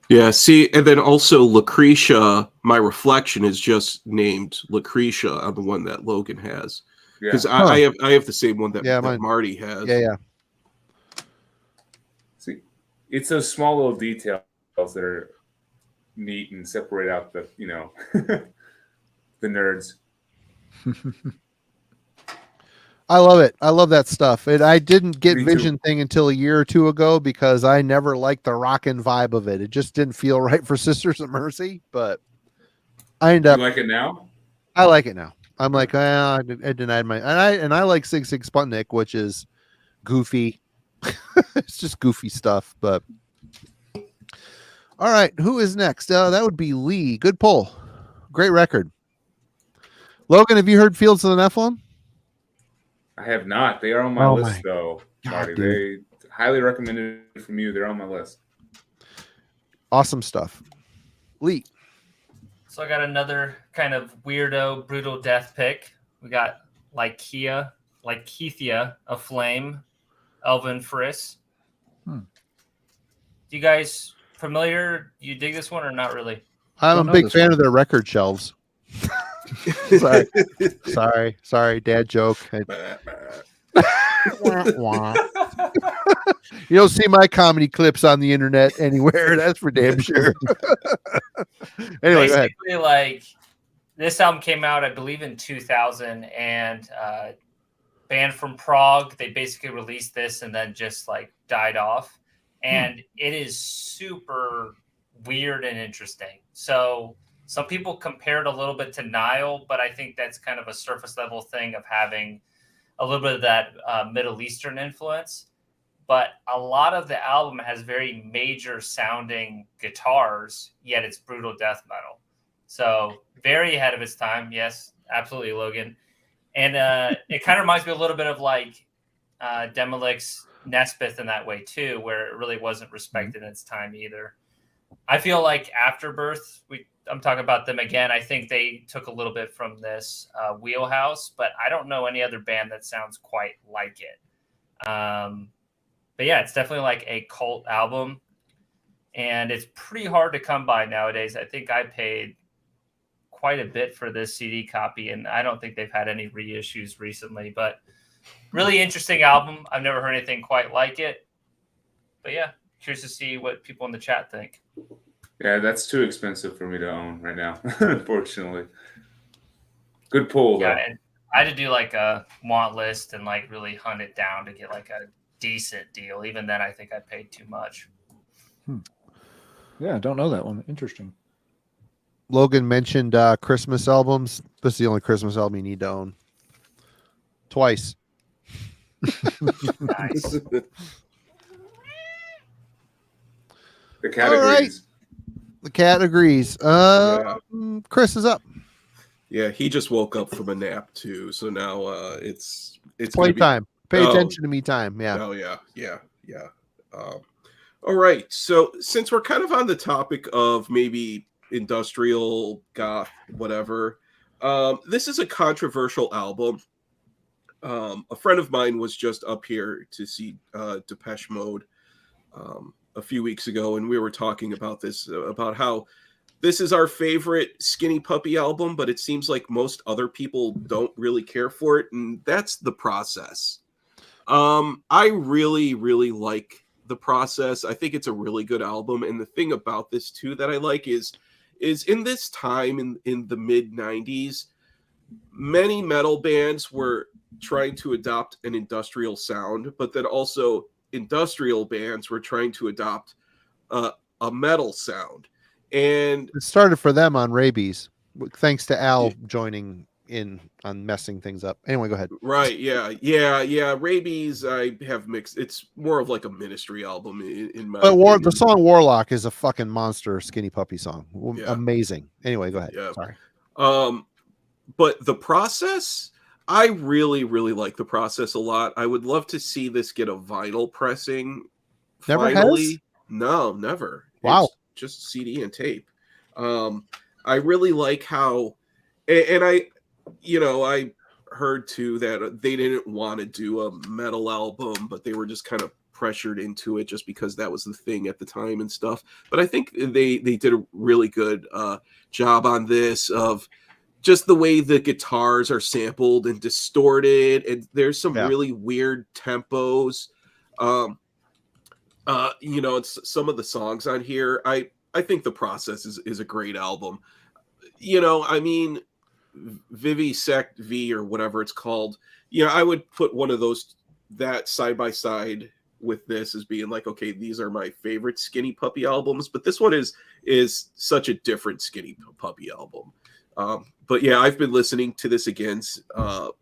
yeah, see, and then also Lucretia, my reflection is just named Lucretia on the one that Logan has. Yeah. Because Huh. I have the same one that, Yeah, that mine. Marty has. Yeah. See, it's those small little details that are neat and separate out the the nerds. I love it. I love that stuff. I didn't get Me too. Vision thing until a year or 2 ago because I never liked the rockin' vibe of it. It just didn't feel right for Sisters of Mercy, but I end You up like it now? I like it now. I'm like, I denied my and I like 6/6 Sputnik, which is goofy. It's just goofy stuff, but all right, who is next? That would be Lee. Good pull. Great record. Logan, have you heard Fields of the Nephilim? I have not. They are on my Oh list my though, God, Marty. dude. They highly recommended from you. They're on my list. Awesome stuff. Lee. So I got another kind of weirdo, brutal death pick. We got Lycia, Aflame, Elvin Friss. You guys familiar? You dig this one or not really? I'm Don't a know big this fan one. of their record shelves. Sorry, dad joke. You don't see my comedy clips on the internet anywhere. That's for damn sure. Anyway, go ahead. Basically, like this album came out, I believe, in 2000, and band from Prague. They basically released this and then just like died off, and it is super weird and interesting. So some people compare it a little bit to Nile, but I think that's kind of a surface level thing of having a little bit of that Middle Eastern influence. But a lot of the album has very major sounding guitars, yet it's brutal death metal. So very ahead of its time. Yes, absolutely, Logan. And it kind of reminds me a little bit of like Demolic's Nespith in that way too, where it really wasn't respected in its time either. I feel like Afterbirth, I'm talking about them again. I think they took a little bit from this wheelhouse, but I don't know any other band that sounds quite like it. But yeah, it's definitely like a cult album, and it's pretty hard to come by nowadays. I think I paid quite a bit for this CD copy, and I don't think they've had any reissues recently, but really interesting album. I've never heard anything quite like it, but yeah, curious to see what people in the chat think. Yeah, that's too expensive for me to own right now, unfortunately. Good pull, though. Yeah, and I had to do like a want list and like really hunt it down to get like a decent deal. Even then, I think I paid too much. Yeah, I don't know that one. Interesting. Logan mentioned Christmas albums. This is the only Christmas album you need to own. Twice. Nice. The categories. right. The cat agrees. Chris is up. Yeah, he just woke up from a nap too, so now it's Play gonna be- time. Pay Oh. attention to me time. Yeah. Oh yeah. All right. So since we're kind of on the topic of maybe industrial goth, whatever, this is a controversial album. A friend of mine was just up here to see Depeche Mode a few weeks ago, and we were talking about this, about how this is our favorite Skinny Puppy album, but it seems like most other people don't really care for it, and that's The Process. I really, really like The Process. I think it's a really good album, and the thing about this too that I like is in this time in the mid 90s, many metal bands were trying to adopt an industrial sound, but then also industrial bands were trying to adopt a metal sound. And It started for them on Rabies, thanks to Al joining in on messing things up. Anyway, go ahead. Right. Yeah. Rabies, I have mixed. It's more of like a Ministry album in my But the opinion. song Warlock is a fucking monster Skinny Puppy song. Yeah. Amazing. Anyway, go ahead. Yeah. Sorry. But the Process, I really, really like the Process a lot. I would love to see this get a vinyl pressing. Never finally. has? No, never. Wow. It's just CD and tape. I really like how, and I heard too that they didn't want to do a metal album, but they were just kind of pressured into it just because that was the thing at the time and stuff. But I think they did a really good job on this, of just the way the guitars are sampled and distorted, and there's some really weird tempos. It's some of the songs on here. I think the Process is a great album. I mean, Vivisect V or whatever it's called. I would put one of those that side by side with this as being like, okay, these are my favorite Skinny Puppy albums, but this one is such a different Skinny Puppy album. But yeah, I've been listening to this again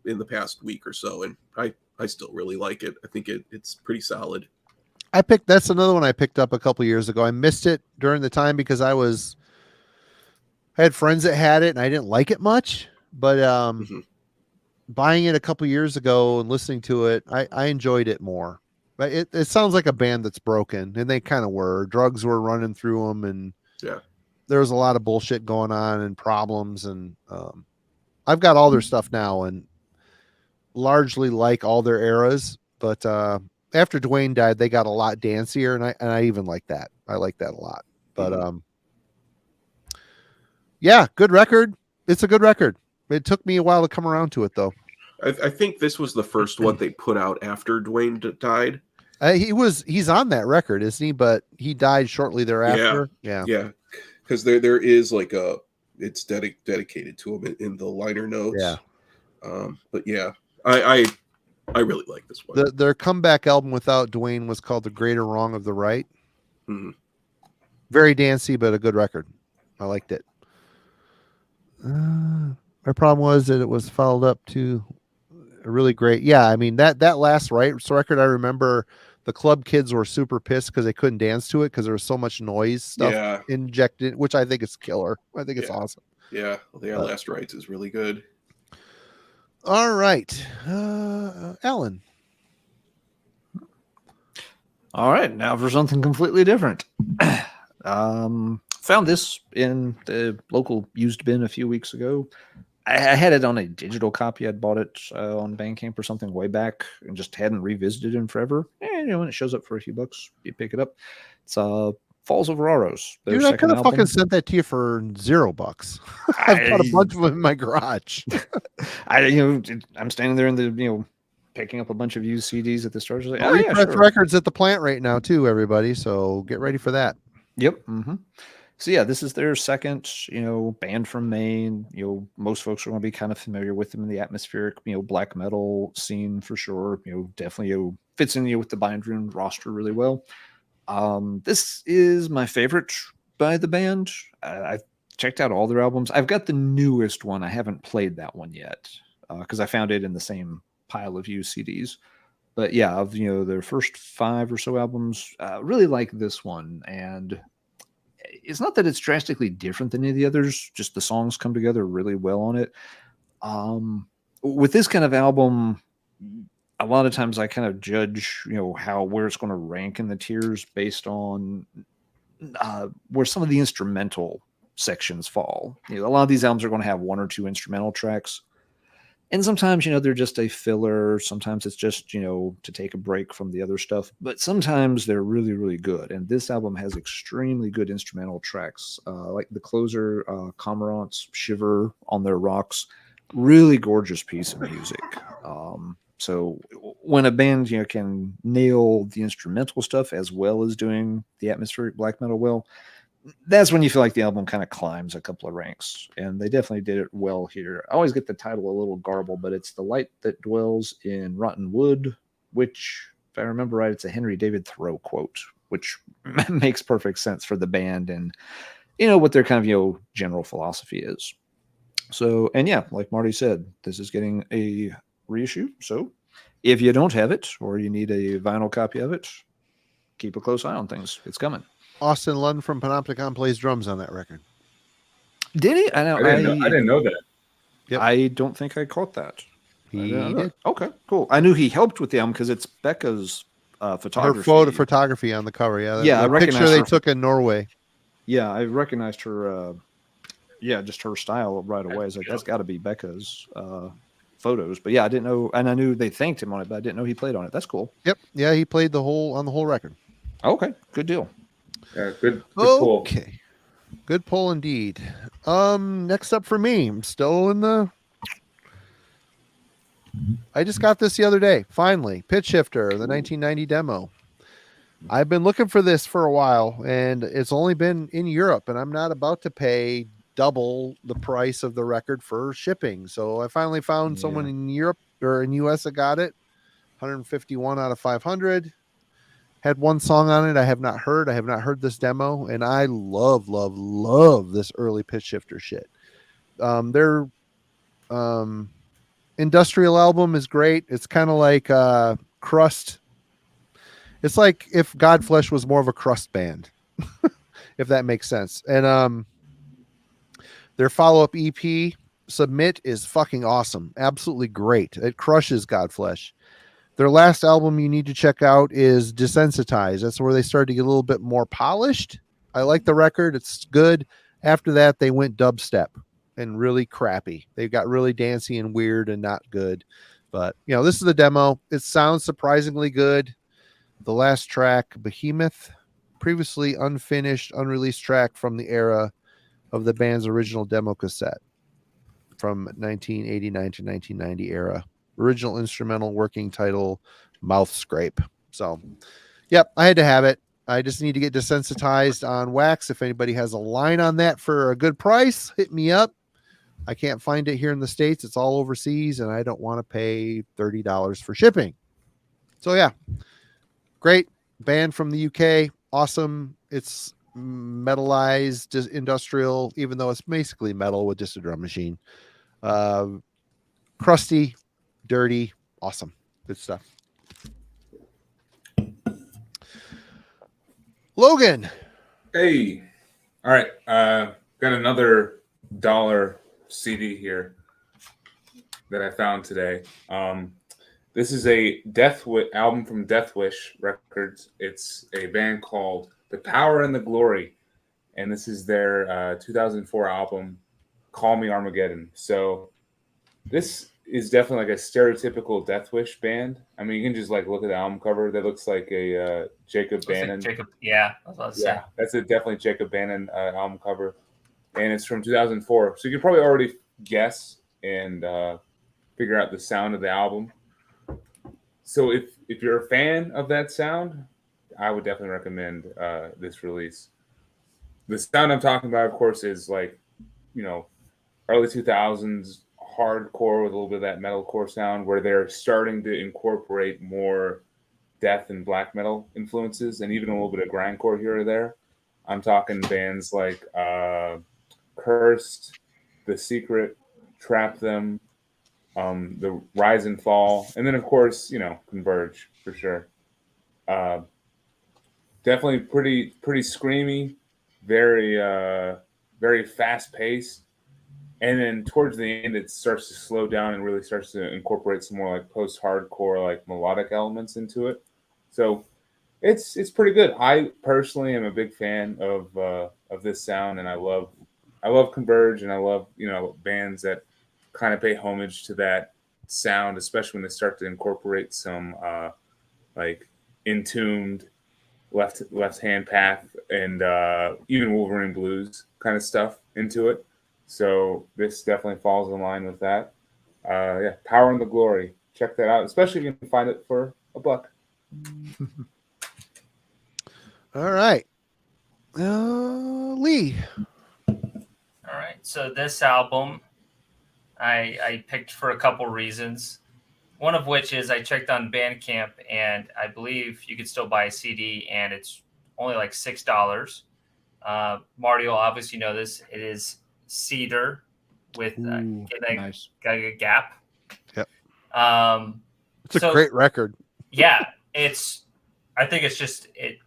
in the past week or so, and I still really like it. I think it's pretty solid. That's another one I picked up a couple years ago. I missed it during the time because I had friends that had it and I didn't like it much, but buying it a couple years ago and listening to it, I enjoyed it more. But it sounds like a band that's broken, and they kind of were. Drugs were running through them, and there was a lot of bullshit going on and problems. And I've got all their stuff now and largely like all their eras, but after Dwayne died, they got a lot dancier, and I even like that. I like that a lot. But yeah, good record. It's a good record. It took me a while to come around to it, though. I think this was the first one they put out after Dwayne died. He's on that record, isn't he? But he died shortly thereafter. Yeah. Because there is like it's dedicated to him in the liner notes. Yeah. But yeah, I really like this one. Their comeback album without Dwayne was called The Greater Wrong of the Right. Mm-hmm. Very dancey, but a good record. I liked it. My problem was that it was followed up to a really great. Yeah, I mean that last record, I remember the club kids were super pissed because they couldn't dance to it because there was so much noise stuff injected, which I think is killer. I think it's awesome. Yeah, Last Rites is really good. All right, Alan. All right, now for something completely different. Found this in the local used bin a few weeks ago. I had it on a digital copy. I'd bought it on Bandcamp or something way back and just hadn't revisited it in forever. And when it shows up for a few bucks, you pick it up. It's Falls of Auroras. Dude, I could have fucking sent that to you for $0. I've got a bunch of them in my garage. I'm standing there in the picking up a bunch of used CDs at the store. Like, sure. Records at the plant right now too, everybody. So get ready for that. Yep. Mm-hmm. So yeah, this is their second, band from Maine. Most folks are going to be kind of familiar with them in the atmospheric, black metal scene for sure. Definitely fits in with the Bind Rune roster really well. This is my favorite by the band. I've checked out all their albums. I've got the newest one. I haven't played that one yet because I found it in the same pile of used CDs. But yeah, of their first 5 or so albums, really like this one. And it's not that it's drastically different than any of the others, just the songs come together really well on it. With this kind of album, a lot of times I kind of judge, where it's going to rank in the tiers based on where some of the instrumental sections fall. A lot of these albums are going to have 1 or 2 instrumental tracks. And sometimes, they're just a filler. Sometimes it's just, to take a break from the other stuff. But sometimes they're really, really good. And this album has extremely good instrumental tracks. Like the closer, Cormorant's Shiver on Their Rocks. Really gorgeous piece of music. So when a band, can nail the instrumental stuff as well as doing the atmospheric black metal well, that's when you feel like the album kind of climbs a couple of ranks, and they definitely did it well here. I always get the title a little garbled, but it's The Light That Dwells in Rotten Wood, which, if I remember right, it's a Henry David Thoreau quote, which makes perfect sense for the band and, what their kind of, general philosophy is. So, and yeah, like Marty said, this is getting a reissue. So if you don't have it or you need a vinyl copy of it, keep a close eye on things. It's coming. Austin Lund from Panopticon plays drums on that record. Did he? I know. I didn't know that. Yep. I don't think I caught that. He did. Okay, cool. I knew he helped with the album because it's Becca's photography. Her photography on the cover. Yeah. Yeah, I the picture recognize they her. took in Norway. Yeah, I recognized her. Just her style right away. It's like that's got to be Becca's photos. But yeah, I didn't know, and I knew they thanked him on it, but I didn't know he played on it. That's cool. Yep. Yeah, he played on the whole record. Okay, good deal. Good pull. Okay. Good pull indeed. Next up for me, I'm still in the. I just got this the other day. Finally, Pitch Shifter, the 1990 demo. I've been looking for this for a while, and it's only been in Europe, and I'm not about to pay double the price of the record for shipping. So I finally found someone in Europe or in US that got it. 151 out of 500. Had one song on it I have not heard. I have not heard this demo, and I love this early Pitch Shifter shit. Their industrial album is great. It's kind of like Crust. It's like if Godflesh was more of a Crust band, if that makes sense. And their follow-up EP, Submit, is fucking awesome. Absolutely great. It crushes Godflesh. Their last album you need to check out is Desensitized. That's where they started to get a little bit more polished. I like the record. It's good. After that, they went dubstep and really crappy. They got really dancey and weird and not good. But, this is the demo. It sounds surprisingly good. The last track, Behemoth, previously unfinished, unreleased track from the era of the band's original demo cassette from 1989 to 1990 era. Original instrumental working title, Mouth Scrape. So, yep, I had to have it. I just need to get desensitized on wax. If anybody has a line on that for a good price, hit me up. I can't find it here in the States. It's all overseas, and I don't want to pay $30 for shipping. So, yeah, great band from the UK. Awesome. It's metalized, industrial, even though it's basically metal with just a drum machine. Crusty, dirty, awesome. Good stuff. Logan. Hey. All right. Got another $1 CD here that I found today. This is a album from Death Wish Records. It's a band called The Power and the Glory. And this is their 2004 album, Call Me Armageddon. So this is definitely like a stereotypical Death Wish band. I mean, you can just look at the album cover. That looks like a Jacob Bannon. Yeah, I was about to say. Yeah, that's definitely Jacob Bannon album cover. And it's from 2004. So you can probably already guess and figure out the sound of the album. So if you're a fan of that sound, I would definitely recommend this release. The sound I'm talking about, of course, is early 2000s hardcore with a little bit of that metalcore sound, where they're starting to incorporate more death and black metal influences, and even a little bit of grindcore here or there. I'm talking bands like Cursed, The Secret, Trap Them, The Rise and Fall, and then of course, Converge for sure. Definitely pretty screamy, very fast paced. And then towards the end, it starts to slow down and really starts to incorporate some more post-hardcore, melodic elements into it. So it's pretty good. I personally am a big fan of this sound, and I love Converge, and I love bands that kind of pay homage to that sound, especially when they start to incorporate some Entombed, Left Hand Path, and even Wolverine Blues kind of stuff into it. So this definitely falls in line with that. Power and the Glory. Check that out, especially if you can find it for $1. All right. Lee. All right. So this album I picked for a couple reasons. One of which is I checked on Bandcamp, and I believe you could still buy a CD, and it's only $6. Marty will obviously know this. It is Cedar with Ooh, nice. getting a Gap. Yep. It's So, a great record. Yeah, I think it's just it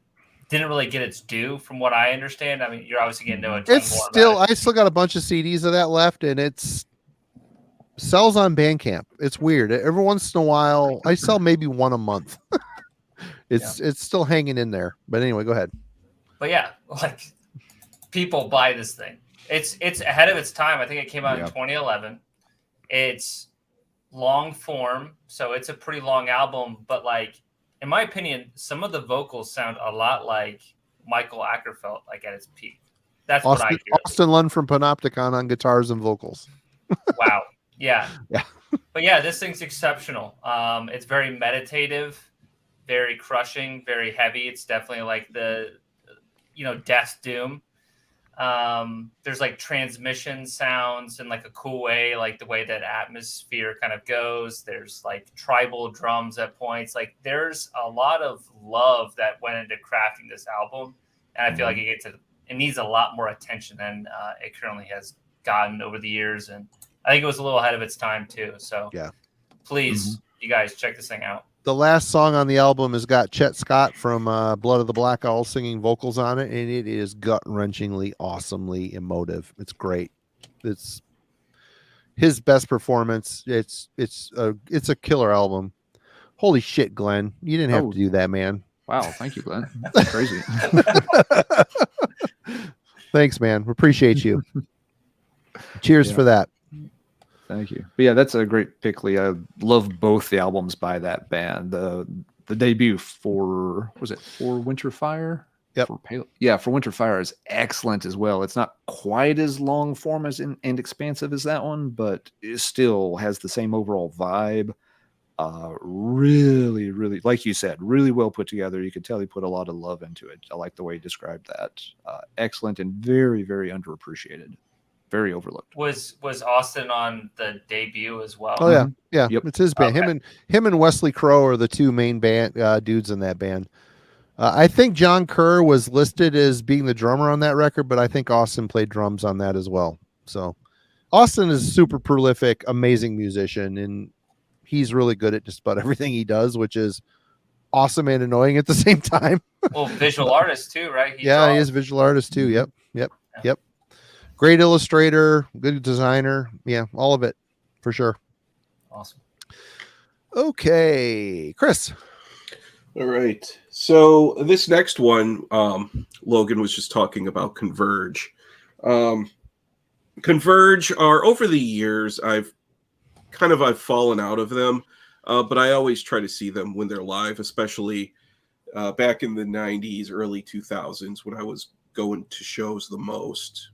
didn't really get its due from what I understand. I mean, you're obviously going to know a ton It's more still, about it. I still got a bunch of CDs of that left, and it's sells on Bandcamp. It's weird. Every once in a while, I sell maybe one a month. It's still hanging in there. But anyway, go ahead. But yeah, like people buy this thing. It's ahead of its time. I think it came out in 2011. It's long form, so it's a pretty long album. But like, in my opinion, some of the vocals sound a lot like Michael Ackerfeld, like at its peak. That's what I hear. Austin Lund from Panopticon on guitars and vocals. Wow. Yeah. Yeah. But yeah, this thing's exceptional. It's very meditative, very crushing, very heavy. It's definitely like the, death doom. There's like transmission sounds in like a cool way, like the way that atmosphere kind of goes. There's like tribal drums at points. Like there's a lot of love that went into crafting this album, and I feel like it needs a lot more attention than it currently has gotten over the years. And I think it was a little ahead of its time too. So yeah, please, you guys check this thing out. The last song on the album has got Chet Scott from Blood of the Black Owl singing vocals on it, and it is gut-wrenchingly, awesomely emotive. It's great. It's his best performance. It's a killer album. Holy shit, Glenn! You didn't have to do that, man. Wow, thank you, Glenn. That's crazy. Thanks, man. We appreciate you. Cheers for that. Thank you. But yeah, that's a great pick, Lee. I love both the albums by that band. The debut for Winter Fire? Yep. For Winter Fire is excellent as well. It's not quite as long form and expansive as that one, but it still has the same overall vibe. Really, really, like you said, really well put together. You could tell he put a lot of love into it. I like the way he described that. Excellent and very, very underappreciated. Very overlooked. Was Austin on the debut as well? Oh yeah, yeah. Yep. It's his band. Okay. Him and Wesley Crowe are the two main band dudes in that band. I think John Kerr was listed as being the drummer on that record, but I think Austin played drums on that as well. So Austin is a super prolific, amazing musician, and he's really good at just about everything he does, which is awesome and annoying at the same time. Well, visual artist too, right? He is a visual artist too. Yep. Great illustrator, good designer. Yeah, all of it for sure. Awesome. Okay, Chris. All right. So this next one, Logan was just talking about Converge. Converge are, over the years, I've fallen out of them, but I always try to see them when they're live, especially back in the 90s, early 2000s, when I was going to shows the most.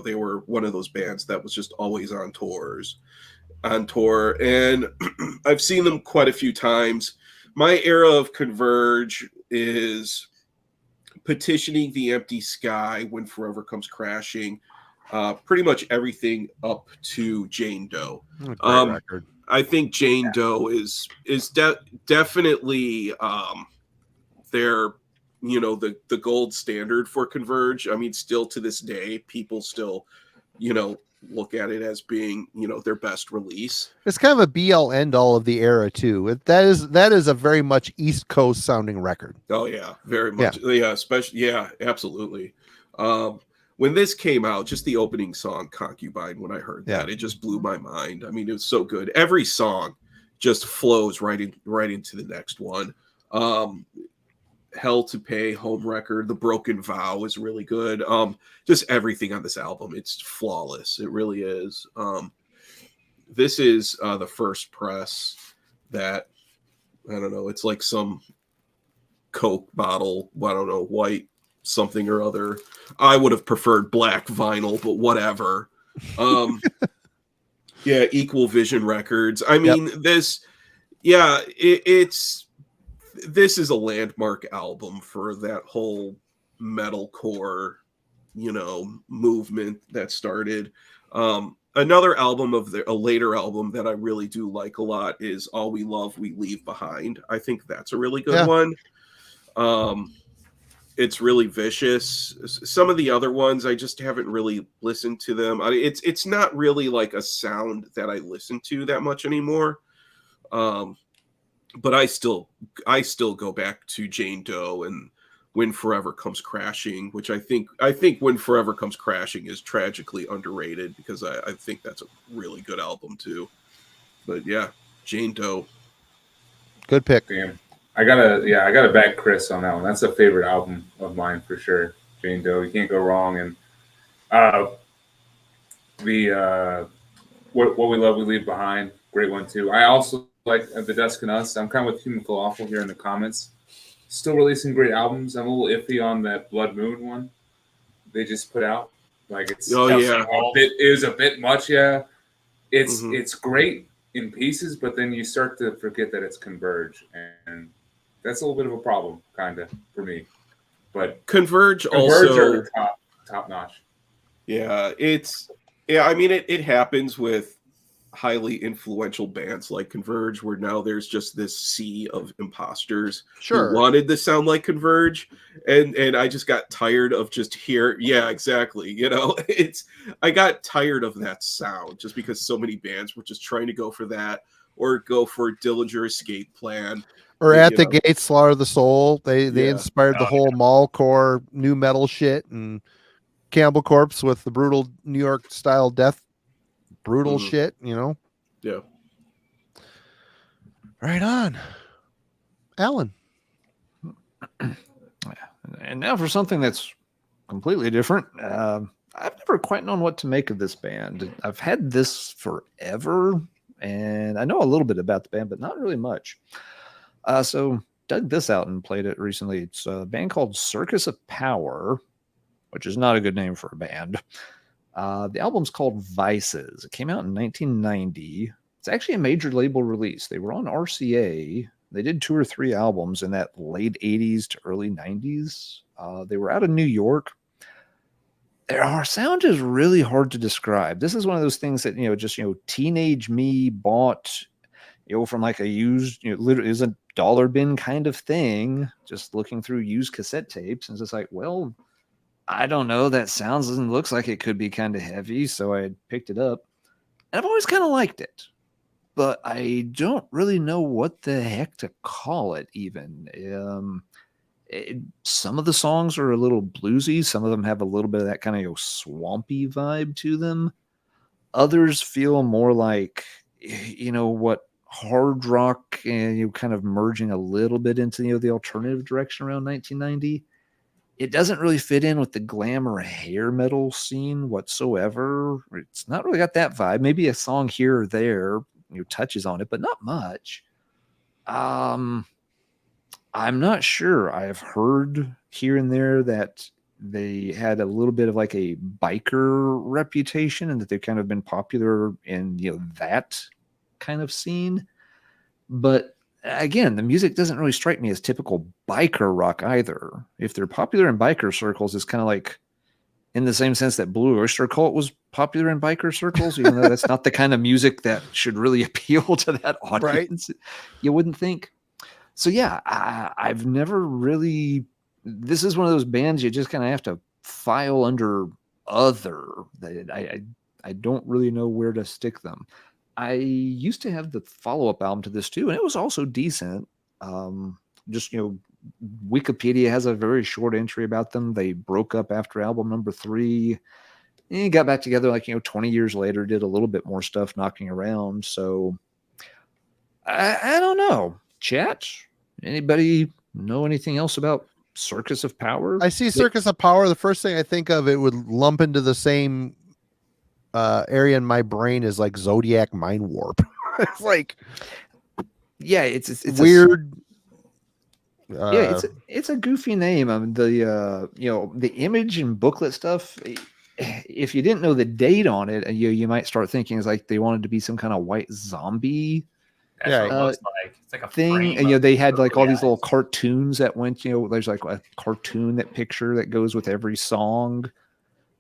They were one of those bands that was just always on tour, and I've seen them quite a few times. My era of Converge is Petitioning the Empty Sky, When Forever Comes Crashing, pretty much everything up to Jane Doe. Great record. I think Jane Doe is definitely their the gold standard for Converge. I mean, still to this day, people still, look at it as being, their best release. It's kind of a be-all end-all of the era too. That is a very much East Coast sounding record. Oh yeah, very much. Yeah, especially absolutely. When this came out, just the opening song, Concubine, when I heard that, it just blew my mind. I mean, it was so good. Every song just flows right into the next one. Hell to Pay, Home Record, The Broken Vow is really good. Just everything on this album, it's flawless. It really is. This is the first press that, I don't know, it's like some Coke bottle, I don't know, white something or other. I would have preferred black vinyl, but whatever. Equal Vision Records. I mean, this is a landmark album for that whole metalcore, movement that started. Another album a later album that I really do like a lot is All We Love, We Leave Behind. I think that's a really good one. it's really vicious. Some of the other ones I just haven't really listened to them. It's not really like a sound that I listen to that much anymore. But I still go back to Jane Doe and When Forever Comes Crashing, which I think When Forever Comes Crashing is tragically underrated because I think that's a really good album too. But yeah, Jane Doe. Good pick. Damn. I gotta back Chris on that one. That's a favorite album of mine for sure. Jane Doe, you can't go wrong. And the What We Love We Leave Behind, great one too. I also like The Dusk and Us. I'm kind of with Human Falafel here in the comments. Still releasing great albums. I'm a little iffy on that Blood Moon one they just put out. Like it is a bit much. Yeah, it's great in pieces, but then you start to forget that it's Converge, and that's a little bit of a problem, kind of for me. But Converge also are top notch. Yeah, I mean it happens with highly influential bands like Converge, where now there's just this sea of imposters who wanted to sound like Converge, and I just got tired of just exactly. You know, I got tired of that sound just because so many bands were just trying to go for that or go for Dillinger Escape Plan. Or At the Gates, Slaughter the Soul. They inspired the whole mallcore new metal shit, and Cannibal Corpse with the brutal New York style death shit, you know. Yeah. Right on. Alan. And now for something that's completely different. I've never quite known what to make of this band. I've had this forever, and I know a little bit about the band, but not really much. So dug this out and played it recently. It's a band called Circus of Power, which is not a good name for a band. The album's called Vices. It came out in 1990. It's actually a major label release. They were on RCA. They did 2 or 3 albums in that late 80s to early 90s. They were out of New York. Their sound is really hard to describe. This is one of those things that, teenage me bought, from like a used, literally is a dollar bin kind of thing, just looking through used cassette tapes. And it's just like, well, I don't know. That sounds and looks like it could be kind of heavy. So I picked it up. And I've always kind of liked it. But I don't really know what the heck to call it even. Some of the songs are a little bluesy. Some of them have a little bit of that kind of swampy vibe to them. Others feel more like, what hard rock and kind of merging a little bit into the alternative direction around 1990. It doesn't really fit in with the glamour hair metal scene whatsoever. It's not really got that vibe. Maybe a song here or there touches on it, but not much. I'm not sure. I've heard here and there that they had a little bit of like a biker reputation and that they've kind of been popular in that kind of scene. But again, the music doesn't really strike me as typical biker rock either. If they're popular in biker circles, it's kind of like in the same sense that Blue Oyster Cult was popular in biker circles, even though that's not the kind of music that should really appeal to that audience. Right? You wouldn't think. So yeah, I've never really. This is one of those bands you just kind of have to file under other. I don't really know where to stick them. I used to have the follow-up album to this too, and it was also decent. Wikipedia has a very short entry about them. They broke up after album number 3 and got back together 20 years later, did a little bit more stuff knocking around. So I don't know. Chat, anybody know anything else about Circus of Power? I see Circus of Power. The first thing I think of, it would lump into the same area in my brain is like Zodiac Mind Warp. It's like, yeah, it's weird. It's a goofy name. I mean, the image and booklet stuff. If you didn't know the date on it, you might start thinking it's like they wanted to be some kind of white zombie. That's what it looks like. It's like a thing. And they had like all these little cartoons that went. There's like a cartoon picture that goes with every song.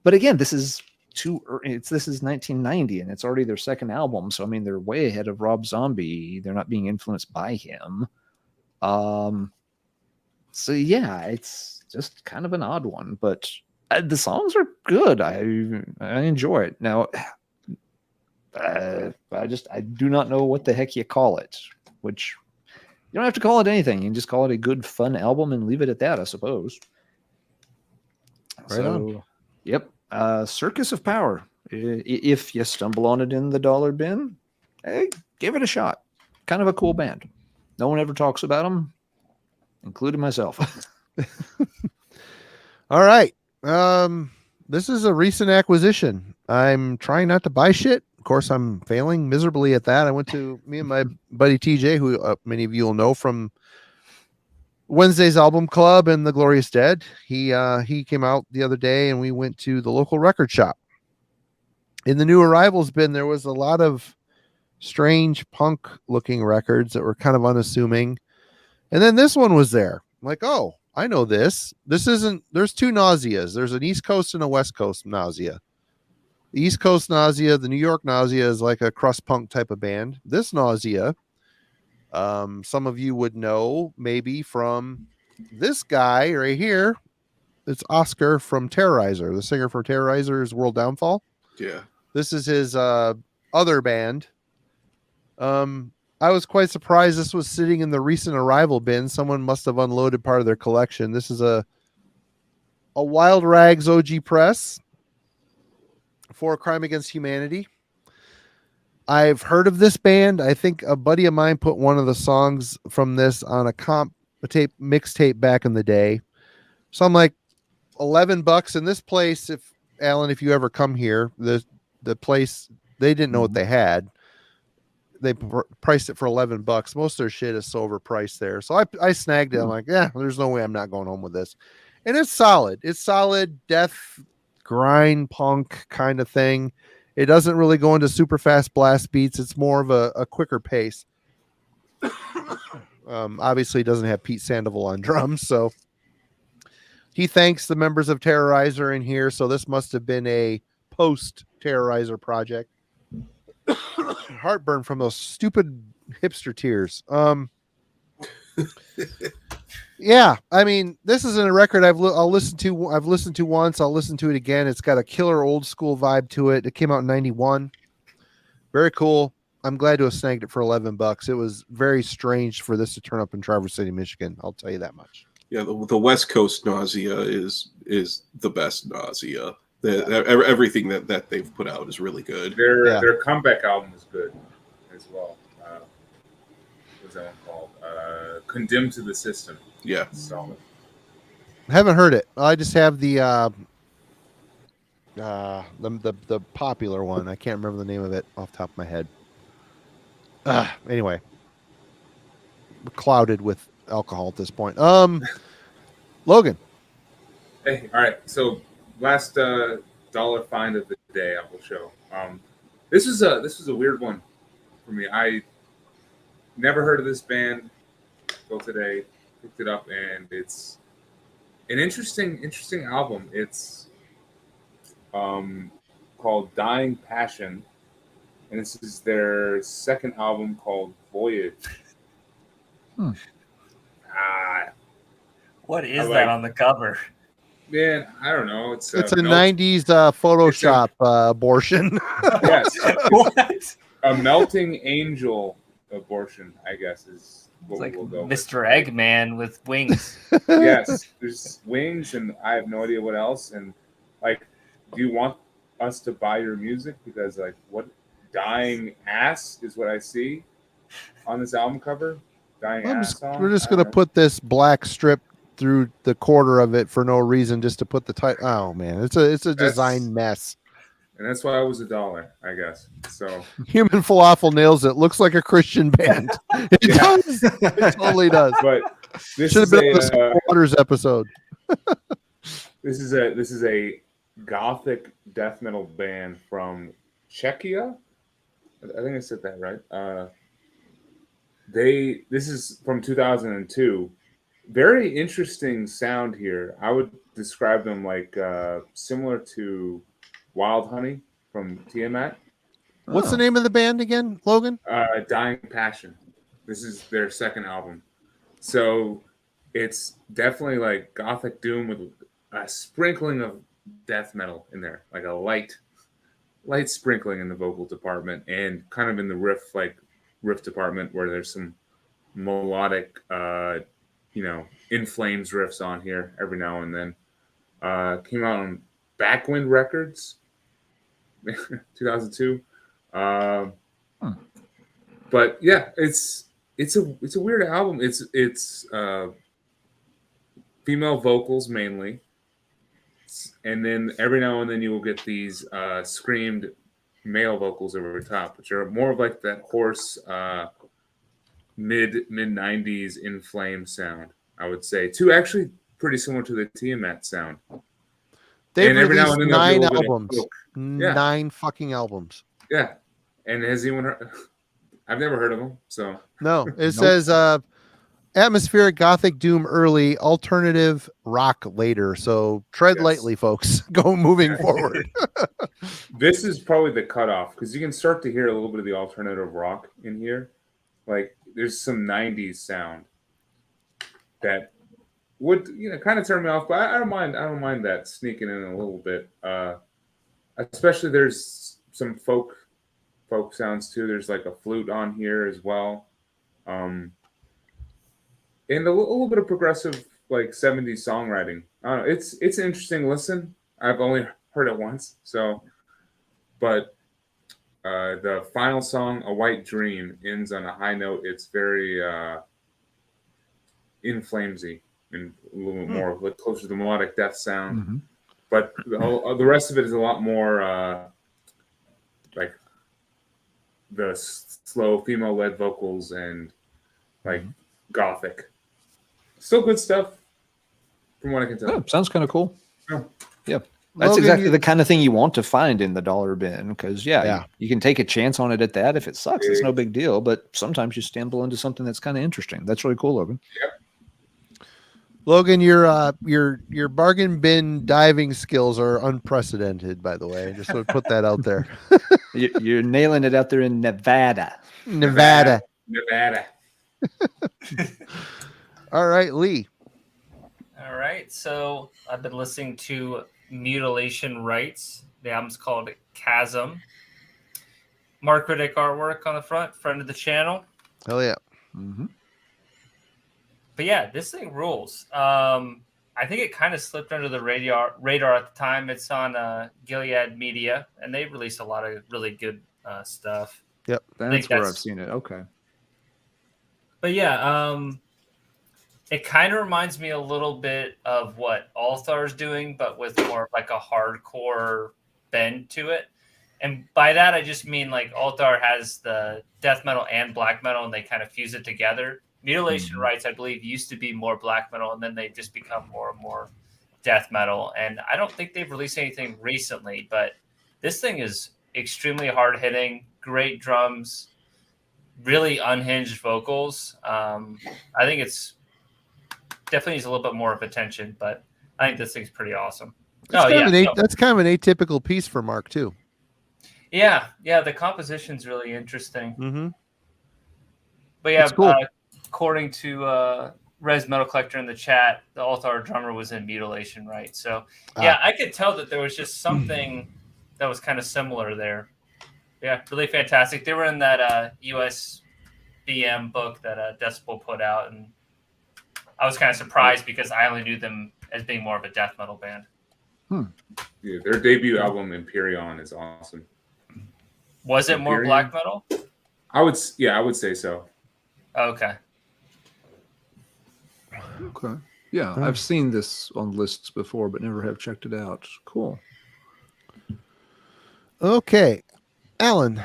But again, this is 1990 and it's already their second album. So I mean, they're way ahead of Rob Zombie. They're not being influenced by him. So yeah, it's just kind of an odd one, but the songs are good. I enjoy it. Now, I do not know what the heck you call it, which you don't have to call it anything. You can just call it a good, fun album and leave it at that, I suppose. Right on. Yep. Circus of Power. If you stumble on it in the dollar bin, hey, give it a shot. Kind of a cool band. No one ever talks about them, including myself. All right. This is a recent acquisition. I'm trying not to buy shit. Of course, I'm failing miserably at that. I went to me and my buddy TJ, who many of you will know from Wednesday's Album Club and The Glorious Dead. He came out the other day, and we went to the local record shop. In the new arrivals bin, there was a lot of strange punk-looking records that were kind of unassuming, and then this one was there. I'm like, oh, I know this. This isn't. There's two Nauseas. There's an East Coast and a West Coast Nausea. The East Coast Nausea, the New York Nausea, is like a crust punk type of band. This Nausea, some of you would know maybe from this guy right here. It's Oscar from Terrorizer. The singer for Terrorizer is World Downfall. Yeah. This is his other band. I was quite surprised this was sitting in the recent arrival bin. Someone must have unloaded part of their collection. This is a Wild Rags OG press for Crime Against Humanity. I've heard of this band. I think a buddy of mine put one of the songs from this on a mixtape back in the day. So I'm like, $11 in this place. If Alan, if you ever come here, the place, they didn't know what they had. They priced it for $11. Most of their shit is so overpriced there. So I snagged it. I'm like, yeah, there's no way I'm not going home with this. And it's solid. It's solid death grind punk kind of thing. It doesn't really go into super fast blast beats. It's more of a quicker pace. Obviously it doesn't have Pete Sandoval on drums. So he thanks the members of Terrorizer in here. So this must have been a post Terrorizer project. Heartburn from those stupid hipster tears. Yeah, I mean, this isn't a record I've listened to once. I'll listen to it again. It's got a killer old school vibe to it. It came out in 91. Very cool. I'm glad to have snagged it for $11. It was very strange for this to turn up in Traverse City, Michigan. I'll tell you that much. Yeah, the West Coast Nausea is the best Nausea. Everything that they've put out is really good. Their comeback album is good as well. What's that one called? Condemned to the System. Yeah, solid. I haven't heard it. I just have the popular one. I can't remember the name of it off the top of my head. Anyway, we're clouded with alcohol at this point. Logan. Hey, all right. So last dollar find of the day I will show. This was a weird one for me. I never heard of this band until today. Picked it up, and it's an interesting album. It's called Dying Passion, and this is their second album called Voyage. What is that on the cover? Man, I don't know. It's a 90s Photoshop abortion. Yes. What? A melting angel abortion, I guess, is what It's like we'll go Mr. with. Eggman with wings. Yes, there's wings, and I have no idea what else. And like, do you want us to buy your music? Because like, what dying ass is what I see on this album cover. Dying ass song. We're just gonna put this black strip through the quarter of it for no reason, just to put the title. Oh man, it's a design mess. And that's why it was $1, I guess. So Human Falafel nails it. Looks like a Christian band. It does. It totally does. But this Should have is been on the Waters episode. This is a gothic death metal band from Czechia. I think I said that right. This is from 2002. Very interesting sound here. I would describe them like similar to Wild Honey from Tiamat. What's the name of the band again, Logan? Dying Passion. This is their second album. So it's definitely like gothic doom with a sprinkling of death metal in there, like a light sprinkling in the vocal department, and kind of in the riff department where there's some melodic, In Flames riffs on here every now and then. Came out on Backwind Records, 2002. But yeah, it's a weird album. It's female vocals mainly, and then every now and then you will get these screamed male vocals over the top, which are more of like that hoarse mid 90s In Flames sound, I would say. Actually pretty similar to the Tiamat sound. They've every now released and then there'll be a 9 little bit of albums. folk. 9 fucking albums. Yeah. And has anyone heard? I've never heard of them. So no, it says atmospheric gothic doom early, alternative rock later. So tread lightly, folks. Go moving forward. This is probably the cutoff because you can start to hear a little bit of the alternative rock in here. Like there's some 90s sound that would kind of turn me off, but I don't mind that sneaking in a little bit. Especially there's some folk sounds too. There's like a flute on here as well, and a little bit of progressive like 70s songwriting. I don't know. It's an interesting listen. I've only heard it once, but the final song, "A White Dream," ends on a high note. It's very In Flamesy and a little bit more like closer to the melodic death sound. But the rest of it is a lot more like the slow female-led vocals and like gothic. Still good stuff from what I can tell. Oh, sounds kind of cool. Yeah. That's Logan, exactly the kind of thing you want to find in the dollar bin because, Yeah. you can take a chance on it at that. If it sucks, it's no big deal. But sometimes you stumble into something that's kind of interesting. That's really cool, Logan. Logan, your bargain bin diving skills are unprecedented, by the way. Just want to put that out there. You're nailing it out there in Nevada. Nevada. All right, Lee. All right, so I've been listening to Mutilation Rites. The album's called Chasm. Mark Riddick artwork on the front, friend of the channel. Hell yeah. But yeah, this thing rules. I think it kind of slipped under the radar at the time. It's on Gilead Media, and they released a lot of really good stuff. Yep, that's where I've seen it. Okay. But yeah, it kind of reminds me a little bit of what Althar's doing, but with more like a hardcore bend to it. And by that, I just mean like Altar has the death metal and black metal, and they kind of fuse it together. Mutilation Rites, I believe, used to be more black metal, and then they've just become more and more death metal. And I don't think they've released anything recently, but this thing is extremely hard-hitting, great drums, really unhinged vocals. I think it's definitely needs a little bit more of attention, but I think this thing's pretty awesome. That's kind of an atypical piece for Mark, too. Yeah, the composition's really interesting. But yeah, cool. According to Res Metal Collector in the chat, the Altar drummer was in Mutilation, right? So yeah, I could tell that there was just something that was kind of similar there. Yeah, really fantastic. They were in that USBM book that Decibel put out, and I was kind of surprised because I only knew them as being more of a death metal band. Yeah, their debut album Imperion is awesome. Was it more black metal? I would say so. Okay. Okay. Yeah, I've seen this on lists before, but never have checked it out. Cool. Okay. Alan.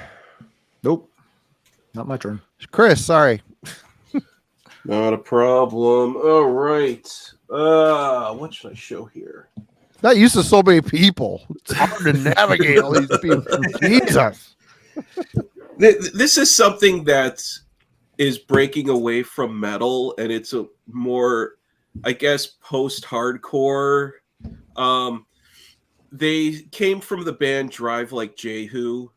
Nope. Not my turn. Chris, sorry. Not a problem. All right. What should I show here? Not used to so many people. It's hard to navigate all these people. Jesus. This is something that is breaking away from metal, and it's a more, I guess, post-hardcore. They came from the band Drive Like Jehu,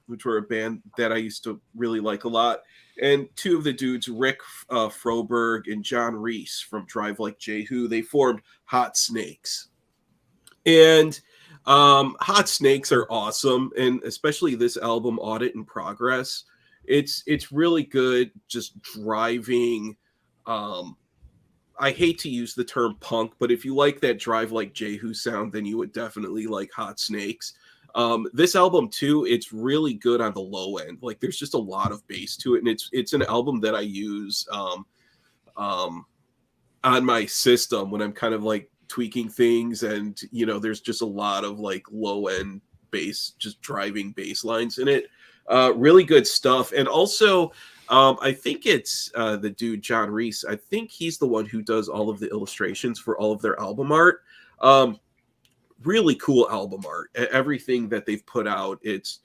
which were a band that I used to really like a lot. And two of the dudes, Rick Froberg and John Reese from Drive Like Jehu, they formed Hot Snakes. And Hot Snakes are awesome, and especially this album, Audit in Progress. It's really good, just driving. I hate to use the term punk, but if you like that Drive Like Jehu sound, then you would definitely like Hot Snakes. This album too, it's really good on the low end. Like there's just a lot of bass to it, and it's an album that I use on my system when I'm kind of like tweaking things, and you know, there's just a lot of like low end bass, just driving bass lines in it. Really good stuff, and also. I think it's the dude, John Reese. I think he's the one who does all of the illustrations for all of their album art. Really cool album art. Everything that they've put out, it's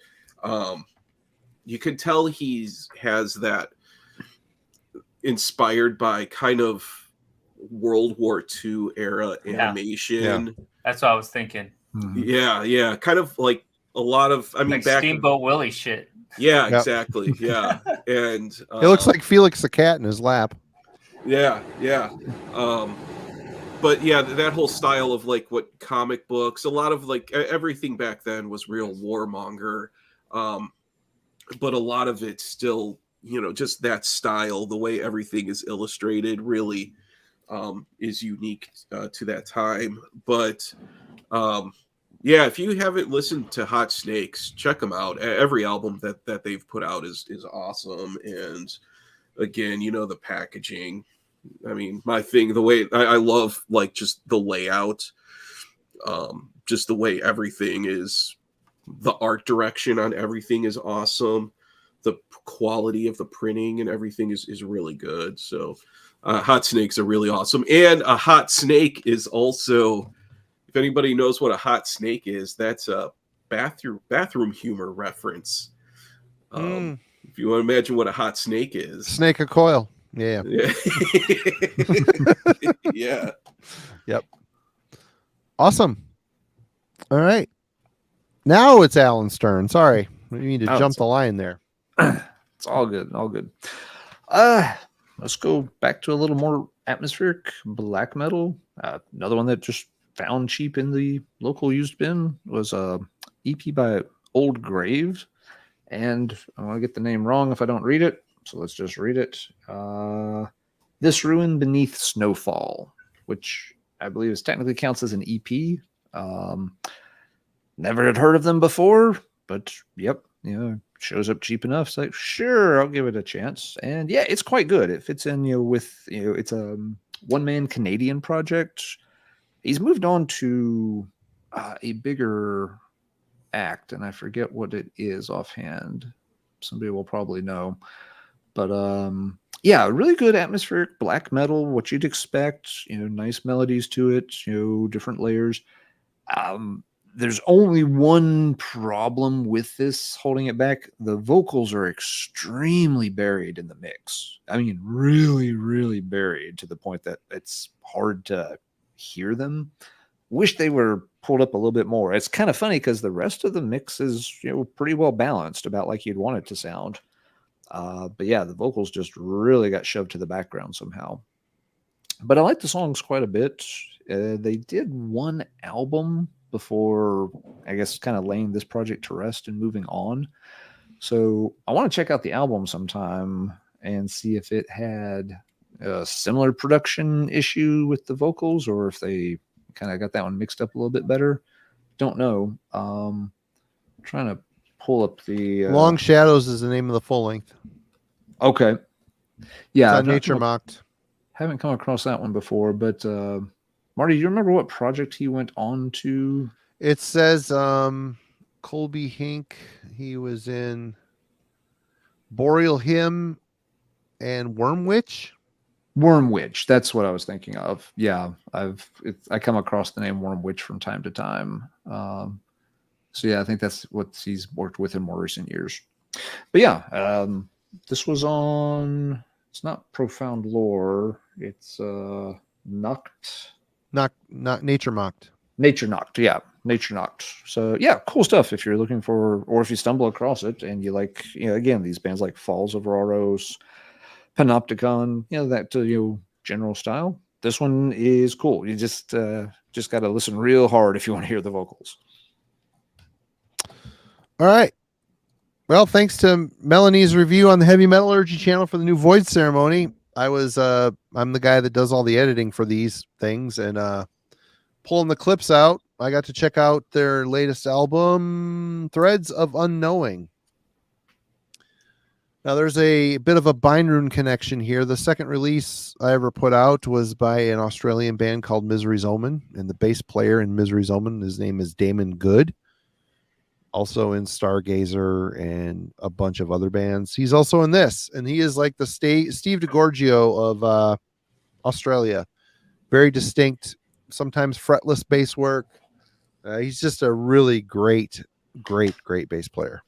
you can tell has that inspired by kind of World War II era animation. Yeah. That's what I was thinking. Yeah. Kind of like a lot of, I mean, like Steamboat Willie shit. Yeah, exactly. Yeah. And it looks like Felix the cat in his lap. Yeah. But yeah, that whole style of like what comic books, a lot of like everything back then was real warmonger. But a lot of it still, you know, just that style, the way everything is illustrated really is unique to that time. But yeah, if you haven't listened to Hot Snakes, check them out. Every album that they've put out is awesome. And again, you know, the packaging. I mean, my thing, the way I love like just the layout, just the way everything is, the art direction on everything is awesome. The quality of the printing and everything is really good. So Hot Snakes are really awesome. And a hot snake is also... If anybody knows what a hot snake is, that's a bathroom humor reference. If you want to imagine what a hot snake is. Snake a coil. Yeah. Yeah. Yep. Awesome. All right. Now it's Alan's turn. Sorry. We need to jump the line there. It's all good. All good. Let's go back to a little more atmospheric black metal. Another one that just found cheap in the local used bin was a EP by Old Grave, and I want to get the name wrong if I don't read it, so let's just read it. This Ruin Beneath Snowfall, which I believe is technically counts as an EP. Never had heard of them before, but yep, you know, shows up cheap enough. It's like, sure, I'll give it a chance. And yeah, it's quite good. It fits in, you know, with, you know, it's a one-man Canadian project. He's moved on to a bigger act, and I forget what it is offhand. Somebody will probably know. But yeah, really good atmospheric black metal, what you'd expect, you know, nice melodies to it, you know, different layers. There's only one problem with this holding it back. The vocals are extremely buried in the mix. I mean, really, really buried to the point that it's hard to hear them. Wish they were pulled up a little bit more. It's kind of funny because the rest of the mix is, you know, pretty well balanced, about like you'd want it to sound. But yeah, the vocals just really got shoved to the background somehow. But I like the songs quite a bit. They did one album before, I guess, kind of laying this project to rest and moving on. So I want to check out the album sometime and see if it had a similar production issue with the vocals, or if they kind of got that one mixed up a little bit better. Don't know. Trying to pull up the Long Shadows is the name of the full length. Okay. Yeah. It's on Nature Mocked. Haven't come across that one before, but Marty, do you remember what project he went on to? It says Colby Hink. He was in Boreal Hymn and Worm Witch. Worm Witch. That's what I was thinking of. Yeah, I come across the name Worm Witch from time to time. So yeah, I think that's what he's worked with in more recent years. But yeah, this was on. It's not Profound Lore. It's Nature Mocked. Not Nature Mocked. Nature Knocked. Yeah, Nature Knocked. So yeah, cool stuff if you're looking for, or if you stumble across it and you like, again, these bands like Falls of Auroros, Panopticon, that general style. This one is cool. You just got to listen real hard if you want to hear the vocals. All right. Well, thanks to Melanie's review on the Heavy Metallurgy channel for the new Void Ceremony. I'm the guy that does all the editing for these things and pulling the clips out. I got to check out their latest album, Threads of Unknowing. Now, there's a bit of a Bindrune connection here. The second release I ever put out was by an Australian band called Misery's Omen, and the bass player in Misery's Omen, his name is Damon Good, also in Stargazer and a bunch of other bands. He's also in this, and he is like the Steve DiGiorgio of Australia. Very distinct, sometimes fretless bass work. He's just a really great bass player.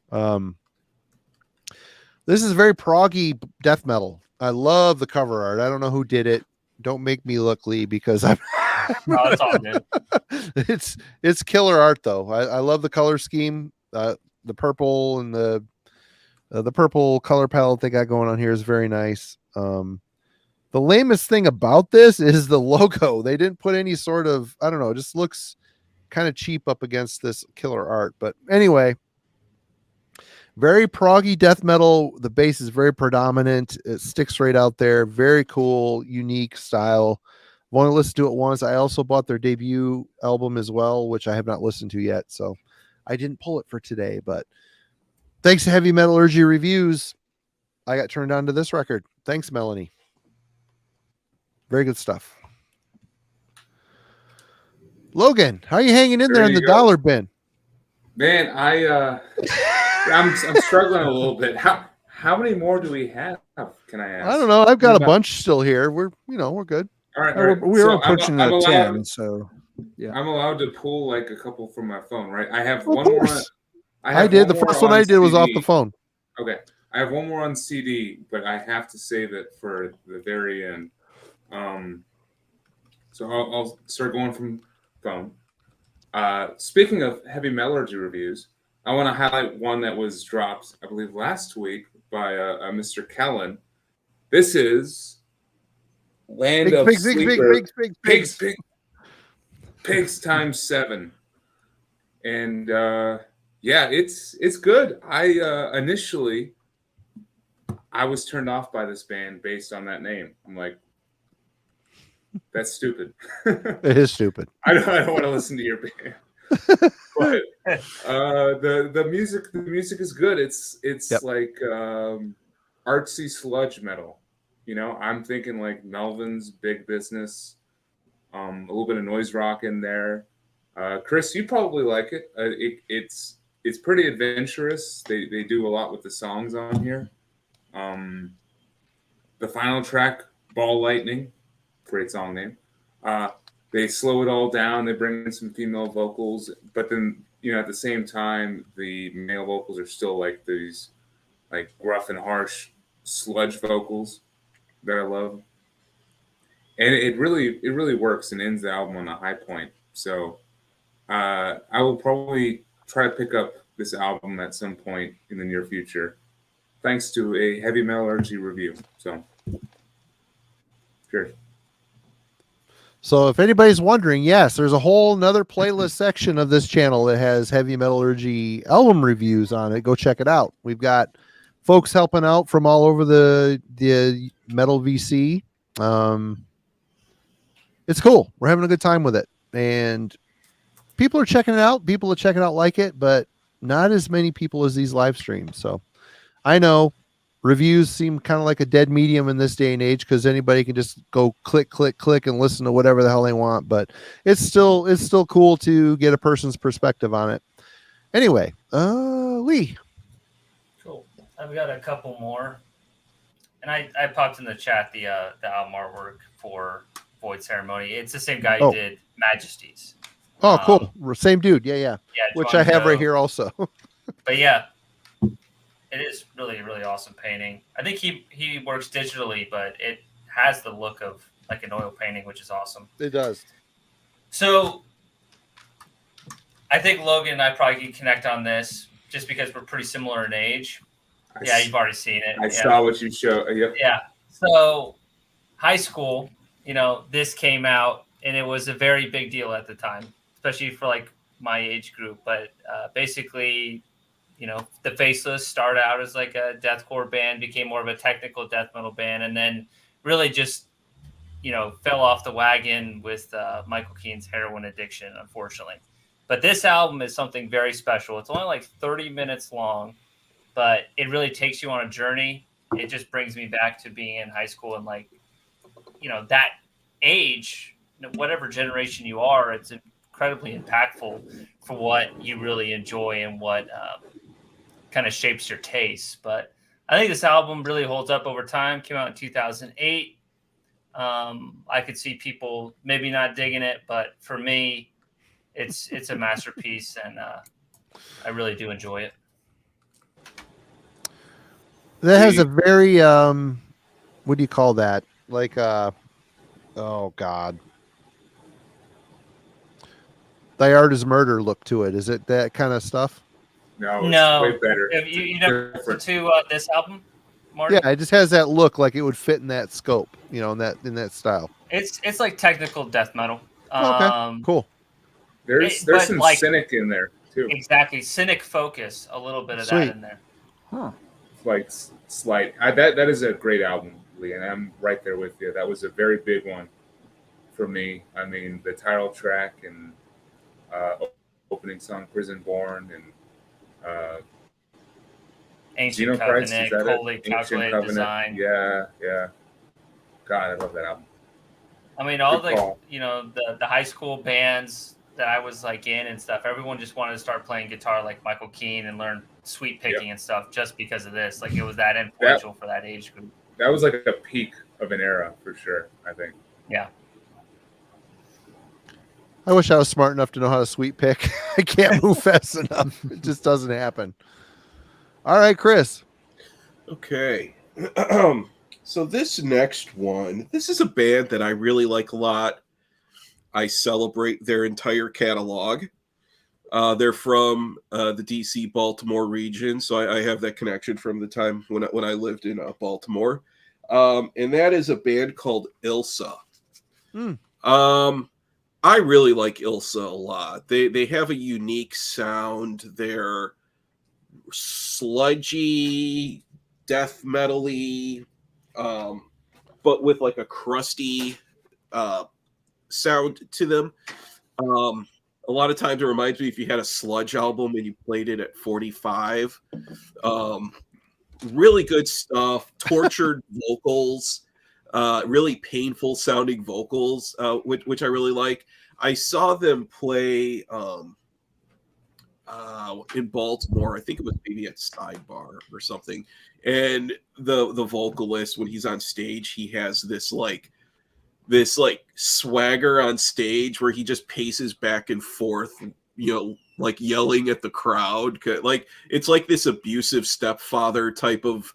This is very proggy death metal. I love the cover art. I don't know who did it. Don't make me look, Lee, because I'm. No, it's all good. It's killer art though. I love the color scheme. The purple and the purple color palette they got going on here is very nice. The lamest thing about this is the logo. They didn't put any sort of, I don't know, it just looks kind of cheap up against this killer art. But anyway, very proggy death metal. The bass is very predominant. It sticks right out there. Very cool, unique style. Want to listen to it once. I also bought their debut album as well, which I have not listened to yet. So I didn't pull it for today, but thanks to Heavy Metallurgy Reviews, I got turned on to this record. Thanks, Melanie. Very good stuff. Logan, how are you hanging in there in the dollar bin? Man, I'm struggling a little bit. How many more do we have? Can I ask? I don't know. I've got a bunch still here. We're good. All right. We're approaching the 10, so yeah. I'm allowed to pull like a couple from my phone, right? I have one more. I did. The first one I did was off the phone. Okay. I have one more on CD, but I have to save it for the very end. So I'll start going from phone. Speaking of Heavy Metallurgy reviews, I want to highlight one that was dropped, I believe, last week by Mr. Kellen. This is Land of Sleepers. Pigs times 7. And yeah, it's good. Initially I was turned off by this band based on that name. I'm like, that's stupid. It is stupid. I don't want to listen to your band. But the music is good. It's like artsy sludge metal. I'm thinking like Melvin's Big Business, a little bit of noise rock in there. Chris, you probably like it. It's pretty adventurous. They do a lot with the songs on here. The final track, Ball Lightning, great song name. They slow it all down. They bring in some female vocals, but then at the same time, the male vocals are still like these like gruff and harsh sludge vocals that I love. And it really works and ends the album on a high point. So I will probably try to pick up this album at some point in the near future, thanks to a Heavy Metallurgy review. So, cheers. So if anybody's wondering, yes, there's a whole nother playlist section of this channel that has Heavy Metallurgy album reviews on it. Go check it out. We've got folks helping out from all over the Metal VC. It's cool. We're having a good time with it. And people are checking it out. People that check it out like it, but not as many people as these live streams. So I know reviews seem kind of like a dead medium in this day and age because anybody can just go click, click, click and listen to whatever the hell they want. But it's still cool to get a person's perspective on it. Anyway, Lee. Cool. I've got a couple more. And I popped in the chat the album artwork for Void Ceremony. It's the same guy who did Majesties. Oh, cool. Same dude. Yeah. Which I have right here also. But yeah, it is really, really awesome painting. I think he works digitally, but it has the look of like an oil painting, which is awesome. It does. So I think Logan and I probably can connect on this just because we're pretty similar in age. Yeah, you've already seen it. I saw what you showed. Yep. Yeah. So high school, this came out and it was a very big deal at the time, especially for like my age group. But basically, the Faceless started out as like a deathcore band, became more of a technical death metal band, and then really just, fell off the wagon with Michael Keane's heroin addiction, unfortunately. But this album is something very special. It's only like 30 minutes long, but it really takes you on a journey. It just brings me back to being in high school and like, that age, whatever generation you are, it's incredibly impactful for what you really enjoy and what kind of shapes your taste. But I think this album really holds up over time. Came out in 2008. I could see people maybe not digging it, but for me, it's a masterpiece, and I really do enjoy it. That has a very what do you call that? Like oh God. Thy Art is Murder look to it. Is it that kind of stuff? No, it's No. way better. Have you never listened to this album, Marty? Yeah, it just has that look like it would fit in that scope, in that style. It's like technical death metal. Okay, cool. There's but some like- cynic in there too. Exactly. Cynic focus, a little bit of Sweet. that in there. Huh. Like slight. That is a great album, Lee, and I'm right there with you. That was a very big one for me. I mean, the title track and opening song "Prison Born" and Ancient Xenochrist, is Covenant, that it? coldly Ancient calculated Covenant. design. Yeah. God, I love that album. I mean, all Good call. the high school bands that I was like in and stuff, everyone just wanted to start playing guitar like Michael Keane and learn sweep picking and stuff just because of this. Like it was that influential for that age group. That was like a peak of an era for sure, I think. Yeah. I wish I was smart enough to know how to sweep pick. I can't move fast enough. It just doesn't happen. All right, Chris. Okay. So this next one, this is a band that I really like a lot. I celebrate their entire catalog. They're from the DC Baltimore region, so I have that connection from the time when I lived in Baltimore. And that is a band called Ilsa. I really like Ilsa a lot. They have a unique sound. They're sludgy, death metal-y, but with like a crusty sound to them. A lot of times it reminds me if you had a sludge album and you played it at 45. Really good stuff. Tortured vocals, really painful sounding vocals, which I really like. I saw them play in Baltimore. I think it was maybe at Sidebar or something. And the vocalist, when he's on stage, he has this swagger on stage where he just paces back and forth, like yelling at the crowd. Like it's like this abusive stepfather type of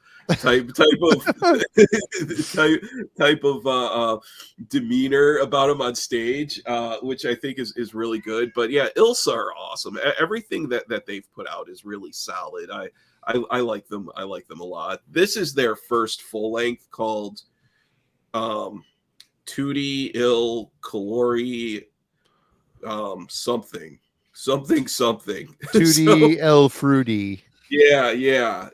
demeanor about him on stage, which I think is really good. But yeah, Ilsa are awesome. Everything that they've put out is really solid. I like them. I like them a lot. This is their first full length called Tutti Il Colori something. Tutti El Fruity. Yeah.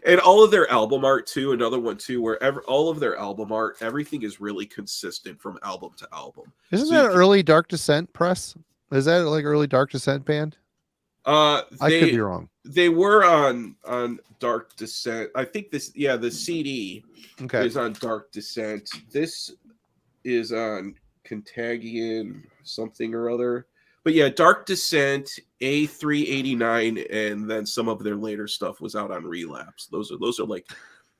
And all of their album art too, another one too, where all of their album art, everything is really consistent from album to album. Isn't that early Dark Descent press? Is that like early Dark Descent band? I could be wrong. They were on Dark Descent. I think the CD is on Dark Descent. This is on Contagion something or other. But yeah, Dark Descent, A389, and then some of their later stuff was out on Relapse. Those are like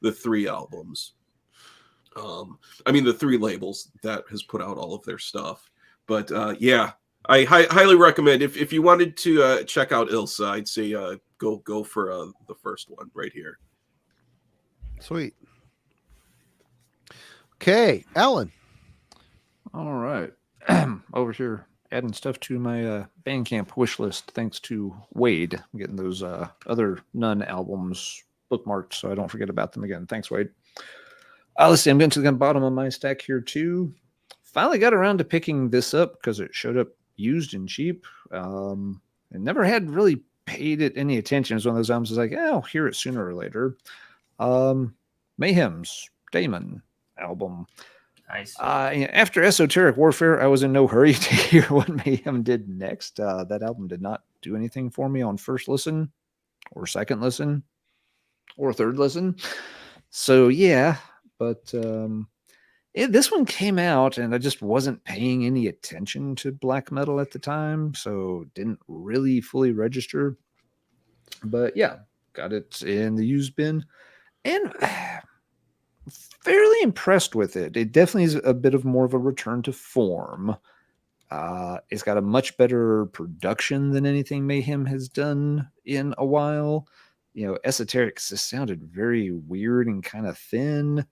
the three albums. The three labels that has put out all of their stuff. But yeah, I highly recommend if you wanted to check out Ilsa, I'd say go for the first one right here. Sweet. Okay, Alan. All right. Over here. adding stuff to my Bandcamp wish list thanks to Wade. I'm getting those other Nun albums bookmarked so I don't forget about them again. Thanks, Wade. Let's see, I'm getting to the bottom of my stack here too. Finally got around to picking this up because it showed up used and cheap. And never had really paid it any attention. It was one of those albums I was like, I'll hear it sooner or later. Mayhem's Damon album. Nice. After Esoteric Warfare, I was in no hurry to hear what Mayhem did next. That album did not do anything for me on first listen or second listen or third listen. So yeah, but this one came out and I just wasn't paying any attention to black metal at the time, so didn't really fully register. But yeah, got it in the used bin and fairly impressed with it. It definitely is a bit of more of a return to form. It's got a much better production than anything Mayhem has done in a while. You know, Esoteric just sounded very weird and kind of thin.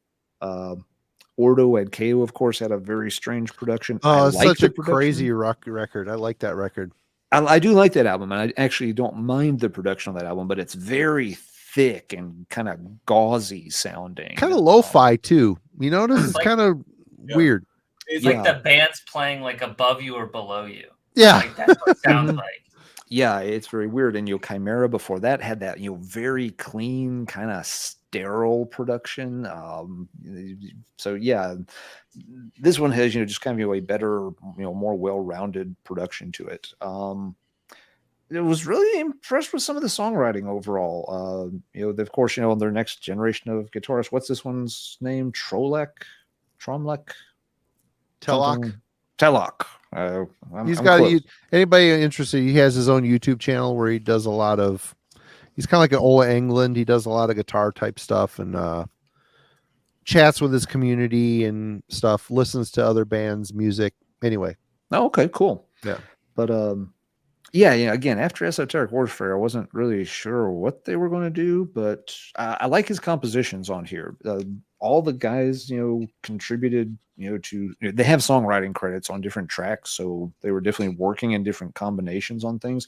Ordo Ad Chaos, of course, had a very strange production. Oh, it's such a crazy record. I like that record. I do like that album, and I actually don't mind the production on that album, but it's very thick and kind of gauzy sounding. Kind of lo-fi too. You notice it's like, kind of weird. It's like the band's playing like above you or below you. Yeah. Like that's what it sounds like. Yeah, it's very weird. And Chimera before that had that very clean, kind of sterile production. So yeah, this one has just kind of a better, more well-rounded production to it. I was really impressed with some of the songwriting overall. Of course, their next generation of guitarists. What's this one's name? Tromlek. Tellock. He's got anybody interested. He has his own YouTube channel where he does a lot of. He's kind of like an Ola England. He does a lot of guitar type stuff and chats with his community and stuff. Listens to other bands' music. Anyway. Oh, okay, cool. Yeah, but yeah. Again, after Esoteric Warfare, I wasn't really sure what they were going to do, but I like his compositions on here. All the guys, contributed, to. They have songwriting credits on different tracks, so they were definitely working in different combinations on things.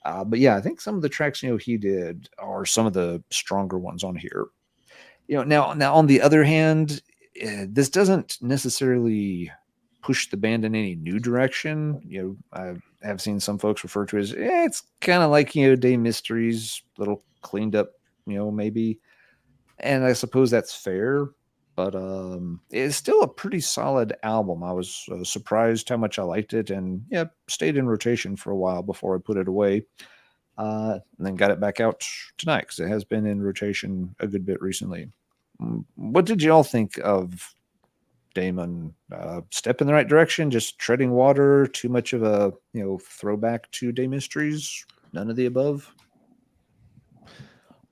But yeah, I think some of the tracks, he did are some of the stronger ones on here. Now on the other hand, this doesn't necessarily push the band in any new direction. I have seen some folks refer to it as it's kind of like Day Mysteries, little cleaned up, maybe. And I suppose that's fair, but it's still a pretty solid album. I was surprised how much I liked it, and stayed in rotation for a while before I put it away, and then got it back out tonight because it has been in rotation a good bit recently. What did you all think of Damon? Step in the right direction, just treading water, too much of a throwback to Day Mysteries, none of the above?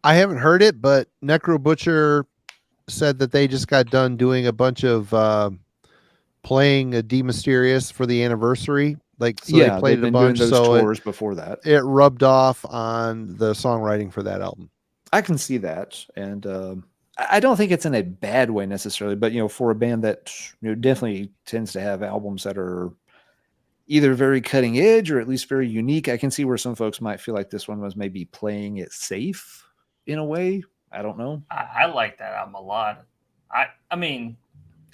I haven't heard it, but Necro Butcher said that they just got done doing a bunch of playing a D Mysterious for the anniversary. They played a bunch. Those tours before that, it rubbed off on the songwriting for that album. I can see that, and I don't think it's in a bad way necessarily, but for a band that definitely tends to have albums that are either very cutting edge or at least very unique, I can see where some folks might feel like this one was maybe playing it safe in a way. I don't know. I like that album a lot. I mean,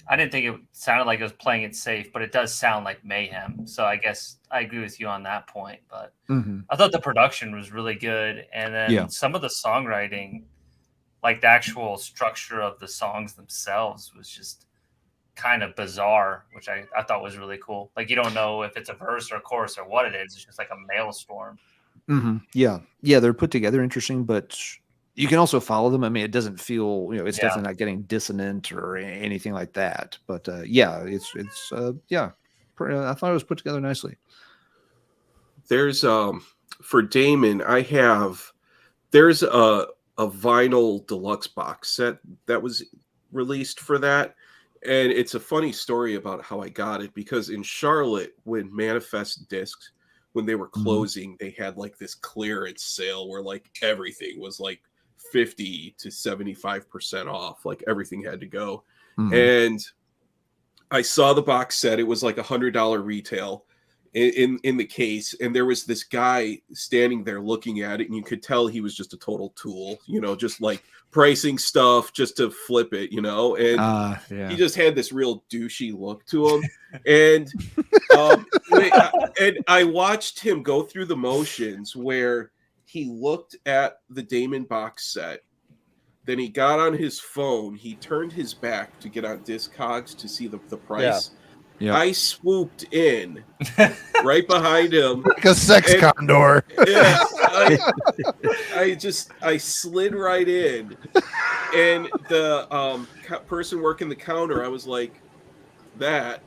I didn't think it sounded like it was playing it safe, but it does sound like Mayhem. So I guess I agree with you on that point. But I thought the production was really good, and then some of the songwriting, like the actual structure of the songs themselves, was just kind of bizarre, which I thought was really cool. Like you don't know if it's a verse or a chorus or what it is. It's just like a maelstrom. Yeah, they're put together interesting, but you can also follow them. I mean, it doesn't feel, it's definitely not getting dissonant or anything like that. But I thought it was put together nicely. There's for Damon, there's a vinyl deluxe box set that was released for that. And it's a funny story about how I got it, because in Charlotte, when Manifest Discs, when they were closing, they had like this clearance sale where like everything was like 50 to 75% off. Like everything had to go. And I saw the box set. It was like $100 retail. in the case, and there was this guy standing there looking at it, and you could tell he was just a total tool, just like pricing stuff just to flip it, and he just had this real douchey look to him. And and I watched him go through the motions where he looked at the Damon box set, then he got on his phone, he turned his back to get on Discogs to see the price. Yeah. I swooped in right behind him like a sex condor. Yeah, I slid right in, and the person working the counter, I was like, that.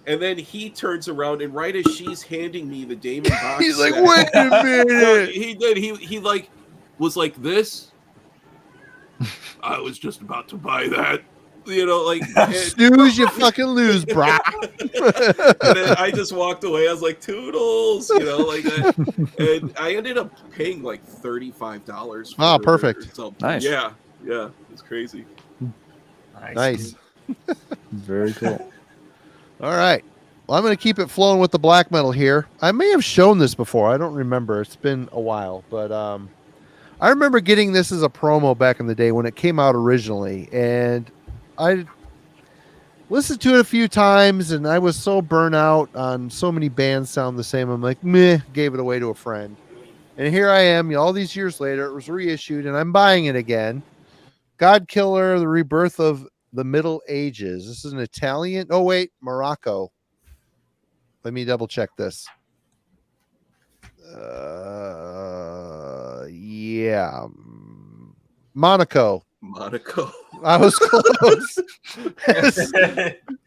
And then he turns around, and right as she's handing me the Damon box, he's like, "Wait a minute!" No, he did. He like was like this. I was just about to buy that, like snooze, you fucking lose, brah. And then I just walked away. I was like, "Toodles," like that. And I ended up paying like $35. Oh, perfect. Nice. Yeah, it's crazy. Nice. Very cool. All right. Well, I'm going to keep it flowing with the black metal here. I may have shown this before. I don't remember. It's been a while, but I remember getting this as a promo back in the day when it came out originally, and I listened to it a few times, and I was so burnt out on so many bands sound the same. I'm like, meh, gave it away to a friend. And here I am, all these years later. It was reissued, and I'm buying it again. God Killer, The Rebirth of the Middle Ages. This is an Italian. Oh, wait, Morocco. Let me double check this. Yeah. Monaco. I was close.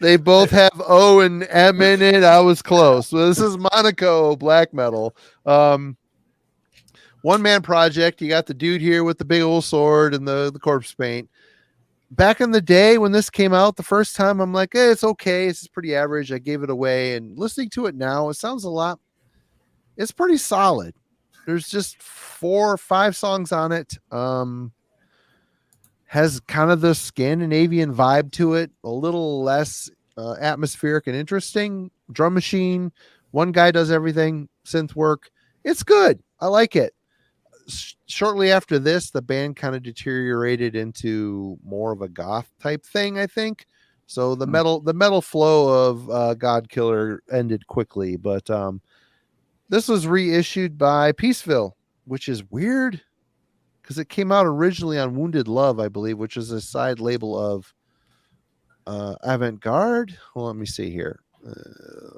They both have O and M in it. I was close. So this is Monaco black metal. One man project. You got the dude here with the big old sword and the corpse paint. Back in the day when this came out the first time, I'm like, it's okay. It's pretty average. I gave it away. And listening to it now, it sounds a lot. It's pretty solid. There's just 4 or 5 songs on it. Has kind of the Scandinavian vibe to it, a little less atmospheric and interesting. Drum machine. One guy does everything. Synth work. It's good. I like it. Shortly after this, the band kind of deteriorated into more of a goth type thing, I think. So the metal flow of God Killer ended quickly, but this was reissued by Peaceville, which is weird because it came out originally on Wounded Love, I believe, which is a side label of Avant-Garde. Well, let me see here.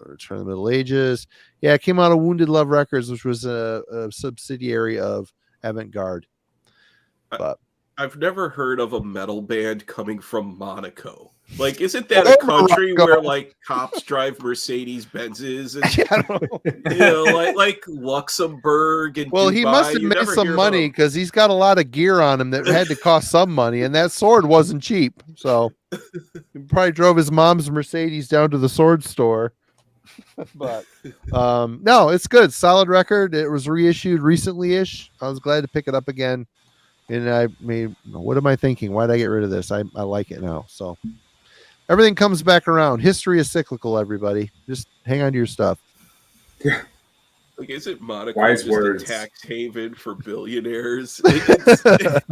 Return of the Middle Ages. Yeah, it came out of Wounded Love Records, which was a subsidiary of Avant-Garde. But I've never heard of a metal band coming from Monaco. Like, isn't that a country where like cops drive Mercedes Benzes and like Luxembourg and well, Dubai. He must have made some money because he's got a lot of gear on him that had to cost some money, and that sword wasn't cheap. So he probably drove his mom's Mercedes down to the sword store. But no, it's good. Solid record. It was reissued recently-ish. I was glad to pick it up again. And I mean, what am I thinking? Why did I get rid of this? I like it now. So everything comes back around. History is cyclical, everybody. Just hang on to your stuff. Yeah. Like, isn't Monaco Wise just words. A tax haven for billionaires? It's a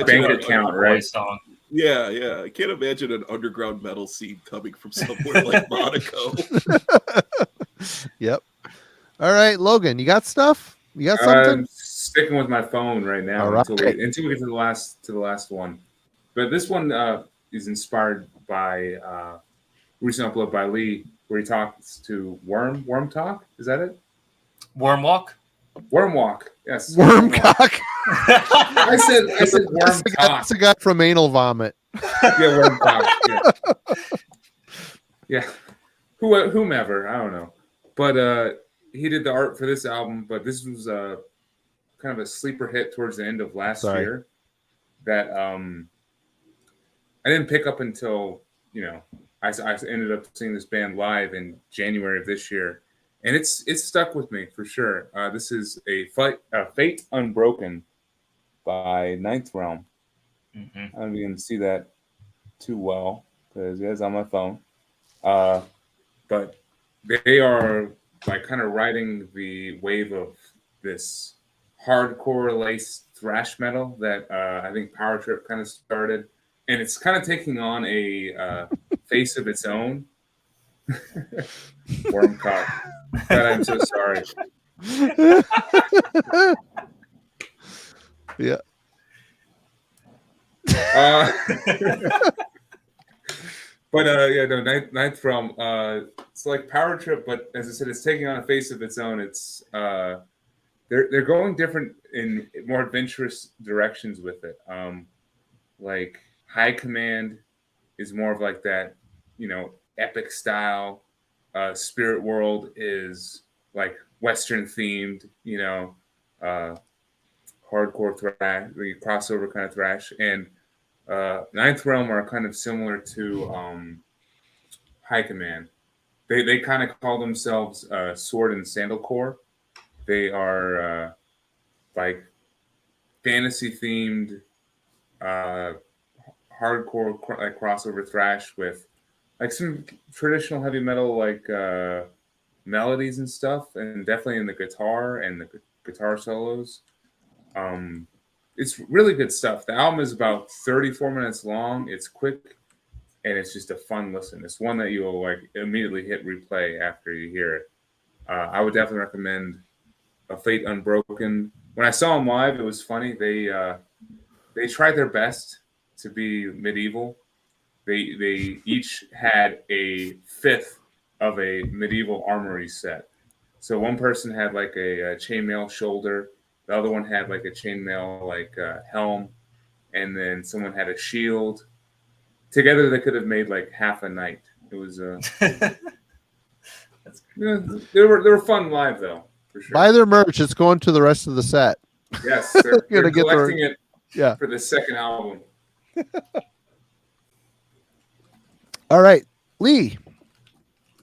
bank account, right? Song. Yeah. I can't imagine an underground metal scene coming from somewhere like Monaco. Yep. All right, Logan, you got stuff? You got something? Sticking with my phone right now right. until we get to the last one. But this one is inspired by recent upload by Lee, where he talks to Worm Talk. Is that it? Worm Walk. Yes. Wormcock. I said Worm Talk. That's a guy from Anal Vomit. Yeah, Worm Talk. Yeah. Whomever, I don't know. But he did the art for this album, but this was kind of a sleeper hit towards the end of last year that I didn't pick up until, I ended up seeing this band live in January of this year. And it's stuck with me for sure. This is a Fate Unbroken by Ninth Realm. Mm-hmm. I don't know if you can see that too well because it's on my phone. But they are like kind of riding the wave of this hardcore laced thrash metal that I think Power Trip kind of started, and it's kind of taking on a face of its own. Worm cock. God, I'm so sorry. Yeah. But Ninth Realm, it's like Power Trip, but as I said, it's taking on a face of its own. It's they're going different in more adventurous directions with it. Like High Command is more of like that, epic style. Spirit World is like Western themed, hardcore thrash, the crossover kind of thrash, and Ninth Realm are kind of similar to High Command. They kind of call themselves Sword and Sandalcore. They are like fantasy themed, hardcore like crossover thrash with like some traditional heavy metal like melodies and stuff, and definitely in the guitar and the guitar solos. It's really good stuff. The album is about 34 minutes long. It's quick, and it's just a fun listen. It's one that you'll like immediately hit replay after you hear it. I would definitely recommend A Fate Unbroken. When I saw them live, it was funny. They tried their best to be medieval. They each had a fifth of a medieval armory set. So one person had like a chainmail shoulder. The other one had like a chainmail like helm, and then someone had a shield. Together, they could have made like half a knight. It was they were fun live though, for sure. Buy their merch; it's going to the rest of the set. Yes, they're Gonna get collecting it. Yeah. For the second album. All right, Lee.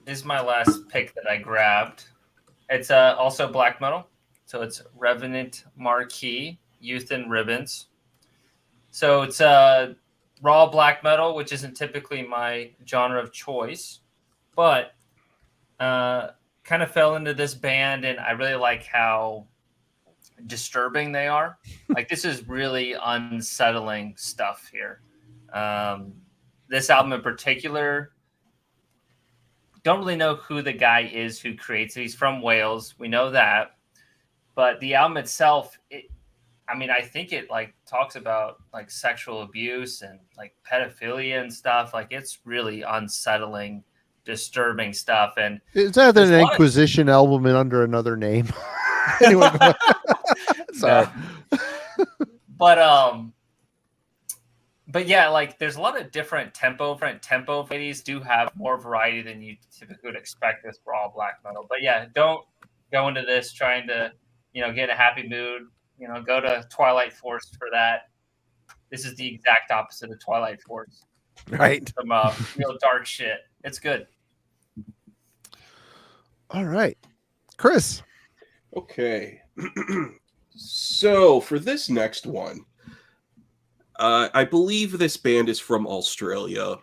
This is my last pick that I grabbed. It's also black metal. So it's Revenant Marquee, Youth and Ribbons. So it's raw black metal, which isn't typically my genre of choice, but kind of fell into this band, and I really like how disturbing they are. Like, this is really unsettling stuff here. This album in particular, don't really know who the guy is who creates it. He's from Wales. We know that. But the album itself, I think it like talks about like sexual abuse and like pedophilia and stuff. Like, it's really unsettling, disturbing stuff. And is that an Inquisition album and under another name? Anyway, sorry. But yeah, like there's a lot of different tempo. Ladies do have more variety than you typically would expect with raw black metal. But yeah, don't go into this trying to, get in a happy mood. Go to Twilight Force for that. This is the exact opposite of Twilight Force. Right. Some real dark shit. It's good. All right, Chris. Okay. So for this next one, I believe this band is from Australia,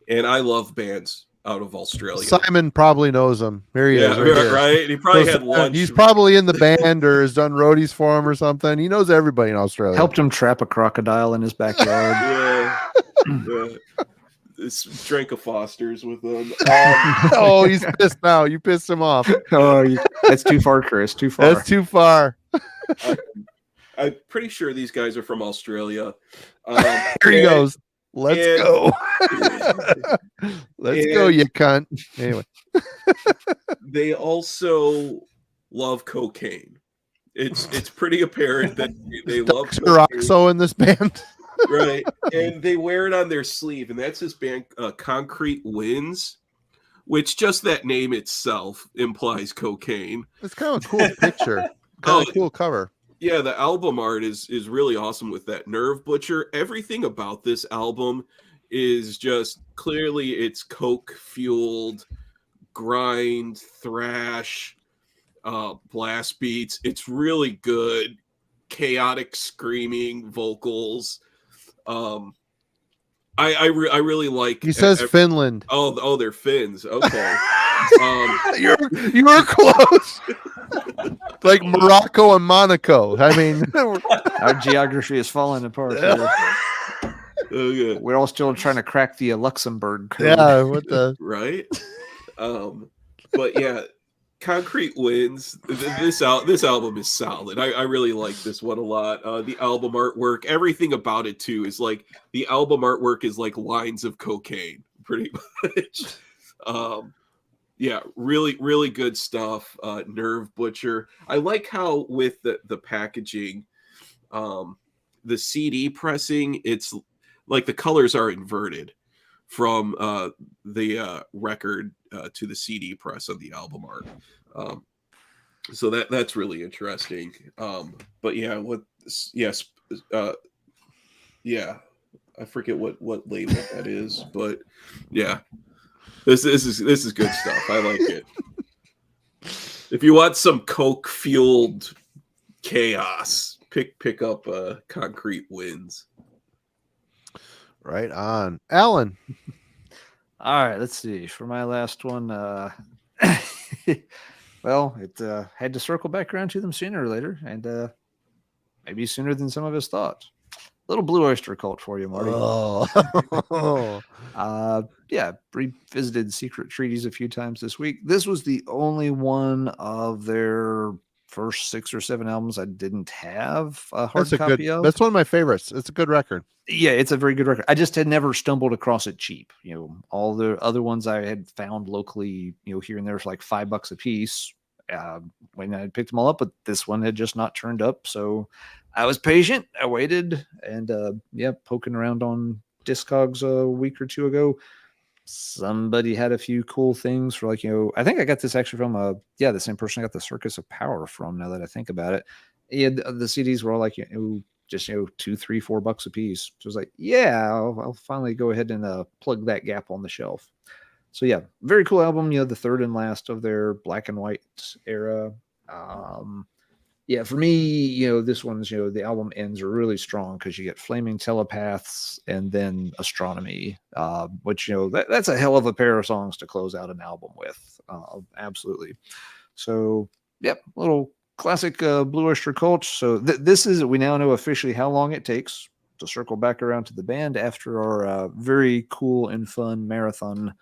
and I love bands out of Australia. Simon probably knows him. Here he is. Right? He probably had lunch. He's probably in the band or has done roadies for him or something. He knows everybody in Australia. Helped him trap a crocodile in his backyard. Yeah. Drank a Foster's with them. Oh, he's pissed now. You pissed him off. That's too far, Chris. Too far. That's too far. I'm pretty sure these guys are from Australia. Here he goes. Let's go. Let's go, you cunt. Anyway. They also love cocaine. It's pretty apparent that they love Roxo in this band. Right. And they wear it on their sleeve, and that's his band Concrete Winds, which just that name itself implies cocaine. It's kind of a cool picture. Kind of cool cover. Yeah, the album art is really awesome with that Nerve Butcher. Everything about this album is just clearly it's coke fueled grind, thrash, blast beats. It's really good, chaotic screaming vocals. I really like. He says Finland. Oh, they're Finns. Okay. You were close. Like Morocco and Monaco. I mean, Our geography is falling apart. Okay. We're all still trying to crack the Luxembourg code. yeah. What the? Right? But yeah, Concrete Winds. This album is solid. I really like this one a lot. The album artwork, everything about it too is like the album artwork is like lines of cocaine, pretty much. Yeah, really, really good stuff. Nerve Butcher. I like how with the packaging, the CD pressing, it's like the colors are inverted from the record to the CD press of the album art. So that's really interesting. But yeah, yeah, I forget what label that is, but yeah, this is good stuff. I like it. If you want some coke fueled chaos, pick up Concrete Winds. Right on, Alan. All right, let's see. For my last one, well, it had to circle back around to them sooner or later, and maybe sooner than some of us thought. Little Blue Oyster Cult for you, Marty. Oh. Yeah, revisited Secret Treaties a few times this week. This was the only one of their first 6 or 7 albums I didn't have a hard copy of. That's one of my favorites. It's a good record. Yeah, it's a very good record. I just had never stumbled across it cheap. You know, all the other ones I had found locally, you know, here and there for like $5 a piece when I picked them all up, but this one had just not turned up. So I was patient. I waited, and poking around on Discogs a week or two ago, somebody had a few cool things for, like, you know, I think I got this actually from the same person I got the Circus of Power from, now that I think about it. And the CDs were all like, you know, just, you know, $2, $3, $4 a piece. So I was like, yeah, I'll finally go ahead and plug that gap on the shelf. So yeah, very cool album. You know, the third and last of their black and white era. Yeah, for me, you know, this one's, you know, the album ends really strong because you get Flaming Telepaths and then Astronomy, which, you know, that's a hell of a pair of songs to close out an album with. Absolutely. So, yep, little classic Blue Oyster Cult. So this is, we now know officially how long it takes to circle back around to the band after our very cool and fun marathon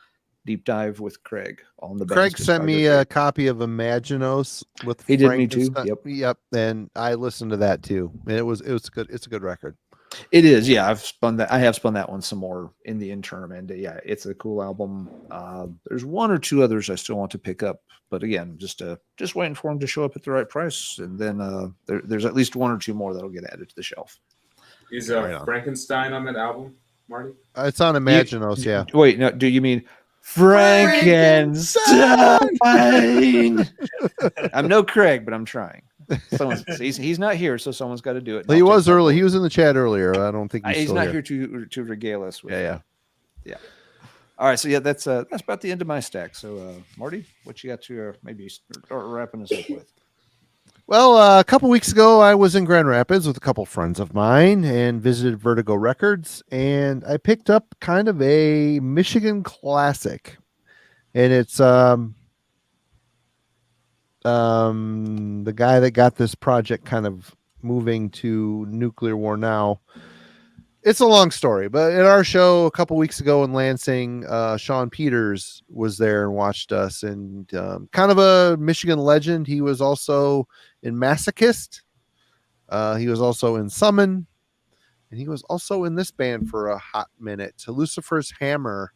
deep dive with Craig on the band. Craig sent me a copy of Imaginos with he did me too. Yep, and I listened to that too. It was good. It's a good record. It is, yeah. I have spun that one some more in the interim, and yeah, it's a cool album. There's one or two others I still want to pick up, but again, just waiting for them to show up at the right price, and then there's at least one or two more that'll get added to the shelf. Is Frankenstein on that album, Marty? It's on Imaginos, yeah. Wait, no, do you mean Frankenstein? I'm no Craig, but I'm trying. He's not here, so someone's got to do it. Well, he was early. He was in the chat earlier. I don't think he's not here to regale us with. Yeah. All right, so yeah, that's about the end of my stack. So, Marty, what you got to maybe start wrapping us up with? Well, a couple weeks ago, I was in Grand Rapids with a couple friends of mine and visited Vertigo Records, and I picked up kind of a Michigan classic, and it's the guy that got this project kind of moving to Nuclear War Now. It's a long story, but at our show a couple weeks ago in Lansing, Sean Peters was there and watched us, and kind of a Michigan legend. He was also in Masochist. He was also in Summon, and he was also in this band for a hot minute. Lucifer's Hammer.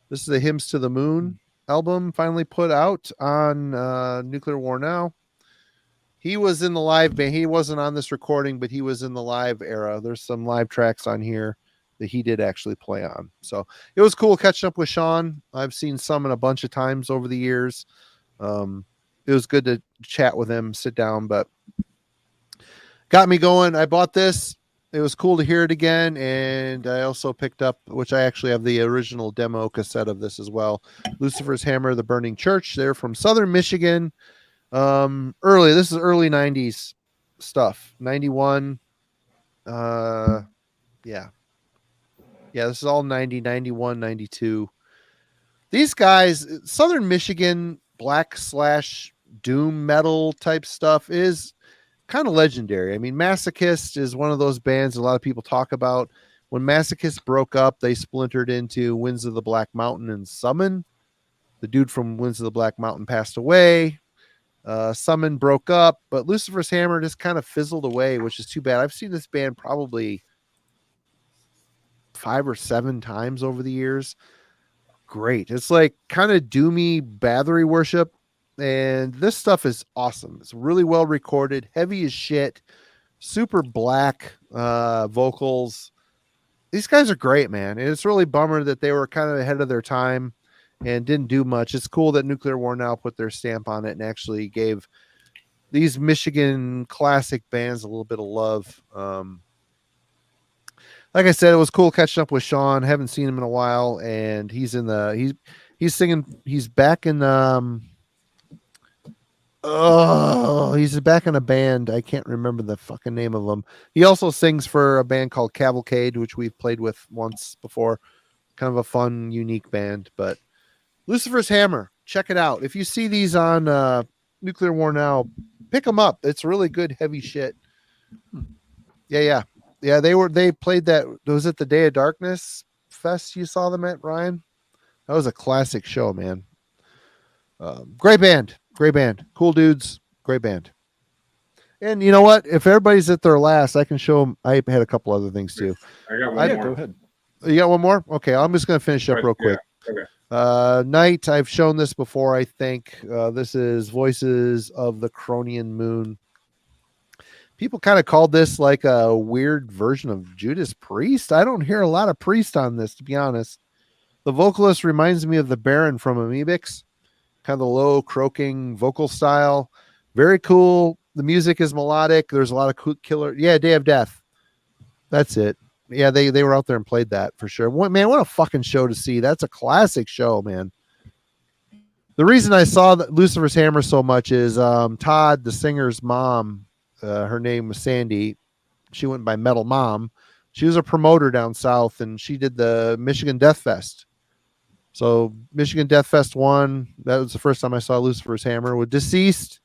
This is the Hymns to the Moon album finally put out on Nuclear War Now. He was in the live band. He wasn't on this recording, but he was in the live era. There's some live tracks on here that he did actually play on. So it was cool catching up with Sean. I've seen Summon a bunch of times over the years. It was good to chat with him, sit down, but got me going. I bought this. It was cool to hear it again. And I also picked up, which I actually have the original demo cassette of this as well, Lucifer's Hammer, The Burning Church. They're from Southern Michigan. This is early 90s stuff. 91. This is all 90, 91, 92. These guys, Southern Michigan black / doom metal type stuff is kind of legendary. I mean, Masochist is one of those bands a lot of people talk about. When Masochist broke up, they splintered into Winds of the Black Mountain and Summon. The dude from Winds of the Black Mountain passed away. Summon broke up, but Lucifer's Hammer just kind of fizzled away, which is too bad. I've seen this band probably 5 or 7 times over the years. Great. It's like kind of doomy Bathory worship, and this stuff is awesome. It's really well recorded, heavy as shit, super black vocals. These guys are great, man. And it's really bummer that they were kind of ahead of their time and didn't do much. It's cool that Nuclear War Now put their stamp on it and actually gave these Michigan classic bands a little bit of love. Like I said, it was cool catching up with Sean. Haven't seen him in a while, and he's singing. He's back in he's back in a band. I can't remember the fucking name of them. He also sings for a band called Cavalcade, which we've played with once before. Kind of a fun, unique band. But Lucifer's Hammer, check it out. If you see these on Nuclear War Now, pick them up. It's really good, heavy shit. Yeah. They played that. Was it the Day of Darkness Fest you saw them at, Ryan? That was a classic show, man. Great band. Cool dudes. Great band. And you know what? If everybody's at their last, I can show them. I had a couple other things too. I got one more. Go ahead. You got one more? Okay, I'm just going to finish up real quick. Okay. Night, I've shown this before, I think. This is Voices of the Cronian Moon. People kind of called this like a weird version of Judas Priest. I don't hear a lot of Priest on this, to be honest. The vocalist reminds me of the Baron from Amebix. Kind of the low, croaking vocal style. Very cool. The music is melodic. There's a lot of cool killer. Yeah, Day of Death. That's it. Yeah, they were out there and played that for sure. What a fucking show to see. That's a classic show, man. The reason I saw Lucifer's Hammer so much is Todd, the singer's mom, her name was Sandy. She went by Metal Mom. She was a promoter down south, and she did the Michigan Death Fest. So Michigan Death Fest 1, that was the first time I saw Lucifer's Hammer with Deceased,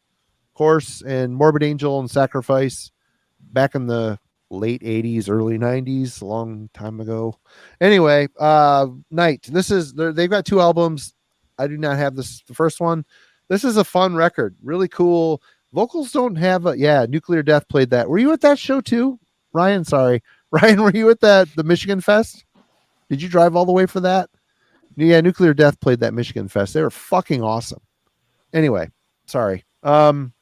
of course, and Morbid Angel and Sacrifice back in the late 80s, early 90s, a long time ago. Anyway, Night. They've got 2 albums. I do not have the first one. This is a fun record. Really cool. Vocals don't have Nuclear Death played that. Were you at that show too? Ryan, sorry. Ryan, were you at the Michigan Fest? Did you drive all the way for that? Yeah, Nuclear Death played that Michigan Fest. They were fucking awesome. Anyway, sorry. Baron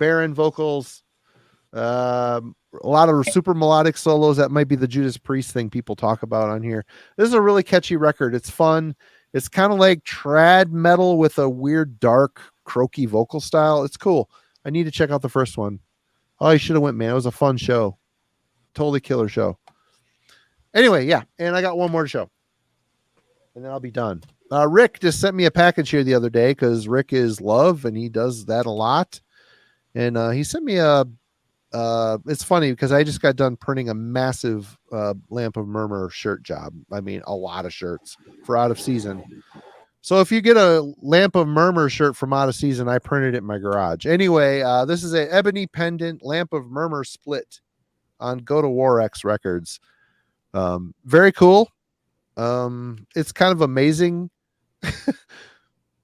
vocals, a lot of super melodic solos. That might be the Judas Priest thing people talk about on here. This is a really catchy record. It's fun. It's kind of like trad metal with a weird, dark, croaky vocal style. It's cool. I need to check out the first one. Oh, you should have went, man. It was a fun show. Totally killer show. Anyway, yeah. And I got one more to show. And then I'll be done. Rick just sent me a package here the other day because Rick is love and he does that a lot. And he sent me it's funny because I just got done printing a massive Lamp of Murmur shirt job. I mean, a lot of shirts for out of season. So if you get a Lamp of Murmur shirt from out of season, I printed it in my garage. Anyway, this is a ebony pendant Lamp of Murmur split on Go to War X Records. Very cool. It's kind of amazing.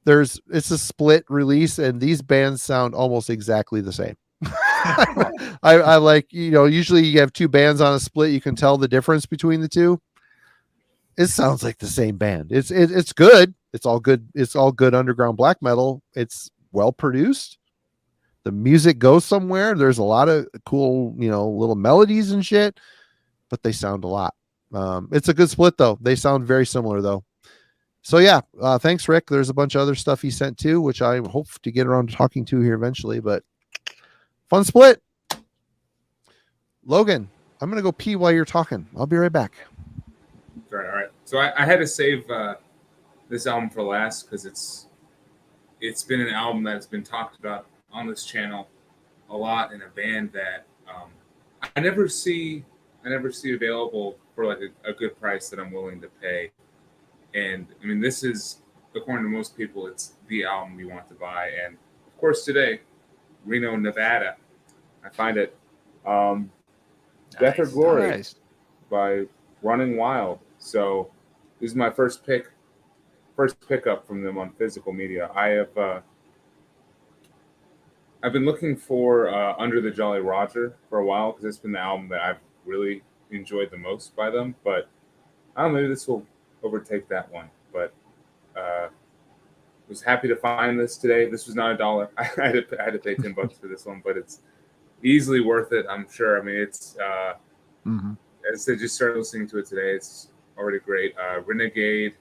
It's a split release and these bands sound almost exactly the same. I like, usually you have 2 bands on a split. You can tell the difference between the 2. It sounds like the same band. It's good. It's all good. It's all good underground black metal. It's well produced. The music goes somewhere. There's a lot of cool, little melodies and shit, but they sound a lot. It's a good split though. They sound very similar though. So yeah, thanks Rick. There's a bunch of other stuff he sent too, which I hope to get around to talking to here eventually, but fun split. Logan, I'm going to go pee while you're talking. I'll be right back. All right. So I had to save this album for last because it's been an album that's been talked about on this channel a lot in a band that I never see available for like a good price that I'm willing to pay. And I mean, this is, according to most people, it's the album you want to buy. And of course, today, Reno, Nevada, I find it Death or Nice. Glory Nice. by Running Wild. So this is my first pickup from them on physical media. I've been looking for Under the Jolly Roger for a while because it's been the album that I've really enjoyed the most by them. But I don't know, maybe this will overtake that one. But was happy to find this today. This was not $1. I had to pay $10 for this one, but it's easily worth it, I'm sure. I mean, it's as I said, just started listening to it today. It's already great. Renegade,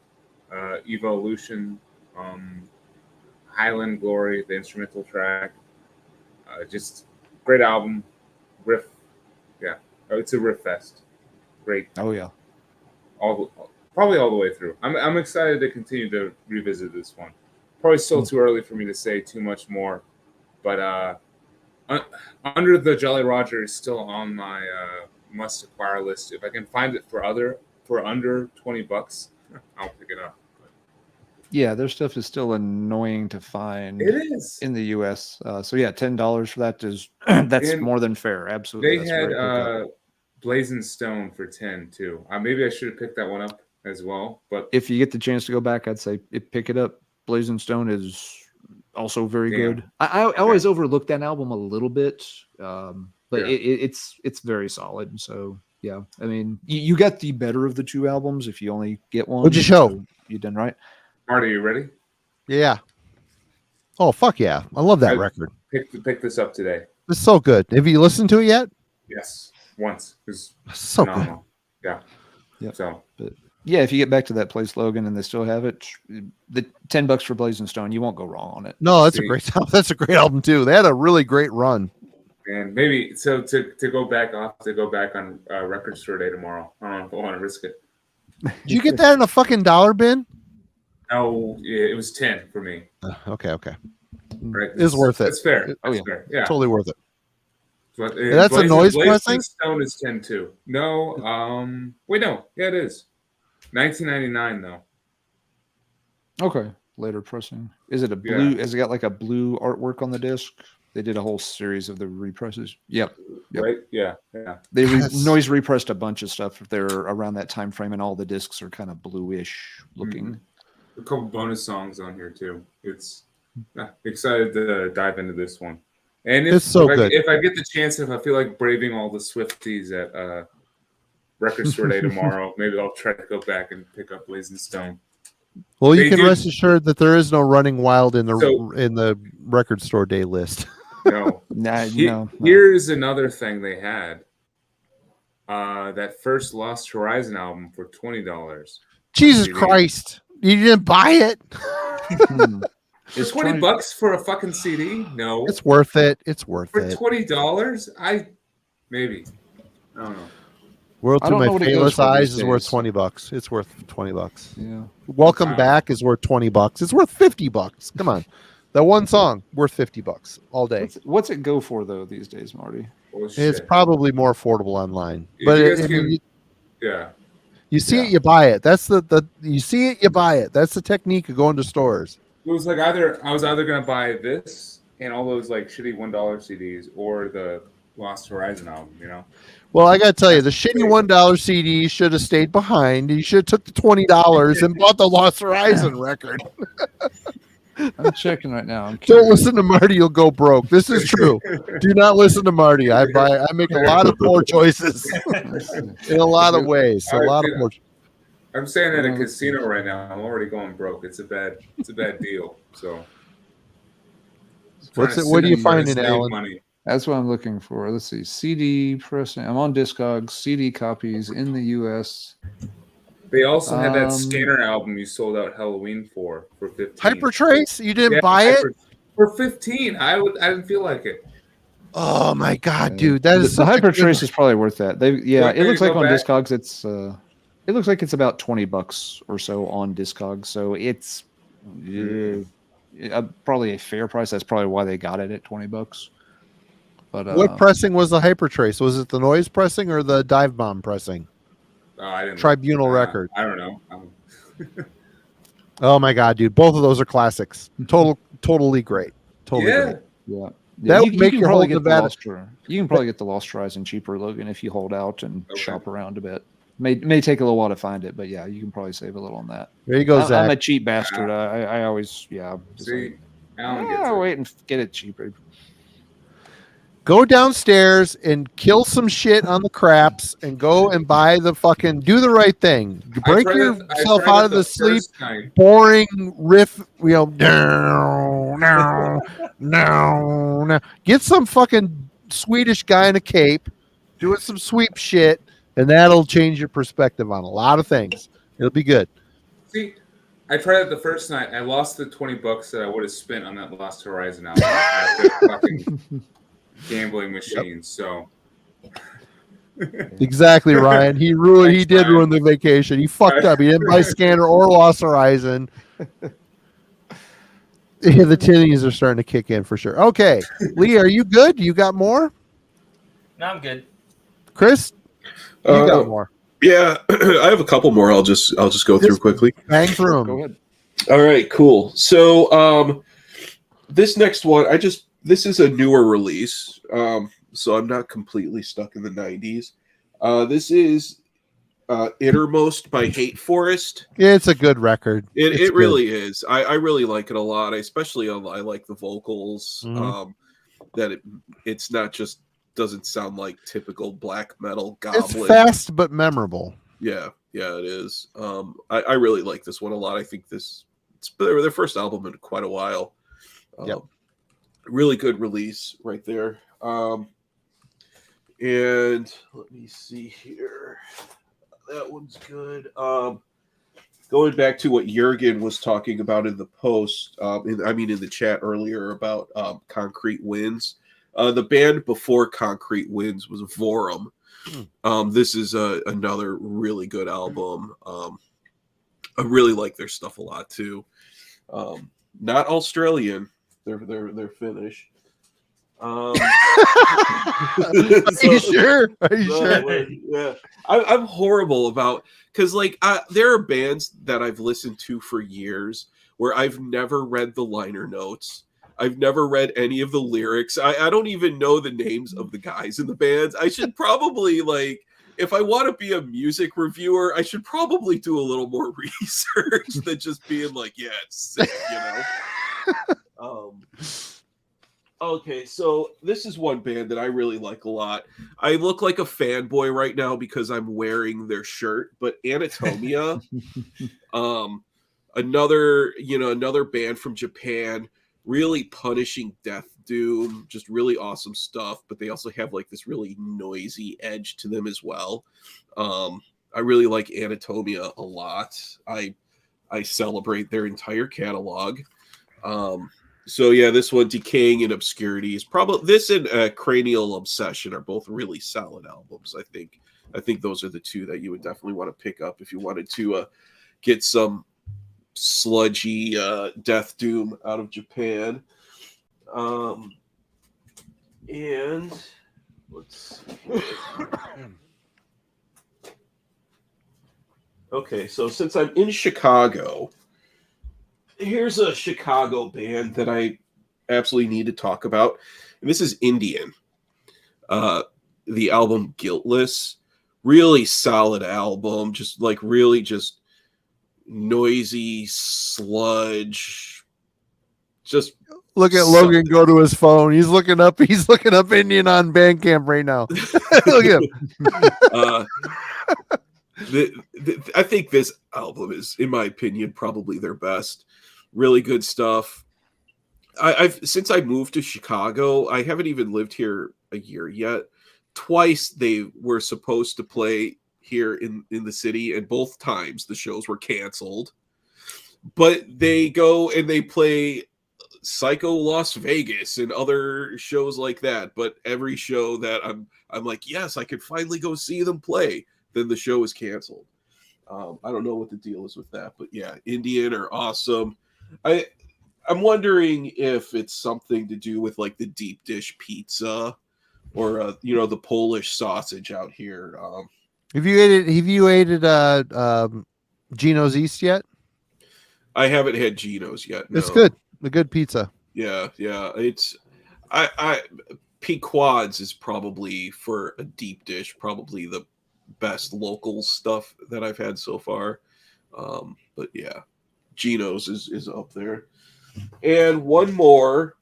Evolution, Highland Glory, the instrumental track. Just great album. Riff, yeah. It's a riff fest. Great. Oh yeah. Probably all the way through. I'm excited to continue to revisit this one. Probably still too early for me to say too much more, but Under the Jolly Roger is still on my must acquire list. If I can find it for under $20, I'll pick it up. Yeah, their stuff is still annoying to find. It is in the U.S. So yeah, $10 for that is that's And more than fair. Absolutely. They That's a had great pickup. Blazing Stone for 10 too. Maybe I should have picked that one up as well. But If you get the chance to go back, I'd say pick it up. Blazing Stone is also very Damn. good. I always overlook that album a little bit, but Yeah. it's very solid. So yeah, I mean, you got the better of the two albums if you only get one. What'd you show? So you done right. Marty, you ready? Yeah. Oh fuck yeah! I love that I- record. Pick this up today. It's so good. Have you listened to it yet? Yes, once. It was So good. phenomenal. Yeah. Yep. So Yeah, if you get back to that place, Logan, and they still have it, the $10 for Blazing Stone, you won't go wrong on it. No, that's a See. great. That's a great album too. They had a really great run. and maybe to go back, I'll have to go back on Record Store Day tomorrow. I don't know if I want to risk it. Did you get that in a fucking dollar bin? No, yeah, it was 10 for me. Okay. Right, It's worth it. It's fair. Oh, It's yeah. fair. Yeah. Totally worth it. But, that's a noise pressing? Stone is 10 too. No, wait, no. Yeah, it is. 1999 though. Okay, later pressing. Is it a blue? Has it got like a blue artwork on the disc? They did a whole series of the represses. Yep. Right? Yeah. They Yes. noise repressed a bunch of stuff if they're around that time frame, and all the discs are kind of bluish looking. A couple bonus songs on here too. It's excited to dive into this one. And It's so good. If I get the chance, if I feel like braving all the Swifties at Record Store Day tomorrow, maybe I'll try to go back and pick up Blazing Stone. Well, you They can did- rest assured that there is no Running Wild in the So- in the record store day list. No. Nah, no. Here's another thing they had. That first Lost Horizon album for $20. Jesus CD. Christ! You didn't buy it. It's $20 for a fucking CD? No. It's worth it. It's worth For it. $20? Maybe. I don't know. World I Through don't My know what it goes Famous for Eyes these is worth days. $20. It's worth $20. Yeah. Welcome Wow. Back is worth $20. It's worth $50. Come on, that one song worth $50 all day. What's it go for though these days, Marty? Well, It's shit. probably more affordable online, If but you it, guys I mean, can- Yeah. you see Yeah. it, you buy it. That's the you see it, you buy it. That's the technique of going to stores. It was like I was either gonna buy this and all those like shitty $1 CDs or the Lost Horizon album, you know? Well, I gotta tell you, the shitty $1 CD should have stayed behind. You should have took the $20 and bought the Lost Horizon record. I'm checking right now. I'm Don't curious. listen to Marty; you'll go broke. This is true. Do not listen to Marty. I make a lot of poor choices in a lot of ways. A lot of poor. I'm saying at a casino right now, I'm already going broke. It's a bad deal. So What's trying it? to What are you sit in money, finding, save Alan? money. That's what I'm looking for. Let's see. CD pressing. I'm on Discogs. CD copies in the U.S. They also had that Um, Scanner album you sold out Halloween for 15. Hypertrace? You didn't Yeah, buy it? for 15. I didn't feel like it. Oh my god, dude! That the is such a good- Hypertrace is probably worth that. Wait, It looks go like on back. Discogs it's it looks like it's about $20 or so on Discogs. So it's probably a fair price. That's probably why they got it at $20. But What pressing was the Hypertrace? Was it the noise pressing or the dive bomb pressing? Oh, I didn't. Tribunal record. I don't know. Oh my god, dude! Both of those are classics. Totally great. Totally Yeah. great. Yeah. That would make can your probably whole get the Nevada- Lost. You can probably get the Lost Horizon cheaper, Logan, if you hold out and Okay. shop around a bit. May take a little while to find it, but yeah, you can probably save a little on that. There you go, I'm Zach. a cheap bastard. I always just See, like, Alan gets it. wait and get it cheaper. Go downstairs and kill some shit on the craps and go and buy the fucking. Do the right thing. Break yourself out of the sleep. Boring riff, no. Get some fucking Swedish guy in a cape doing some sweep shit, and that'll change your perspective on a lot of things. It'll be good. See, I tried it the first night. I lost the $20 that I would have spent on that Lost Horizon album at the fucking gambling machine. So Exactly, Ryan. He did ruin the vacation. He fucked up. He didn't buy Scanner or Lost Horizon. Yeah, the tinnies are starting to kick in for sure. Okay, Lee, are you good? You got more? No, I'm good. Chris, you got more. Yeah, I have a couple more. I'll just go through quickly. Bang through them. Go ahead. All right, cool. So this next one, this is a newer release. So I'm not completely stuck in the 90s. This is Innermost by Hate Forest. It's a good record. It really is. I really like it a lot. I like the vocals. That it's not just doesn't sound like typical black metal goblin. It's fast but memorable. Yeah, it is. I really like this one a lot. I think it's their first album in quite a while. Yep. Really good release right there. And let me see here. That one's good. Going back to what Jurgen was talking about in the post, in the chat earlier about Concrete Winds. The band before Concrete Winds was Vorum. This is another really good album. I really like their stuff a lot too. Not Australian. They're Finnish. Are you sure? Yeah, I'm horrible about because there are bands that I've listened to for years where I've never read the liner notes. I've never read any of the lyrics. I don't even know the names of the guys in the bands. I should probably if I want to be a music reviewer, I should probably do a little more research than just being yeah, it's sick, Okay, so this is one band that I really like a lot. I look like a fanboy right now because I'm wearing their shirt, but Anatomia, another band from Japan, really punishing death doom, just really awesome stuff, but they also have this really noisy edge to them as well. I really like Anatomia a lot. I celebrate their entire catalog. So yeah, this one, Decaying in Obscurity, is probably this and Cranial Obsession are both really solid albums. I think those are the two that you would definitely want to pick up if you wanted to get some sludgy death doom out of Japan. And let's see. Okay, so since I'm in Chicago, here's a Chicago band that I absolutely need to talk about. And this is Indian. The album Guiltless. Really solid album. Just really just noisy sludge. Just look at Logan go to his phone. He's looking up Indian on Bandcamp right now. Look at him. I think this album is, in my opinion, probably their best. Really good stuff. Since I moved to Chicago, I haven't even lived here a year yet. Twice they were supposed to play here in the city, and both times the shows were canceled. But they go and they play Psycho Las Vegas and other shows like that. But every show that I'm like, yes, I could finally go see them play, then the show is canceled. I don't know what the deal is with that, but yeah, Indian are awesome. I'm wondering if it's something to do with the deep dish pizza or the Polish sausage out here. Have you ate it Geno's East yet? I haven't had Geno's yet. It's no. good. The good pizza. Yeah. It's I Pequod's is probably, for a deep dish, probably the best local stuff that I've had so far. But yeah, Geno's is up there. And one more.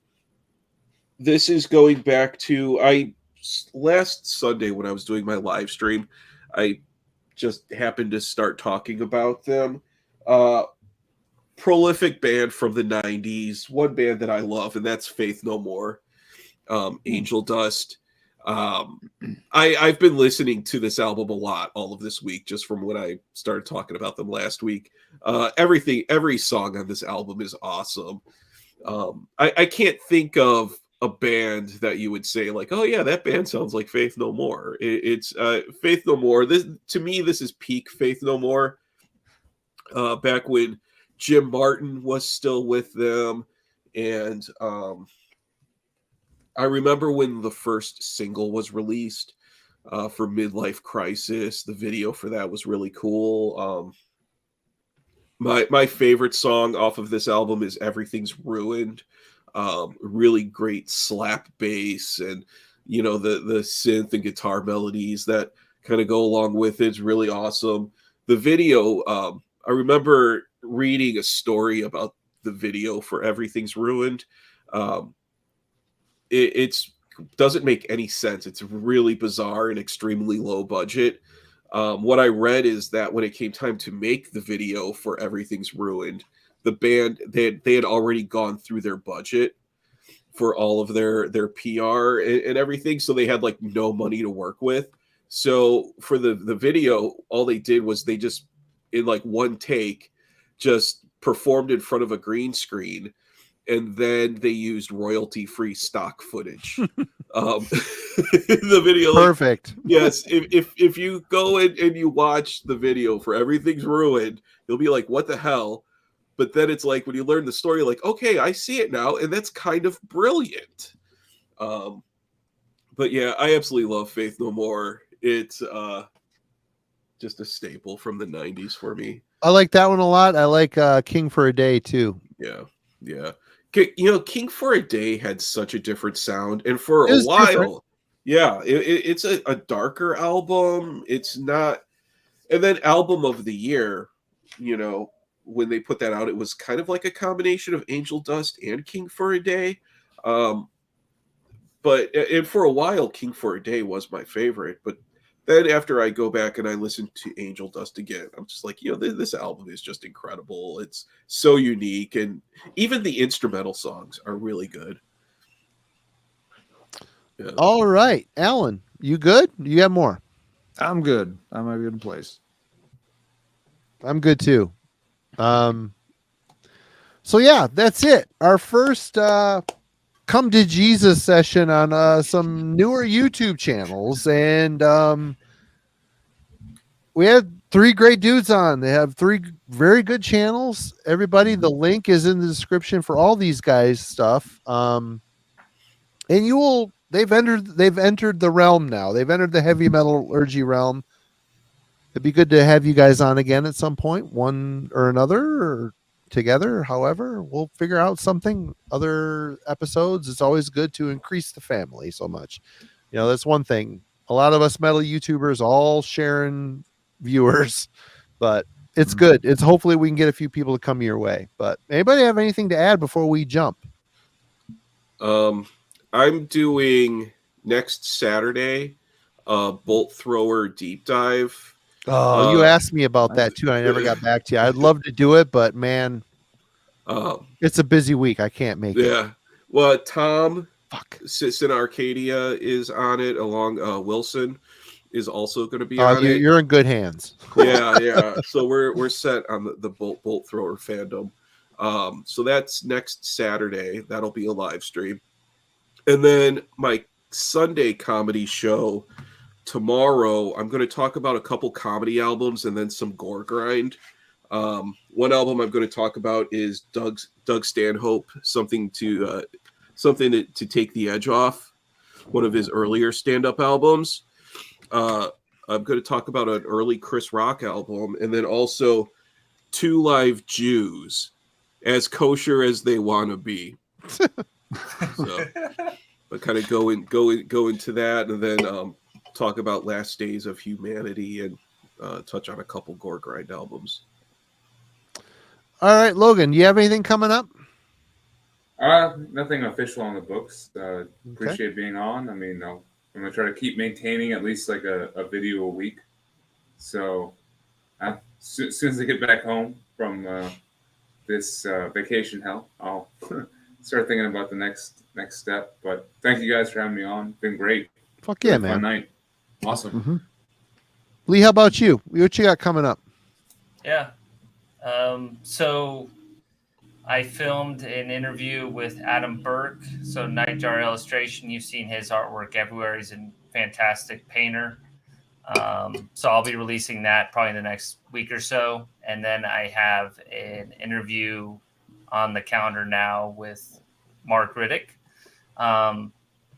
This is going back to last Sunday when I was doing my live stream, I just happened to start talking about them. Prolific band from the 90s, one band that I love, and that's Faith No More, Angel Dust. I've been listening to this album a lot all of this week, just from when I started talking about them last week. Every song on this album is awesome. I can't think of a band that you would say like, oh yeah, that band sounds like Faith No More. It's Faith No More. This, to me, this is peak Faith No More. Back when Jim Martin was still with them, and I remember when the first single was released for Midlife Crisis. The video for that was really cool. My favorite song off of this album is Everything's Ruined. Really great slap bass, and the synth and guitar melodies that kind of go along with it. It's really awesome. The video, I remember reading a story about the video for Everything's Ruined. It doesn't make any sense. It's really bizarre and extremely low budget. What I read is that when it came time to make the video for Everything's Ruined, the band, they had already gone through their budget for all of their PR and everything, so they had like no money to work with. So for the video, all they did was they just, in like one take, just performed in front of a green screen, and then they used royalty-free stock footage. The video, Perfect. Yes, if you go and you watch the video for Everything's Ruined, you'll be like, what the hell? But then it's like, when you learn the story, like, okay, I see it now, and that's kind of brilliant. But yeah, I absolutely love Faith No More. It's just a staple from the 90s for me. I like that one a lot. I like King for a Day too. Yeah. King for a Day had such a different sound, and for a while, different. Yeah, it's a darker album. It's not, and then album of the year, when they put that out, it was kind of like a combination of Angel Dust and King for a Day. But for a while, King for a Day was my favorite. But then after I go back and I listen to Angel Dust again, I'm just like, this album is just incredible. It's so unique, and even the instrumental songs are really good. Yeah. All right, Alan, you good? You have more? I'm good. I'm in a good place. I'm good too. So yeah, that's it. Our first come to Jesus session on some newer YouTube channels, and we had 3 great dudes on. They have 3 very good channels. Everybody, the link is in the description for all these guys' stuff. And they've entered the realm now. They've entered the heavy metallurgy realm. It'd be good to have you guys on again at some point, one or another, or together. However, we'll figure out something. Other episodes. It's always good to increase the family so much. That's one thing. A lot of us metal YouTubers all sharing viewers, but it's good. It's hopefully we can get a few people to come your way. But anybody have anything to add before we jump? I'm doing next Saturday bolt thrower deep dive. Oh, you asked me about that too. I never got back to you. I'd love to do it, but man, it's a busy week. I can't make it. Yeah. Well, Tom Sits in Arcadia is on it, along Wilson is also going to be on it. You're in good hands. Yeah. So we're set on the bolt thrower fandom. So that's next Saturday. That'll be a live stream. And then my Sunday comedy show tomorrow, I'm going to talk about a couple comedy albums and then some gore grind. One album I'm going to talk about is Doug Stanhope, something to take the edge off, one of his earlier stand-up albums. I'm going to talk about an early Chris Rock album, and then also Two Live Jews, as kosher as they want to be. So, but kind of go into that, and then talk about Last Days of Humanity, and touch on a couple gore grind albums. All right, Logan, do you have anything coming up? Nothing official on the books. Appreciate being on. I mean, I'm going to try to keep maintaining at least like a video a week. So as soon as I get back home from this vacation hell, I'll start thinking about the next step. But thank you guys for having me on. It's been great. Fuck yeah, Fun man. night. Awesome. Mm-hmm. Lee, how about you? What you got coming up? Yeah. So I filmed an interview with Adam Burke. So Nightjar Illustration, you've seen his artwork everywhere. He's a fantastic painter. So I'll be releasing that probably in the next week or so. And then I have an interview on the calendar now with Mark Riddick.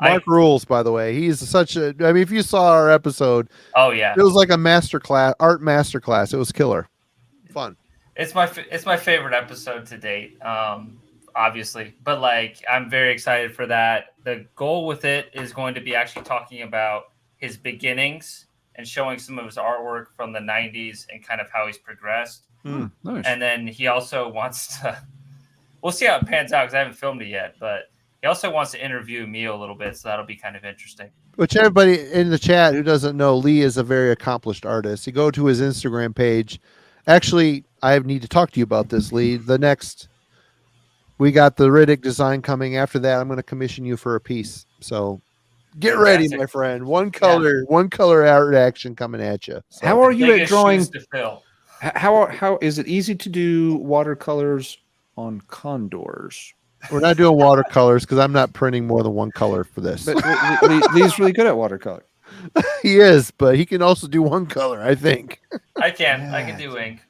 Mark rules, by the way. He's such a, I mean, if you saw our episode, oh yeah, it was like a art masterclass. It was killer. Fun. It's my favorite episode to date, obviously. But like, I'm very excited for that. The goal with it is going to be actually talking about his beginnings and showing some of his artwork from the 90s and kind of how he's progressed. Nice. And then he also wants to, we'll see how it pans out because I haven't filmed it yet, but he also wants to interview me a little bit. So that'll be kind of interesting. Which everybody in the chat who doesn't know, Lee is a very accomplished artist. You go to his Instagram page. Actually, I need to talk to you about this, Lee. We got the Riddick design coming. After that, I'm going to commission you for a piece. So get ready, my friend. One color art action coming at you. So. How are you at Biggest drawing? shoes to fill. How is it easy to do watercolors on condors? We're not doing watercolors because I'm not printing more than one color for this. But Lee's really good at watercolor. He is, but he can also do one color, I think. I can do ink.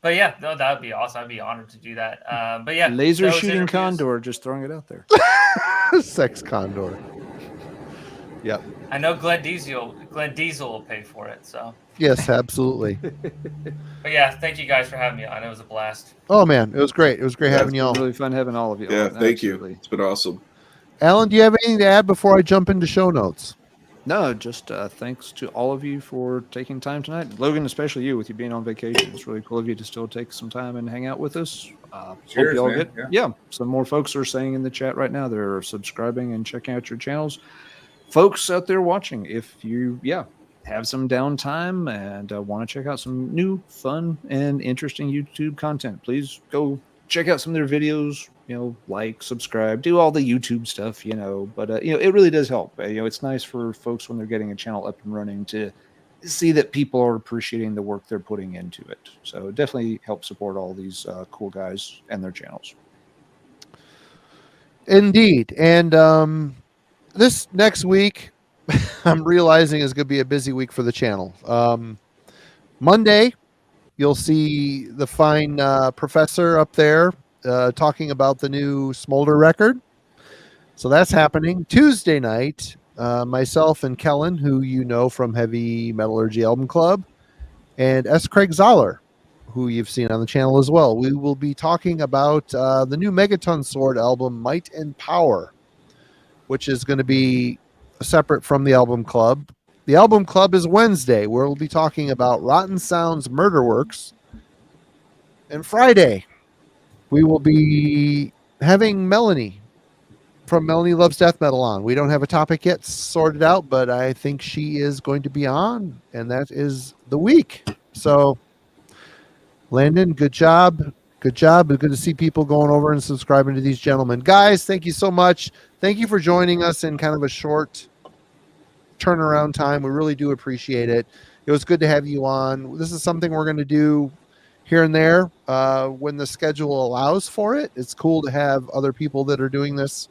But yeah, no, that would be awesome. I'd be honored to do that. But yeah, Laser those shooting interviews- condor, just throwing it out there. Sex condor. Yep. I know Glenn Diesel will pay for it. So, Yes, absolutely. but yeah, thank you guys for having me on. It was a blast. Oh man, it was great. It was great having It's you all. been really fun having all of you. Yeah, on. thank Absolutely. you. It's been awesome. Alan, do you have anything to add before I jump into show notes? No, just thanks to all of you for taking time tonight. Logan, especially you, with you being on vacation. It's really cool of you to still take some time and hang out with us. Cheers, hope you all man. get some more folks are saying in the chat right now they're subscribing and checking out your channels. Folks out there watching, if you have some downtime and want to check out some new fun and interesting YouTube content, please go check out some of their videos. Like, subscribe, do all the YouTube stuff, but it really does help. It's nice for folks when they're getting a channel up and running to see that people are appreciating the work they're putting into it. So it definitely helps support all these cool guys and their channels. Indeed. And this next week, I'm realizing is going to be a busy week for the channel. Monday, you'll see the fine professor up there talking about the new Smolder record. So that's happening. Tuesday night, myself and Kellen, who you know from Heavy Metallurgy Album Club, and S. Craig Zoller, who you've seen on the channel as well. We will be talking about the new Megaton Sword album, Might and Power, which is going to be separate from the album club. The album club is Wednesday, where we'll be talking about Rotten Sounds Murder Works. And Friday, we will be having Melanie from Melanie Loves Death Metal on. We don't have a topic yet sorted out, but I think she is going to be on, and that is the week. So, Landon, good job. Good job. It's good to see people going over and subscribing to these gentlemen. Guys, thank you so much. Thank you for joining us in kind of a short turnaround time. We really do appreciate it. It was good to have you on. This is something we're going to do here and there when the schedule allows for it. It's cool to have other people that are doing this,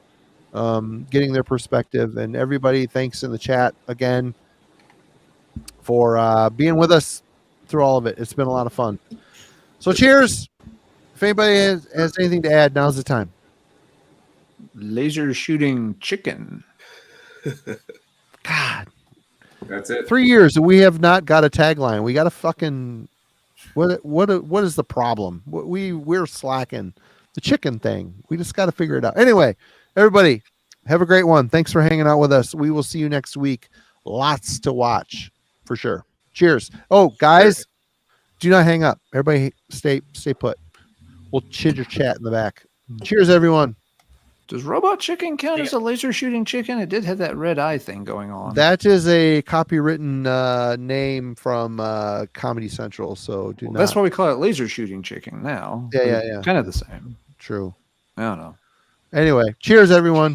getting their perspective. And everybody, thanks in the chat again for being with us through all of it. It's been a lot of fun. So cheers. If anybody has anything to add, now's the time. Laser shooting chicken. God, That's it. 3 years and we have not got a tagline. We got to fucking What is the problem? We're slacking. The chicken thing. We just got to figure it out. Anyway, everybody, have a great one. Thanks for hanging out with us. We will see you next week. Lots to watch for sure. Cheers. Oh, guys, do not hang up. Everybody, stay put. We'll chitter chat in the back. Cheers, everyone. Does Robot Chicken count as a laser shooting chicken? It did have that red eye thing going on. That is a copywritten name from Comedy Central. So that's why we call it laser shooting chicken now. Yeah. Kind of the same. True. I don't know. Anyway, cheers, everyone.